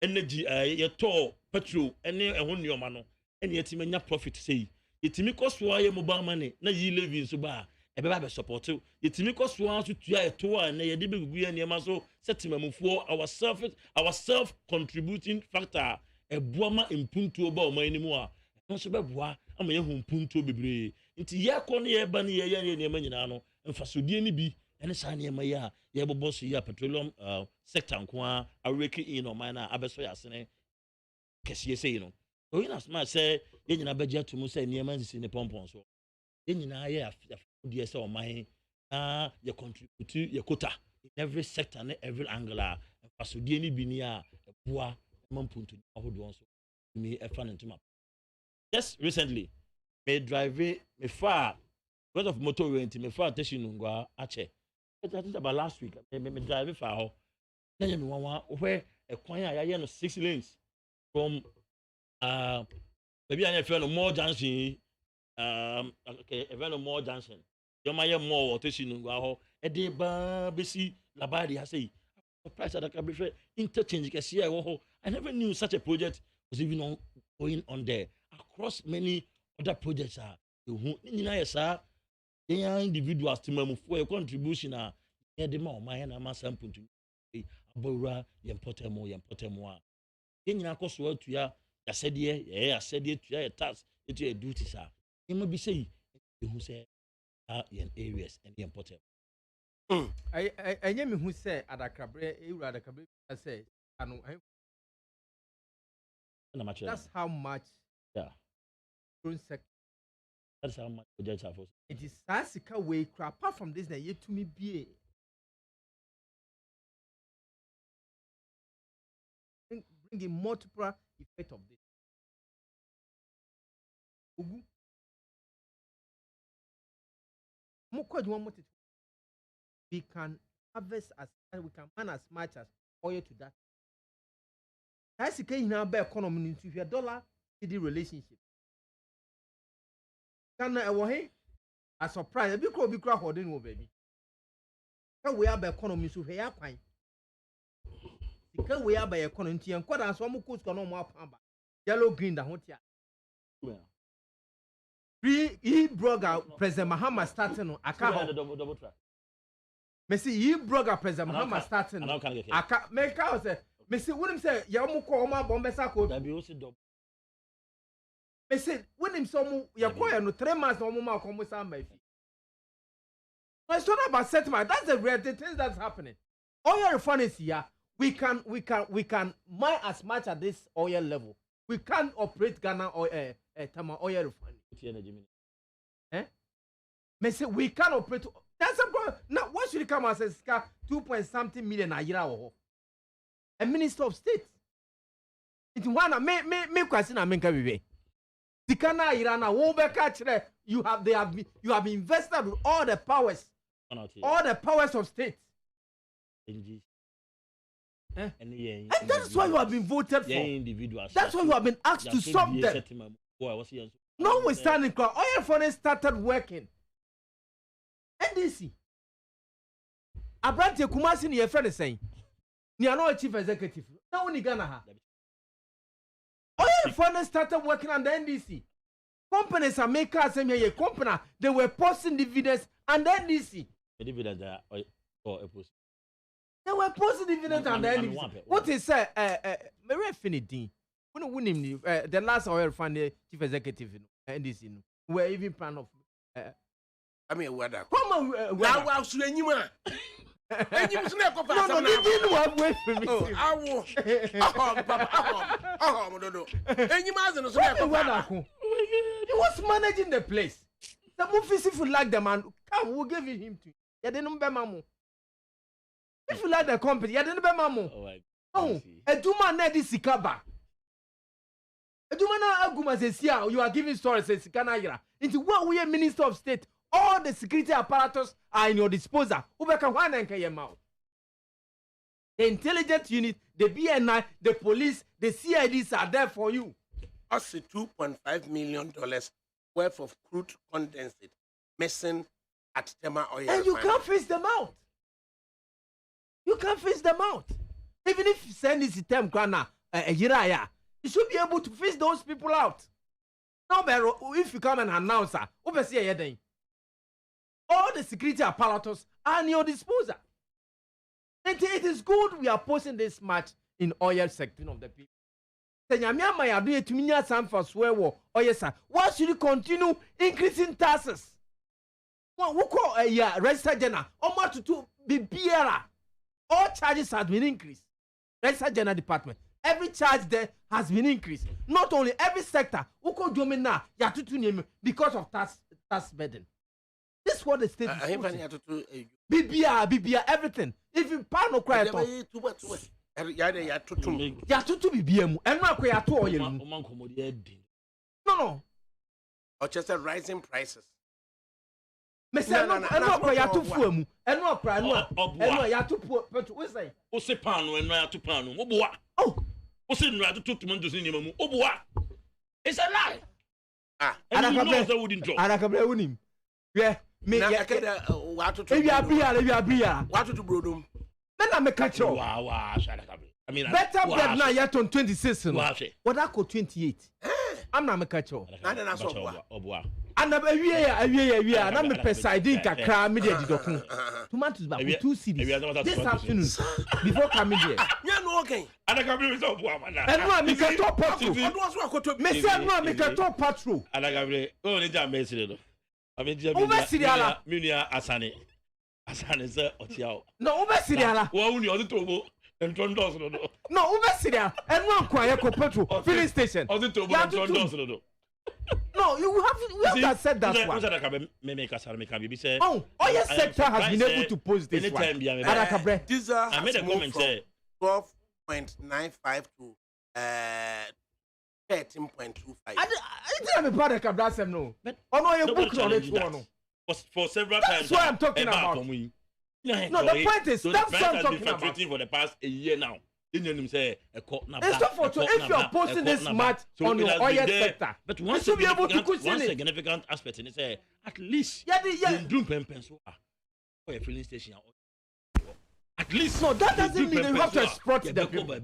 energy ye to petrol ene ehon nioma no ene yeti menya profit say yetimi koso ye mobile money na yi levy so ba ebe ba be support yetimi koso aso tua eto a na ye de begugu ye niema so setimamufo our self contributing factor ebuama impuntu oba o man ni mu a no so beboa ama ye hu impuntu bebre nti ye ko ne ye ba ne ye niema nyina no mfasodie ni bi ene sa niema ya ye bobo so ya petroleum sector nko a awreki in o man na abeso ya sene kesiye sei no so in as much say ye nyina begia to mu say niema nsisi ne pompon so ye nyina ye afodie say o man na ye contribute ye quota in every sector and every angle a mfasodie ni bi ni a eboa mampuntu ahodo so me e fan ntuma. Just recently me drive me far because of motor rent me far station ngwa ache I think about last week me drive far ho na me wan where ekwan a ya no 6 lanes from maybe I feel no more junction okay even no more junction you ma ye more station ngwa ho e dey ba besi labari ha say price ADAKABRI interchange kesi e wo ho. I never knew such a project was even going on there across many other projects are who nyina individuals to move for a contribution a de ma o man na ma sample to abora yempotem a nyina koso atua yasede tua ya tax etua duties a yema bi say who say in areas and yempotem enye me hu say ADAKABRI say anu that's how much that's how much projects are for it is sasika way apart from this na yet to me be bring a multiple effect of this ugu we can harvest we can man as much as oil to that. That's the now by economy into your dollar the relationship. Can a surprise a big crowd holding over baby. Can we have by economy so here quite? Can we have by economy and quite as one coast can no more pamba. Yellow green the hotel. He broke out President Mahama starting on a double track. Messi, he broke up President Mahama starting. Make out say, Messi, what him say? Yamu Koma Bombesa code. Messi, when him some Yakoya no 3 months no more come with some baby. It's not about settlement. That's the real things that's happening. Oil refineries here. We can mine as much at this oil level. We can't operate Ghana oil oil refinery. Messi, we can't operate. That's a problem. Now, what should come as a 2.something million a year? A minister of state. It's one me question. I mean, can be. The Ghana Irana won't be catch there. You have invested with all the powers of state. And that's why you have been voted for. That's why you have been asked to stop them. Notwithstanding, oil refinery started working. NDC. Abrante Kumasi ni friend saying. Ni ano chief executive. Na woni Ghana ha. Oil refinery started working under NDC. Companies are making us a company. They were posting dividends under NDC. Dividends they were posting dividends under NDC. What is Mary Finity? When we name the last oil refinery chief executive NDC were even plan of I mean, weather. Come on, wow, Enyim so na ko No, no, didn't one way for me. Awo. Papa. Mododo. Enyim azen so na ko fa. He was managing the place. The movie, if you like the man, come, we'll give him to you. You didn't be mamu. If you like the company, you didn't be mamu. Oh, a duma na di sikaba. A duma na aguma says, you are giving stories, says Sikana Ira. Into what we are Minister of State, all the security apparatus are in your disposal. Ubeka wana nka ye mouth. The intelligence unit, the BNI, the police, the CIDs are there for you. Us $2.5 million worth of crude condensate missing at Tema Oil. And you can't face them out. You can't face them out. Even if you send this term, a year, you should be able to face those people out. Now, if you come and announce, all the security apparatus are in your disposal. And it is good we are posting this much in oil sector of the people. Why should you continue increasing taxes? Who call a register general? Almost to be BRA. All charges have been increased. Register general department. Every charge there has been increased. Not only every sector. Who call Domina? Because of tax burden. This is what the state is. BBR, everything. Even Pano cry. Ya tutu BBM. And now we are to oil. No. Or just rising prices. Monsieur, no, ya to fuemu. And no cry, no, ya to put. What's that? Osepano and Raya to Pano. Oboa. Oh, Osin to Tumantus in Yamu. Oboa. It's a lie. Adakabri wouldn't drop. Adakabri unim. Yeah, me. What to If you are beer. What to Brodum? Then I make catch up. I mean, better bread now yet on 26. What I call 28. I'm not a catch up. And I'm a peside kakra media didokun. Tomatoes back with 2 CDs. This afternoon before coming here. Yeah, no okay. Adakabri is up one. And no make a top patrol. Me say no make a top patrol. Adakabri only jam messi. I mean, Munia Asani. Asani sir Otiao. No, Uber Siriala. Only on the Tobo and Tondos. No, Uber Siria and one quiet petrol filling station. On the Tobo and Tondos. No, you have said that one. Oh, your sector has been able to post this one. Adakabre. I made a comment say 12.95 to 13.25. I didn't have a product of that, no. Oh, no, your book on it. For several times. That's what I'm talking about. No, the point is, that's what I'm talking about. For the past a year now. Say it's not for if you're posting this much on your oil sector, but one should be able to question one it. Significant aspect in it say at least do pencil for a filling station. At least no, that doesn't mean you have to export the people.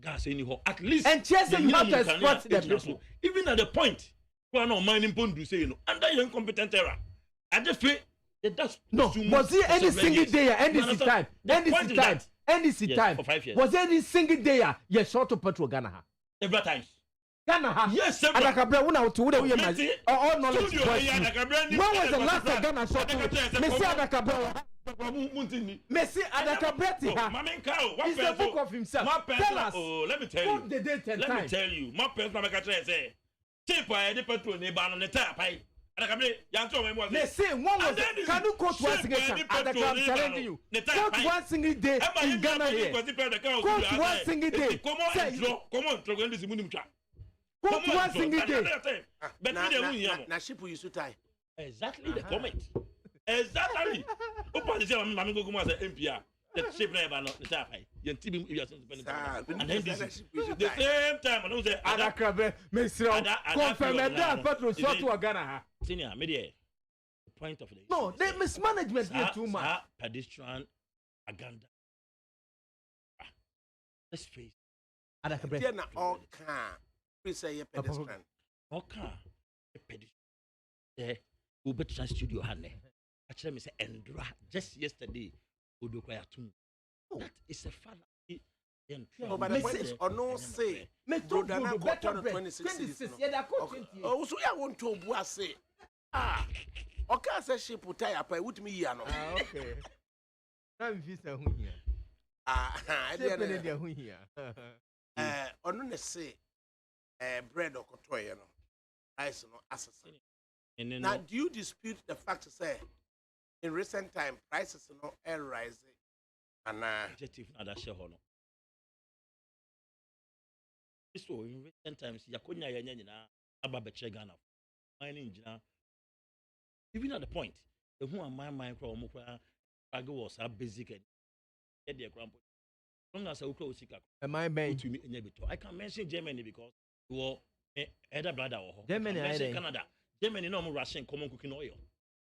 Gas anyhow. At least and chasing you have to export the people. Even at the point where no mining pondu say under your incompetent era. I just feel no. Was there any single day NDC time? NDC time. For 5 years. Was there any single day you short of petrol Ghana? Several times. Ghana. Yes, several. Adakabra una to we all knowledge. When was the last time Ghana short? Messi Adakabra. Messi Adakabra. He's the book of himself. Tell us. Oh, let me tell you. Put the date and time. Let me tell you. My person say. Take why the petrol ne ban on the tap. They say one was can you quote one single time? I'm telling you. Quote one single day in Ghana here. Quote one single day. Come on, quote one single day. Na ship you should tie. Exactly the comment. Exactly. Open the same Mami go as an MPR. The ship never not the tap. You team you and then this the same time and say Adakabre Mr. Confirm that petrol short to Ghana. Senior media. The point of the no, they mismanagement here too much. Pedestrian agenda. Let's face. Adakabre. They na all can. We say a pedestrian. All can. A pedestrian. There, we better chance studio hand. Actually, me say Endra just yesterday. That is a fallacy. No, but the point is, or no say, Rodana got 26. Oh, so I want to say, okay, say she put tie up with me, okay. na mfisa ho hia I se pele dia ho hia ono ne say bread okotoye no rice no asasa. Now do you dispute the fact say in recent time prices no air rise and objective na da share ho no so in recent times yakonya yanya nyina aba betre Ghana mining nyina even at the point the who am my kra omo kra age was a basic and the example long as we close sika my bank to me enya beto I can mention Germany because we were elder brother or Germany Canada Germany no more ration common cooking oil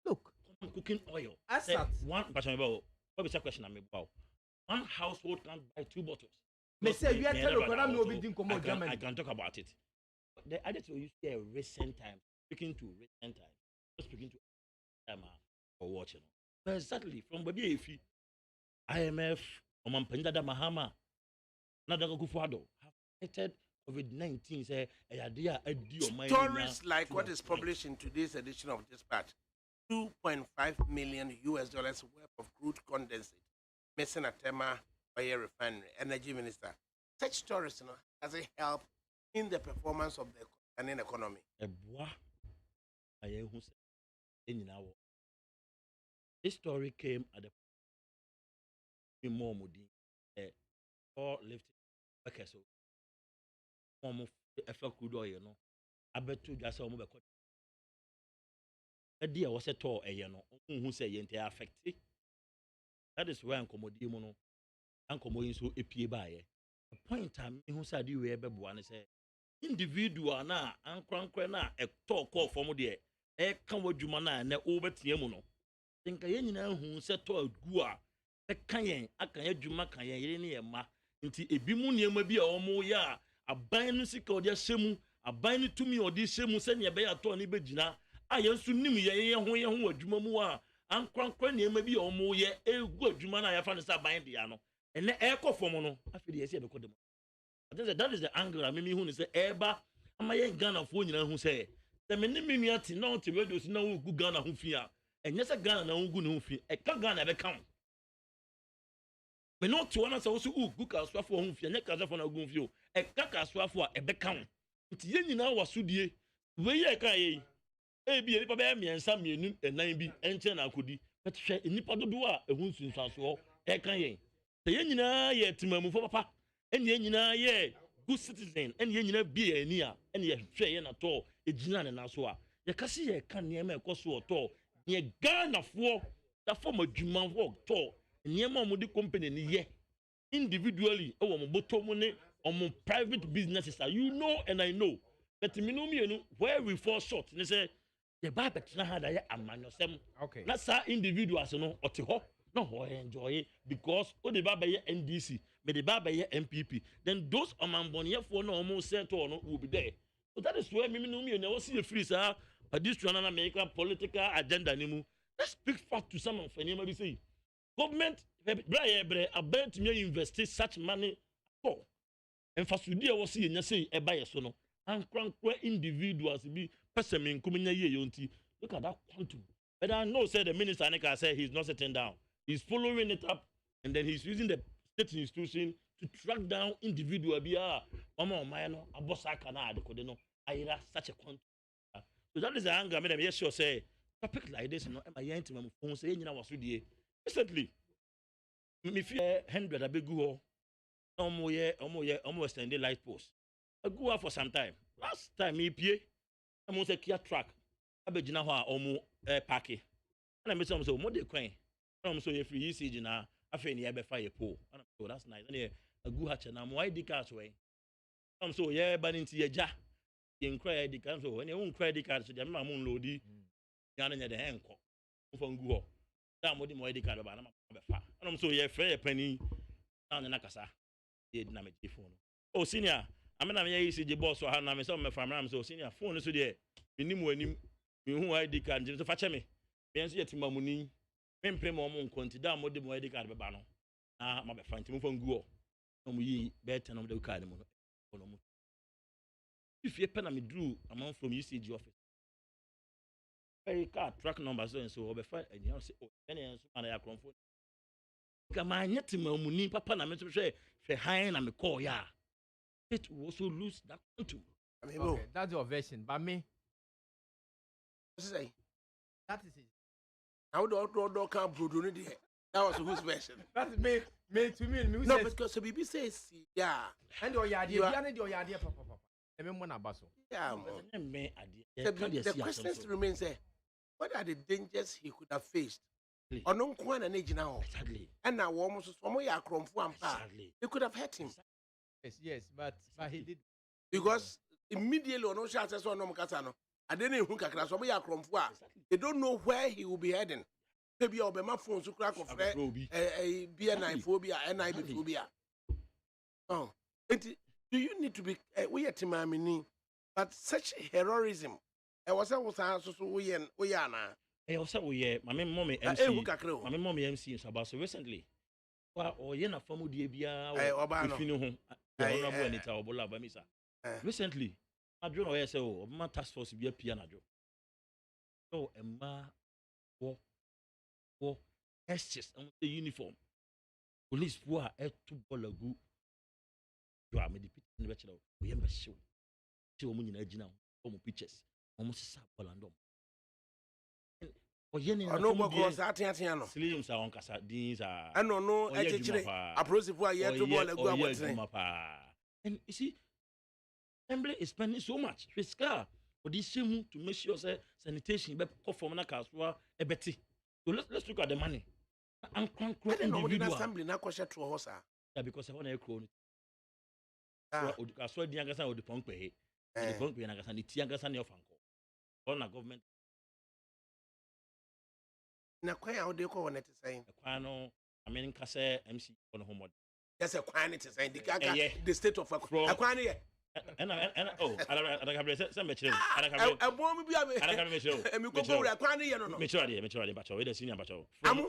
look common cooking oil asat one question about what is the question am about one household can buy 2 bottles. Me say we are telling you me obi din komo Germany. I can talk about it. The other to you say recent time, speaking to recent time, just speaking to time or watching. But exactly from baby efi IMF Omampenda da Mahama Nadago Kufuado have stated COVID-19 say stories like what is published in today's edition of Dispatch. $2.5 million worth of crude condensate missing at Tema Oil Refinery, Energy Minister. Such stories, does it help in the performance of the Ghanaian economy? This story came at the more or lifted okay so effect crude oil no I bet you just almost a dear was a tour who say yente affect that is where Uncommodity mono Uncommodity so a by the point time who said you ever one say individual na ankwankwa na a talk call from there e kan wadwuma na na obetie mu no think ye nyina hu se to agua e kan yen akan adwuma kan yen yire ne yema nti ebi mu niema bi a omo ya aban no sika odi ahyemu aban no tumi odi hyemu se ne be ya to ne begina a ye nso nim ye ho adwuma mu a ankwankwa niema bi a omo ye egu adwuma na ya fa ne sa aban dia no ene e kofom no afide ye se be kodem. I think that is the angle I mean who say eba ama ye Ghana fo nyina hu say the meni minuati na to radio si na wo gu Ghana hu fi a enye se Ghana na wo gu ne hu fi e ka Ghana be kan me no to wana say wo so gu ka so afo hu fi enye ka so afo na gu hu fi o e ka ka so afo a e be kan nti ye nyina wasodie we ye ka ye e bi nipa be miensa mienu enan bi enche na akodi petwe nipa dodo a ehun sunsanso e kan ye ye nyina ye timamu fo papa eni nyina ye good citizen eni nyina bi ani a eni ye hwe ye na to ejina ne na so a ye kasi ye kan niema ekoso to ye Ghana fo da form adwuma fo to niema mo di company ni ye individually e wo mo botomu ne omo private businesses are you know and I know but me no me where we fall short ne say the ba betra ha da ye amanyosem okay na sa individuals no ote ho no ho enjoy because o de baba ye NDC me de baba ye MPP then those amambonye no almost set on will be there so that is where me no me na see free sir but this one na American political agenda ni mu let's speak fact to some of them be say government about me invest such money for infrastructure was see nya say e buy so no ankrankra individuals be person me nkumnya ye yonti look at that quantum but I know say the minister Anika said he's not sitting down. He's following it up, and then he's using the state institution to track down individual. Mama Mayano, Abosa Kana, the Codeno, Ira, such a quantity. So that is the anger. Madam, yes, you say, topic like this, no, my auntie, my phone saying, you know, was with you. Recently, me feel 100 a big go, almost extended light post. I go out for some time. Last time, me pay, I'm on a Kia track. I be Jinawa, almost parky. And I made some so more de coin. So if you see Jina, I feel near fire pool. And so that's nice. And a good hatch and I'm wide the cars way. So yeah, but into your ja. In credit the council when you own credit cards to the moon lodi. Yana the hand call from Google. Down with the more card about and I'm so yeah, fair penny down in Nakasa. Did not make phone. Oh, senior, I mean, I'm easy the boss or I'm some from Ram so senior phone is there. Minimum who ID card to fetch me. Pensi yet mamuni. Mempe mo mo nkonti da mo de mo ID card beba no. Ah, ma be fanti mo fon guo. No mo yi better no de card mo no. If you pen me drew amount from UCG office. Very card track number so and so be fine and you say oh any so man ya phone. Come on, yet muni papa na me to share high na me call ya. It will also lose that one too. Okay, that's your version. But me, Say, that is it. how do come brood there? That was whose version? That's me. Me to me. No, because the BBC says, yeah. And your idea, your idea, papa. Remember na baso. Yeah, Me the question still remains there. What are the dangers he could have faced? Or no one an age now. Exactly. And now almost some way are from Exactly. They could have hurt him. Yes, but he did. Because immediately on no shots on no Casano. I didn't even crack some way are from They don't know where he will be heading. Maybe I'll be my phone to crack of a BNI phobia and I phobia. Oh, do you need to be we at Timamini? But such heroism. I was also we are now. I also we my mommy MC. My mommy MC in Sabaso recently. Or yena formu diebia or finu home. Honorable Anita Obola Bamisa. Recently, I don't know say oh my task force be a piano. So Emma SS on the uniform. Police who are to bolagu. You are me the bachelor. We am show. Show me in now. Pictures. Almost Sabalando. Or Yenny, I know what was that. Slims are on Casa Dins are. I don't know. I process why you have to ball and you see, Assembly is spending so much. Fiscal for this to make sure sanitation, but perform a caswa a betty. So let's look at the money. I'm individual. Assembly now question to a horse. Yeah, because I want a crony. I saw the younger side of the punk pay. The punk pay and I the younger son of uncle. On a government. Na kwa how they call it saying. Kwano, I mean, Casse MC on home. That's a quantity saying the state of Aquania. And oh, ADAKABRI, some material. I won't be able to go to Aquania. Maturity, Bacho, the senior Bacho.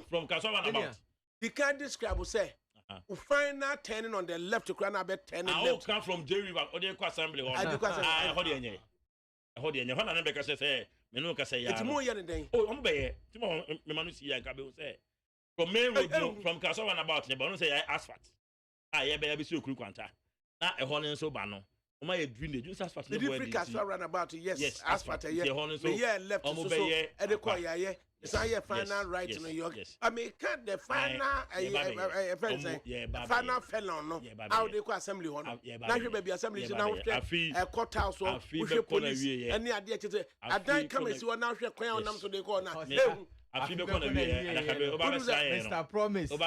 From Casavan about. He can't describe, say. We find out turning on the left to crown a bit 10. I will come from Jerry River or the assembly. I hold you. One because say, Menuka say, it's more than a day. Oh, tomorrow, Manusi and Kabu say. From main road from Casavan about, but don't say asphalt. I be so crew quanta. Not a horn so banner. My dream, the juice asphalt. The different Castle run about, yes, asphalt, yeah, left to the choir, yeah. It's a final right in New York. I mean, can't the final final fellow no? How they call assembly one? Now you baby assembly is now a courthouse or police. Any idea to say, I don't come and see what now she crown them so they call now. I feel going to be Mr. Promise. Mr.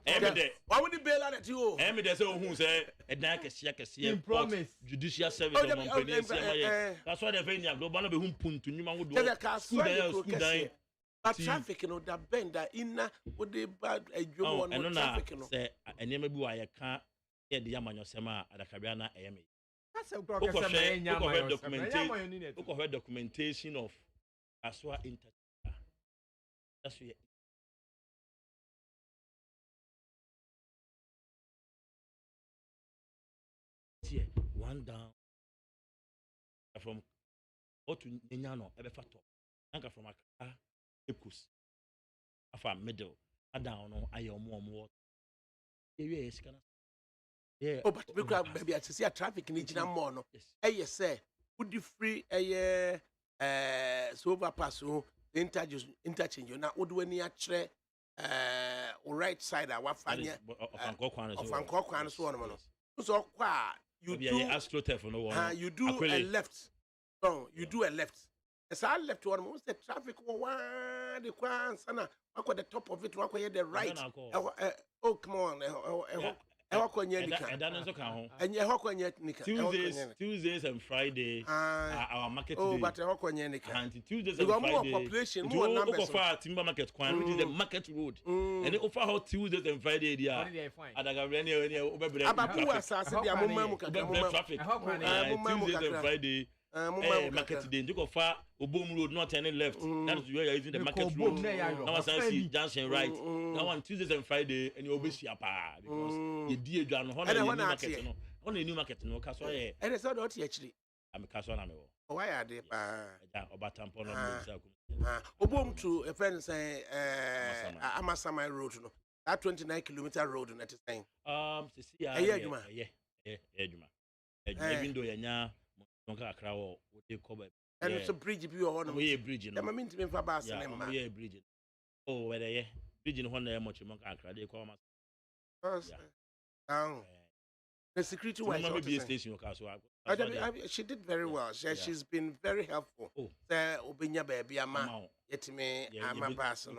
Promise. Why would you bail at you? Emmy, there's who say a dank a promise. Judicial service. That's why they're very global. Whom put to Newman would do. But traffic, you know, that bender in would they bad a job on traffic. And never do I can't get the Yaman Yosema ADAKABRI Amy. That's a documentation of. Aswa inter. That's where. Here, one down. From what to Niano, Ebefato. Anka from a Epus. Afa middle. A down on more. Yeah. Oh, but we grab baby. I see a traffic in each mono. Yes, sir. Would you free a so overpass interchange na would when you actually right side our fanya of Ankokwan so on so you do you do a left so you do a left as I left one most the traffic one the kwan sana at the top of it one the right oh come on Tuesdays and Friday our market day. Oh, but Tuesdays and Friday population more numbers. Timber market which is the market road. And offer hot Tuesdays and Friday there. Traffic. Tuesdays and Friday. Market day. You go far Obom Road, not turning left. That's where you're using the market road. Now I see junction right. Now on Tuesdays and Friday, and you'll be because you dear John on a new market. On a new market, no castle. And it's not actually. I'm a castle. Why are they? Obatampo no Obom to a friend saying, Amasama Road, no, that 29-kilometer road, and that is saying, even though you're not crowd, what they call it, and it's a bridge, you are on a bridge. I'm mean to be for Bass and bridge. Oh, whether yeah, bridge in one much monk accra, they call us. Down. The security was be a station, she did very well. She's been very helpful. Obinya baby, ama, yet me, I'm a person.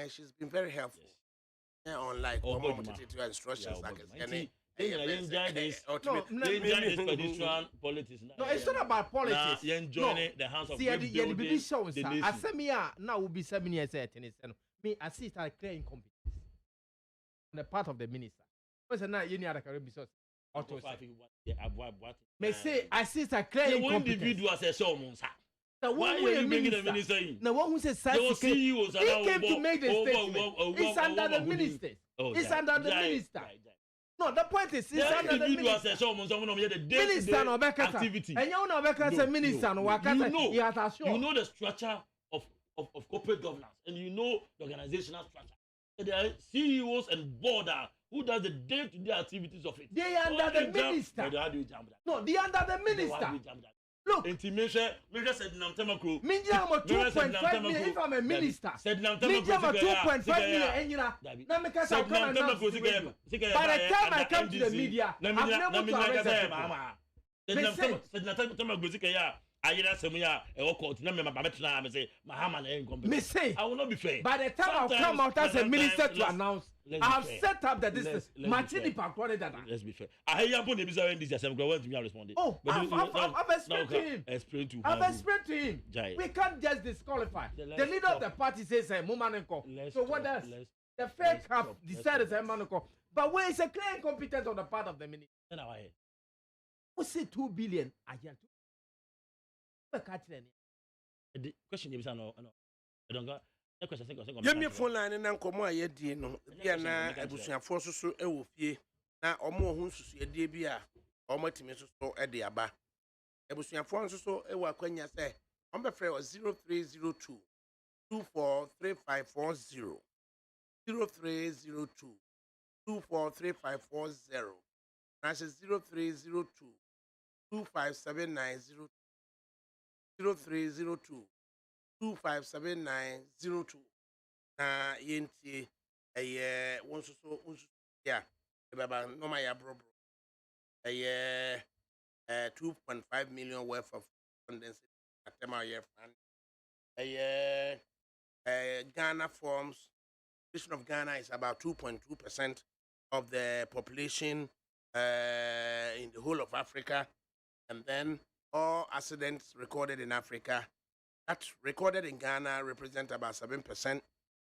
She's been very helpful. Unlike instructions like politics. No, it's not about politics. You're enjoying the hands of the shows. I said me now will be 7 years at me. I see it as clear incompetence on the part of the minister. What's now you need ADAKABRI source? May say I see it as clear incompetence. Individual says so, Monsa. Why are you bringing the minister in? The one who says he came to make the statement. It's under the minister. It's under the minister. No, the point is, it's under the minister. Minister no activity. And you know because minister no you know the structure of corporate governance, and you know the organizational structure. There are CEOs and board who does the day-to-day activities of it. They are under the minister. No, they are under the minister. Look, intimation. Minister said Namtema Minja 2.5 million. If I'm a minister, said Minja 2.5 million. And you know, now because I come by the time I come to the media, I'm never to arrest them. I will not be fair. By the time I'll come out as a minister to announce, I have set up that this is Martini Pakwane Dada. Let's be fair. I hear you this assembly. When to respond? Oh, I've explained to him. I've explained to him. We can't just disqualify. The leader of the party says, Mumanenko. So what does the fake have decided, Mumanenko? But where is a clear incompetence on the part of the minister? Who say 2 billion a year? The question is no. I don't got the question. Give me a phone line and Uncle a year, no. Diana, I was your forces so fee. Now, or more who's a debia, or my team is so at the Abba. I was your forces so a Wakwenya say, I'm afraid was 0302 243540. 0302 243540. That's 0302 257902. 0302 257902. Yenti one so yeah, baba no my bro 2.5 million worth of condensate at my year fund. Ghana forms. Population of Ghana is about 2.2% of the population in the whole of Africa, and then all accidents recorded in Africa, that recorded in Ghana represent about 7%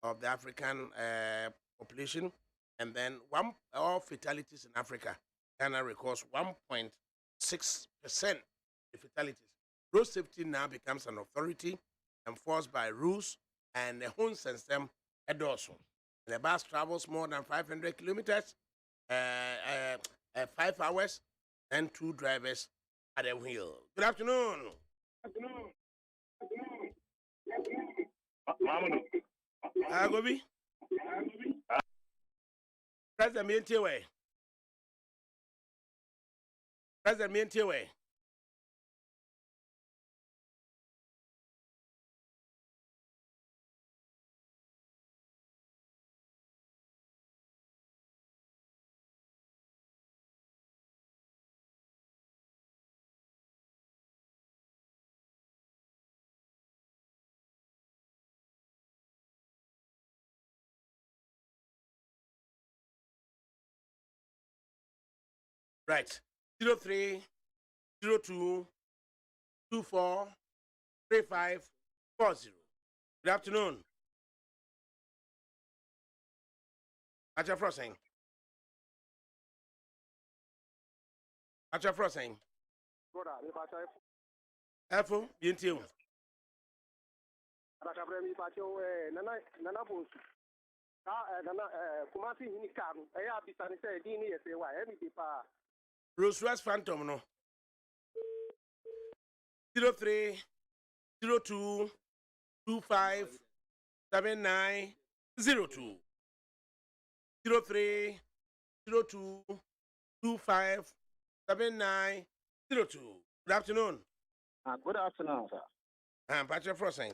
of the African population, and then all fatalities in Africa, Ghana records 1.6% of fatalities. Road safety now becomes an authority enforced by rules and the whole system also. The bus travels more than 500 kilometers, 5 hours, and 2 drivers at the wheel. Good afternoon. Gobi. President Mientiwe. President Mientiwe. Right. 03 02 24 35 40. Good afternoon. Acha Frosting. Acha Frosting. Efo, bientôt. ADAKABRI pacho nana bonsu. Nana kumasi hini karu. Eya bisani se dini ese wa emi pa. Rolls-Royce Phantom no. 03 02 25 79 02 03 02 25 79 02. Good afternoon. Good afternoon, sir. I'm Patrick Frosting.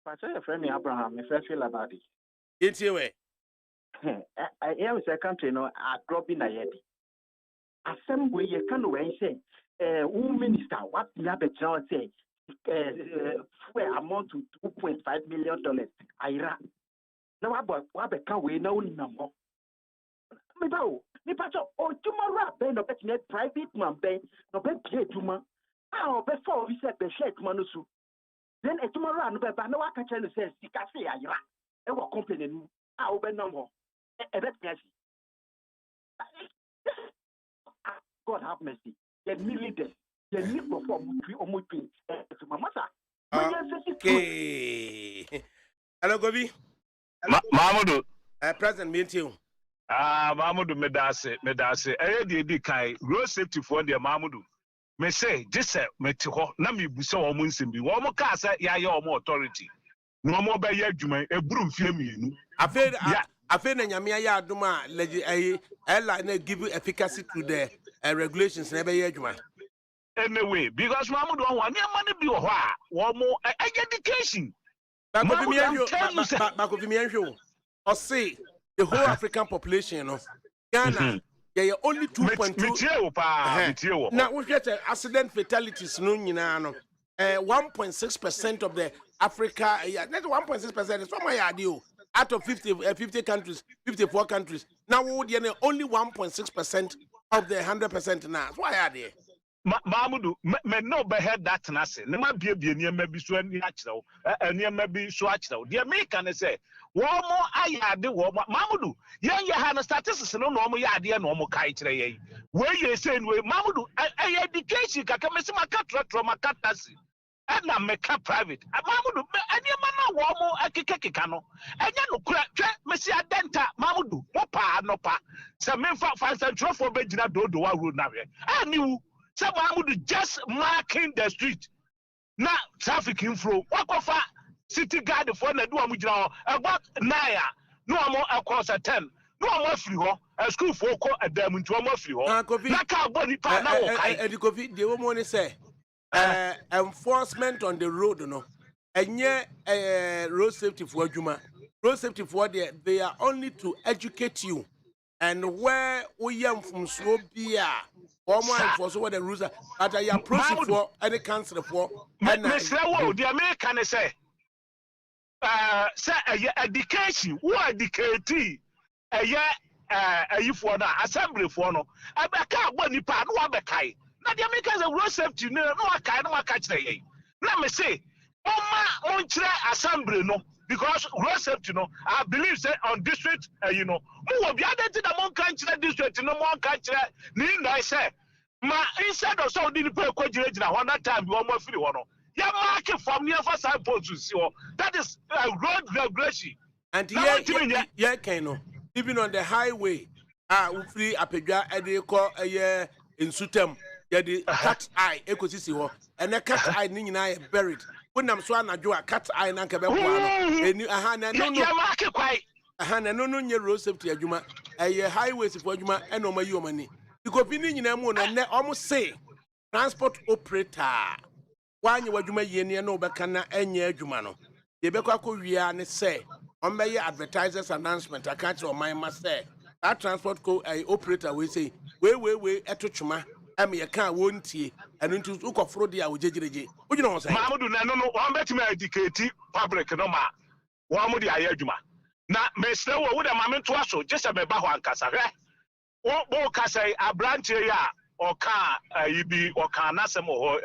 Patrick, your friend Abraham, my friend Labadi. It's your way. I am a country, no, I drop in a yeti. Assembly, you can wait, say, minister, what the other child say, where amount to $2.5 million. Ira. Now, what can we know number? Me pacho o tomorrow ben no bet private man ben no bet pay tuma ah before we said be share tuma no so then e tomorrow no be ba na waka che no say sika say ayira e wo company nu ah o be no ho e bet yes God have mercy the leaders the need perform omutwi to mama sa Okay. Hello Gobi. Mamadou. President meeting. Mamadou medase. The kai road safety for the Mamadou. Me say just me to ho na me busa wo mo nsem bi. Wo mo ka say ya wo authority. No mo be ya adwuma e buru mfie mienu. Afei na nyame ya adoma na give efficacy to the regulations na be ya adwuma. Anyway, because Mamadou won na money bi wo ho a wo mo education. Bakofi mienhwe o say the whole African population, you know, Ghana, there are only 2.2. Now, we get accident fatalities, no, 1.6% of the Africa, not 1.6%, it's my idea. Out of 50 countries, 54 countries. Now, we are only 1.6% of the 100% now. Why are they? Mamadou, me no be head that na say. Ne ma bie maybe so ani achirawo. Maybe so achirawo. The American say, "Wo mo ayade wo Mamadou, yen ye ha na statistics no mo yade no mo kai kire ye. We ye say we Mamadou, education kaka mesi makatra makatasi. Na meka private. Mamadou, anyama na wo mo akekeka no. Enya no kura twa mesi adenta Mamadou. Mo pa no pa. Se memfa central for be gina dodo wa road na we. Ani someone would just marking the street. Now, traffic inflow. What for city guard for the do about 9, no more across a 10, no more free a school for a damn into a more free the woman say enforcement on the road, no, and yet road safety for Juma. Road safety for they are only to educate you and where we am from Swabia. For so what the rules are, but I approach for any council for. The American say, education, who educate you for the assembly for no. I can't go ni pa no abekai. Na the Americans road safety no akai no catch the na me say, on assembly no. Because road safety, I believe say on district, who will be added to the Mon country district, no more country. I say, instead of so didn't pay one that time, you almost free one. You market from near for side posts to see. That is road regulation. And yeah, Kano, even on the highway, we free a pedra and they call a year in Sutem, the cat eye, ecosystem, and a cat eye, Nina buried. When I'm swan, I do a cat eye and Anka no road safety, a highways for Juma and no my money. Because in and almost say transport operator. One you were Juma Yenia no Bacana and ye Jumano. The Becco Riani say, on my advertisers announcement, I can't or my must say. That transport co a operator will say, wait, at Tuchuma. I mean, a car won't see, and into look of Frodia with JJ. What you know, Mamadou, no, one better educate public no ma. One more the Ayajuma. Now, Mr. Wood and Mamma to us, just a Baho and Casa. What more can say a branch ya or car, you be or car Nassam or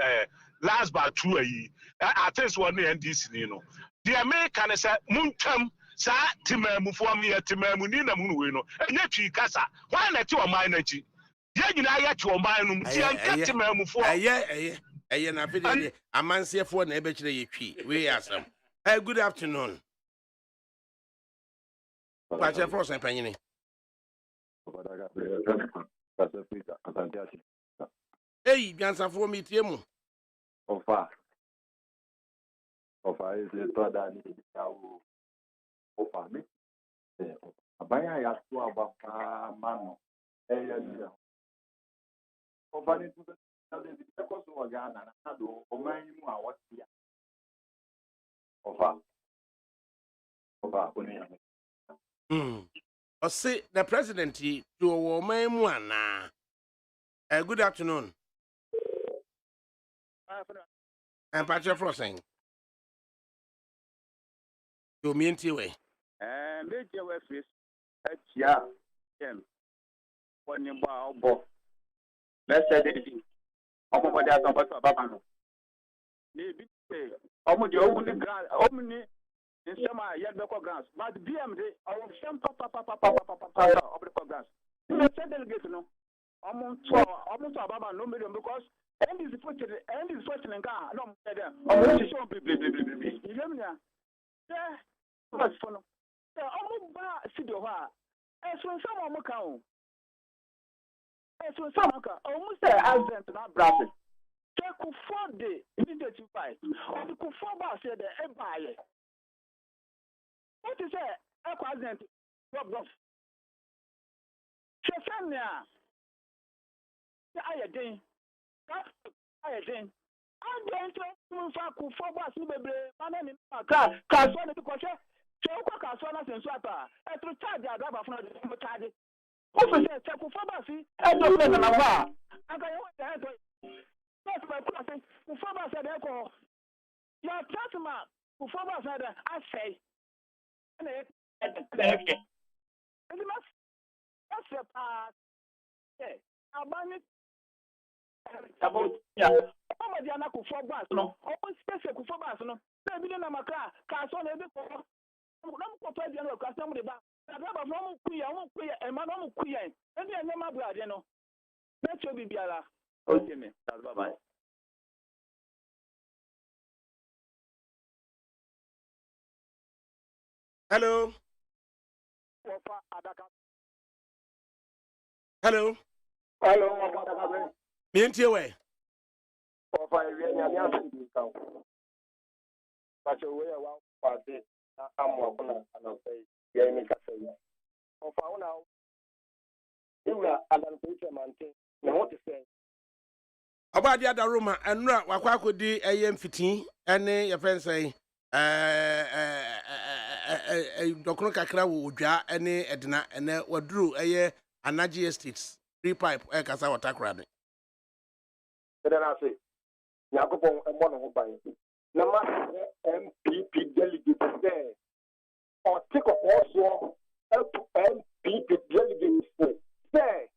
last by 2 a year. I tell you one NDC, you know. The American say, Muntam, Sa Timamu for me at Timamunina Muno, and yet she casa. Why not your mind? Yeah, to a man, a man's here for an ebetre. We are some. Good afternoon. Patrick Frost and Penny. Hey, Gansa for me, Timu. Ofa is a brother Ofa me. Abaya ya tu abapa mano. Eya. Ofa ni tu na de ko so Ghana na do o man mu a wotia. Ofa oni ya. I say the president to woman muana. Good afternoon. And Patrick Frosting. You mean way. Major West yeah. When you bow, let's say anything. Omobody has about Babano. Maybe almost the only ground, only in some yellow grass, but BMD, our some papa of the grass. You said delegate, no, almost Baba, no million because and is fortune and car, no, almost show be. Yeah, what's fun? Almost Sido, as when someone come. As when someone come, almost a accident, not brother. Take 4 days, immediately buy. Or the 4 bars said the buy. What is a accident? Rob. Chefania. I did. I'm going to move back 4 bars, maybe, and then car, one because Kasona and Swapa, and to charge the driver from the charge. Officer, check for pharmacy, and don't let them out. I got that's my question. Ufaba said, Echo, your customer, Ufaba said, I say, and that's a part. I'll buy it. About, yeah. Somebody are not Ufaba, no, almost special Ufaba, no, maybe in a maca, Kasona, I'm going to tell you, customer, the driver from Quia, and Madame Quia, and the name of Bradiano. That's your Bibiala. Okay, bye-bye. Hello. Hello. Hello, Mienti away. About the other room, and what could the AM 15 and your friends say, Doctor Kakra would ja any Edna and what drew a Anaji Estates 3 pipe air Casa or Takrani. Then I say, Yakupon and one of my Nama MPP delegate there, or take up also MPP delegate there,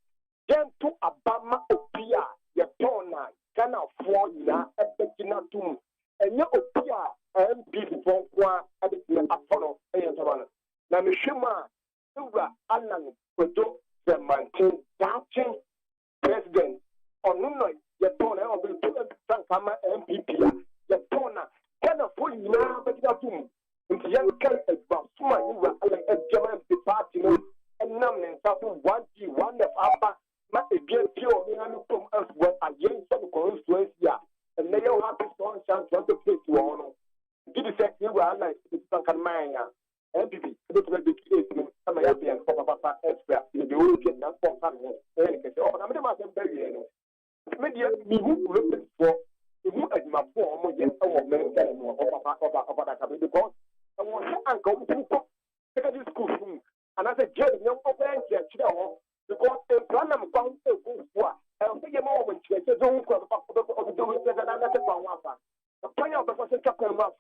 then to Abama Opia. Yatona Ghana for na ebekina tum enye opia MP for kwa adetna afono eyentobana na mehwema ura anan kodo the mantin datin president onuno yatona obi tu tankama MPP yatona Ghana for na ebekina tum nti yankan egba suma ura alan ejama party no enam ne nsafu 1G 1 of ma ebien pio ni anu tom aswa ayen so ko influence ya and they all happy so chance to place to ono did the say you are like this kan man ya MPP the to be case sama ya bien papa extra you dey all get that for kan no ke say oh na me ma dem bury no me dia mi hu look for you adima for mo ye o me kan no papa that because I want to go to secondary school and I said get no open here because the problem found a good one. And we get more when she says, don't go to do it and another one. The prayer of the person kept him up.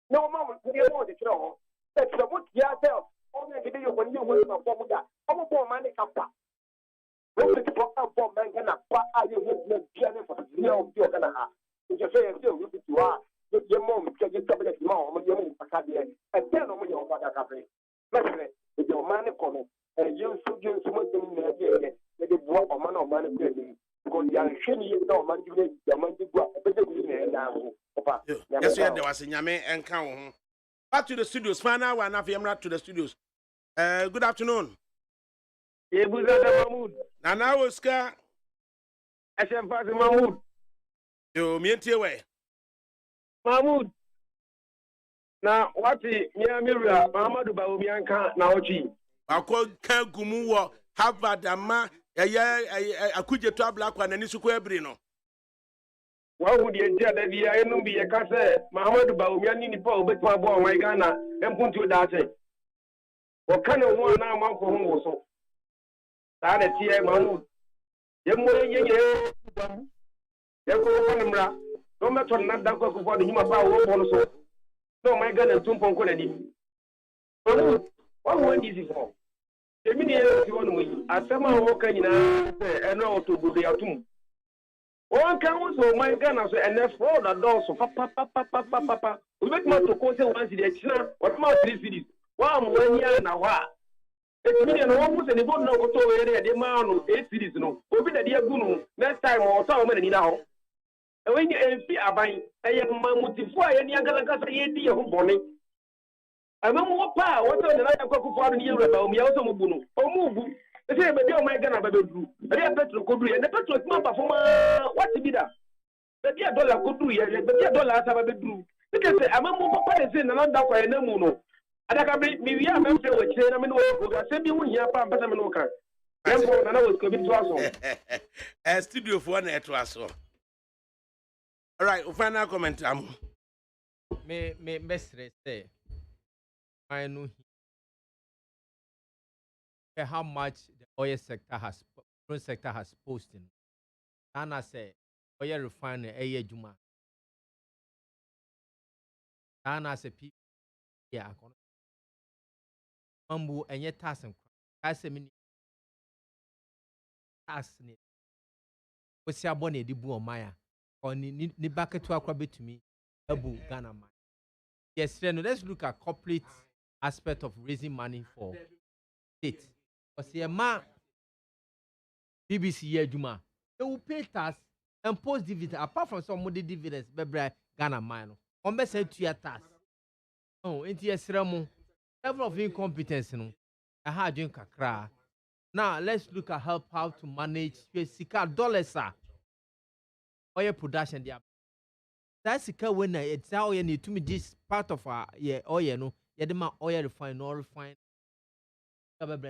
No moment, we don't want to know. That's the wood yourself. Only the day when you will not form that. I'm a poor man, come back. When the poor man can apply, you will not get it for the real of your Gana. You just say, you are. Your mom can get somebody mom, your mom, and then on your father cafe. Listen, if your man coming. You should so much the boy or man or man because you are shiny no man you the man to go yes there was a nyame and count back to the studios final one after to the studios good afternoon Mahmoud Nana Oscar SM Mahmoud you mienti away Mahmoud. Na wati Miamira, Mahamadu Baumianka, na Ochi. Akọ kan gumu wọ Harvard ama akuje to abla kwa nani suko ebri no. Wahu die ntia da bia enu bi ye ka se Mahamadu Baumiani ni pa obetwa bo wan Ghana empuntu da ase. O kana ho na amanfo ho wo so. Ta da tie Mahmoud. Ye mo ye ye ko ko nimra. No meto na da ko ko de nyuma ba wo bo no so. No my Ghana tumpon ko na di. Mahmoud, what one is for? Emi ni e wonu yi asema wo ka nyina se eno otogudu atum won kan wo so man Ghana so ene fraud adult so papa we make ma to ko se wan si de china what ma 3 cities wa mo anya na wa emi ni no wo se ni bo no ko to we re de ma no 8 cities no obi na de agu no next time o ta o ma ni na ho e we ni empi aban e ye ma mutifo a ye ni agala kasa ye di ye ho boni ama mo pa wo to na ya kwakufu adu ni ye reba o mi ya wo so mo bu no o mu bu e se be de o ma Ghana ba be duru e de petrol ko duru ye ne petrol ma ba fo ma what be that be de dollar ko duru ye be de dollar asa ba be duru because ama mo pa de se na da kwa ye na mu no adakabri mi wi am se wo kire na me no wo ga se bi hu hia pa mpesa me no ka yembo na wo ko bi to aso Studio for na to aso. All right, final comment me mesre say I know how much the oil sector has posted. And I say, oil refinery, a juma. And I say, people, yeah, Mambu and yet task and I say, many task. What's your bonnet, the boo Maya? Or ni bucket to a bit to me, Abu Ghana. Yes, then let's look at corporate aspect of raising money for state. Because a man, BBC year Juma, they will pay tax and post dividends. Apart from some of the dividends, Bebra Ghana mine. On best say 2 year tax. Oh, into a ceremony. Level of incompetence. No, I had drink a cry. Now let's look at how to manage $60 oil production. That's the when it's how you need to me this part of our oil. No, you oil refine or refine. That's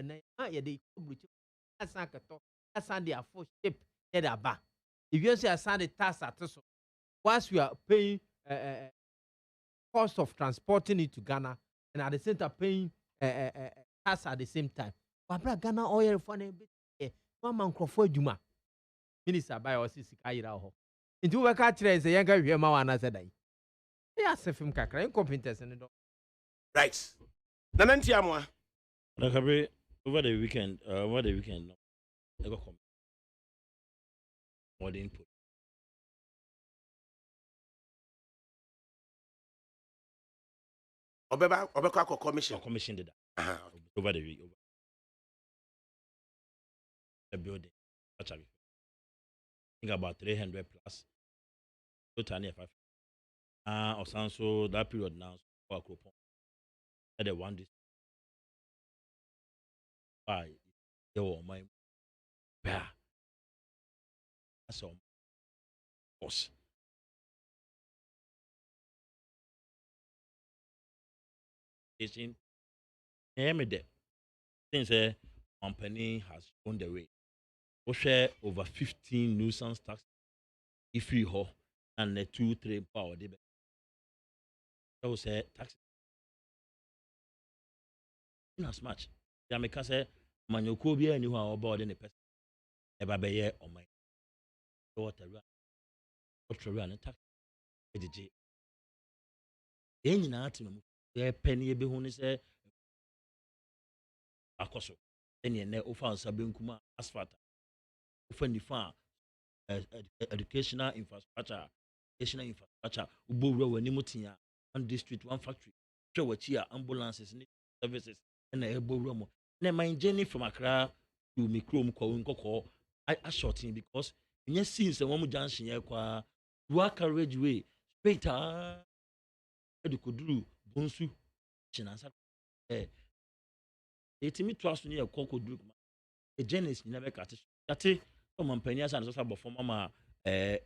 they are for ship back. If you say I the tax at so once we are paying cost of transporting it to Ghana and at the same time paying tax at the same time. But Ghana oil refine one man for Juma. Minister by or sisi kaira ho. Into we ka kire say yanka hwe ma wana sedai. Ya sefim kakra incompetence ne do. Right. Nananti amwa. ADAKABRI over the weekend, no, I got more input. Obeka commission. Commission did that. Over the week. Over the building. I think about 300 plus. Total 5. Or so that period now for a coupon. At the one district. Why? They were my bear. That's all. Boss. It's in Emide. Since a company has shown the way. We share over 15 nuisance tax if we ho and the 2-3 power debate. That was a tax. In as much. Jamaica say Manyokobi and you are about any person. Eba beye on my daughter. Run and tax. EDG. Any natum. Their penny be who is a Akoso. Any ne offer Sabin Kuma asphalt. Often the farm. Educational infrastructure. Ubo row and Nimutia. 1 district, 1 factory. Show a cheer, ambulances, services, and a elbow room. Now, my journey from Accra to Mikrom Koko, I shorten because in your scenes, a woman junction, work carriage way, straight Edukudru, Bonsu, Chinasa. It's me trust me a cocoa drug. A genius never cut it. That's it. Some companies and also for Mama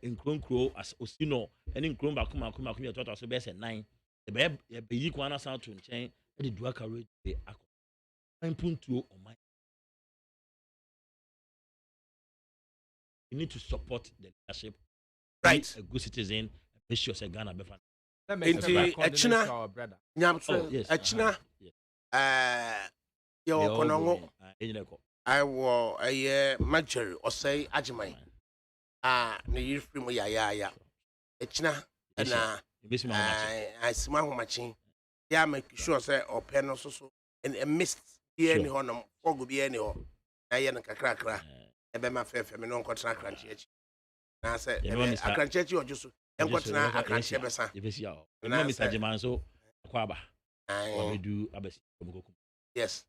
nkronkro as osino ene nkrom bakoma ya total so be say 9 be yi kwana san to nchen e do aka rate be akọ 9.2 on my. You need to support the leadership, right? Be a good citizen, and make sure say Ghana be fan. Echina nyamso echina yo konongo I wo major osai ajiman ne yiri mu ya echina na I sima homachin ya make sure say open no so and a mist be any honum fogo be any ho na ye no kakra ebe ma fefe me no nkotra kranche echi na say akranche echi ojuso enkotra akranche besa na Mr. Jimanso kwaba we do abesi komukoko yes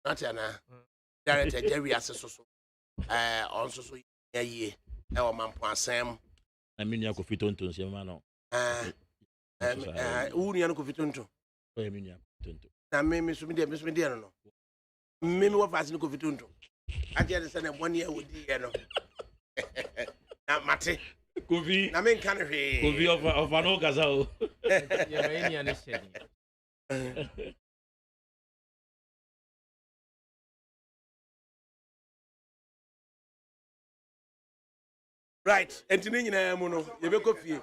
not yana director Jerry asesoso on so ye e o mampo asem na minia ko fitonto se ma no uni ano ko fitonto o ye minia fitonto na me so me dia no me wa fast ni ko fitonto aje de se na boni e wodi ye no na mate Kofi na me nka ne hwe Kofi of an okaza o ye me ni ane shedi right entini nyina mu no ye be kofie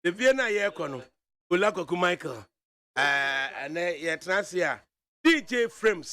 the vie na ye ekono Olakoku Michael ane ye transia DJ Frames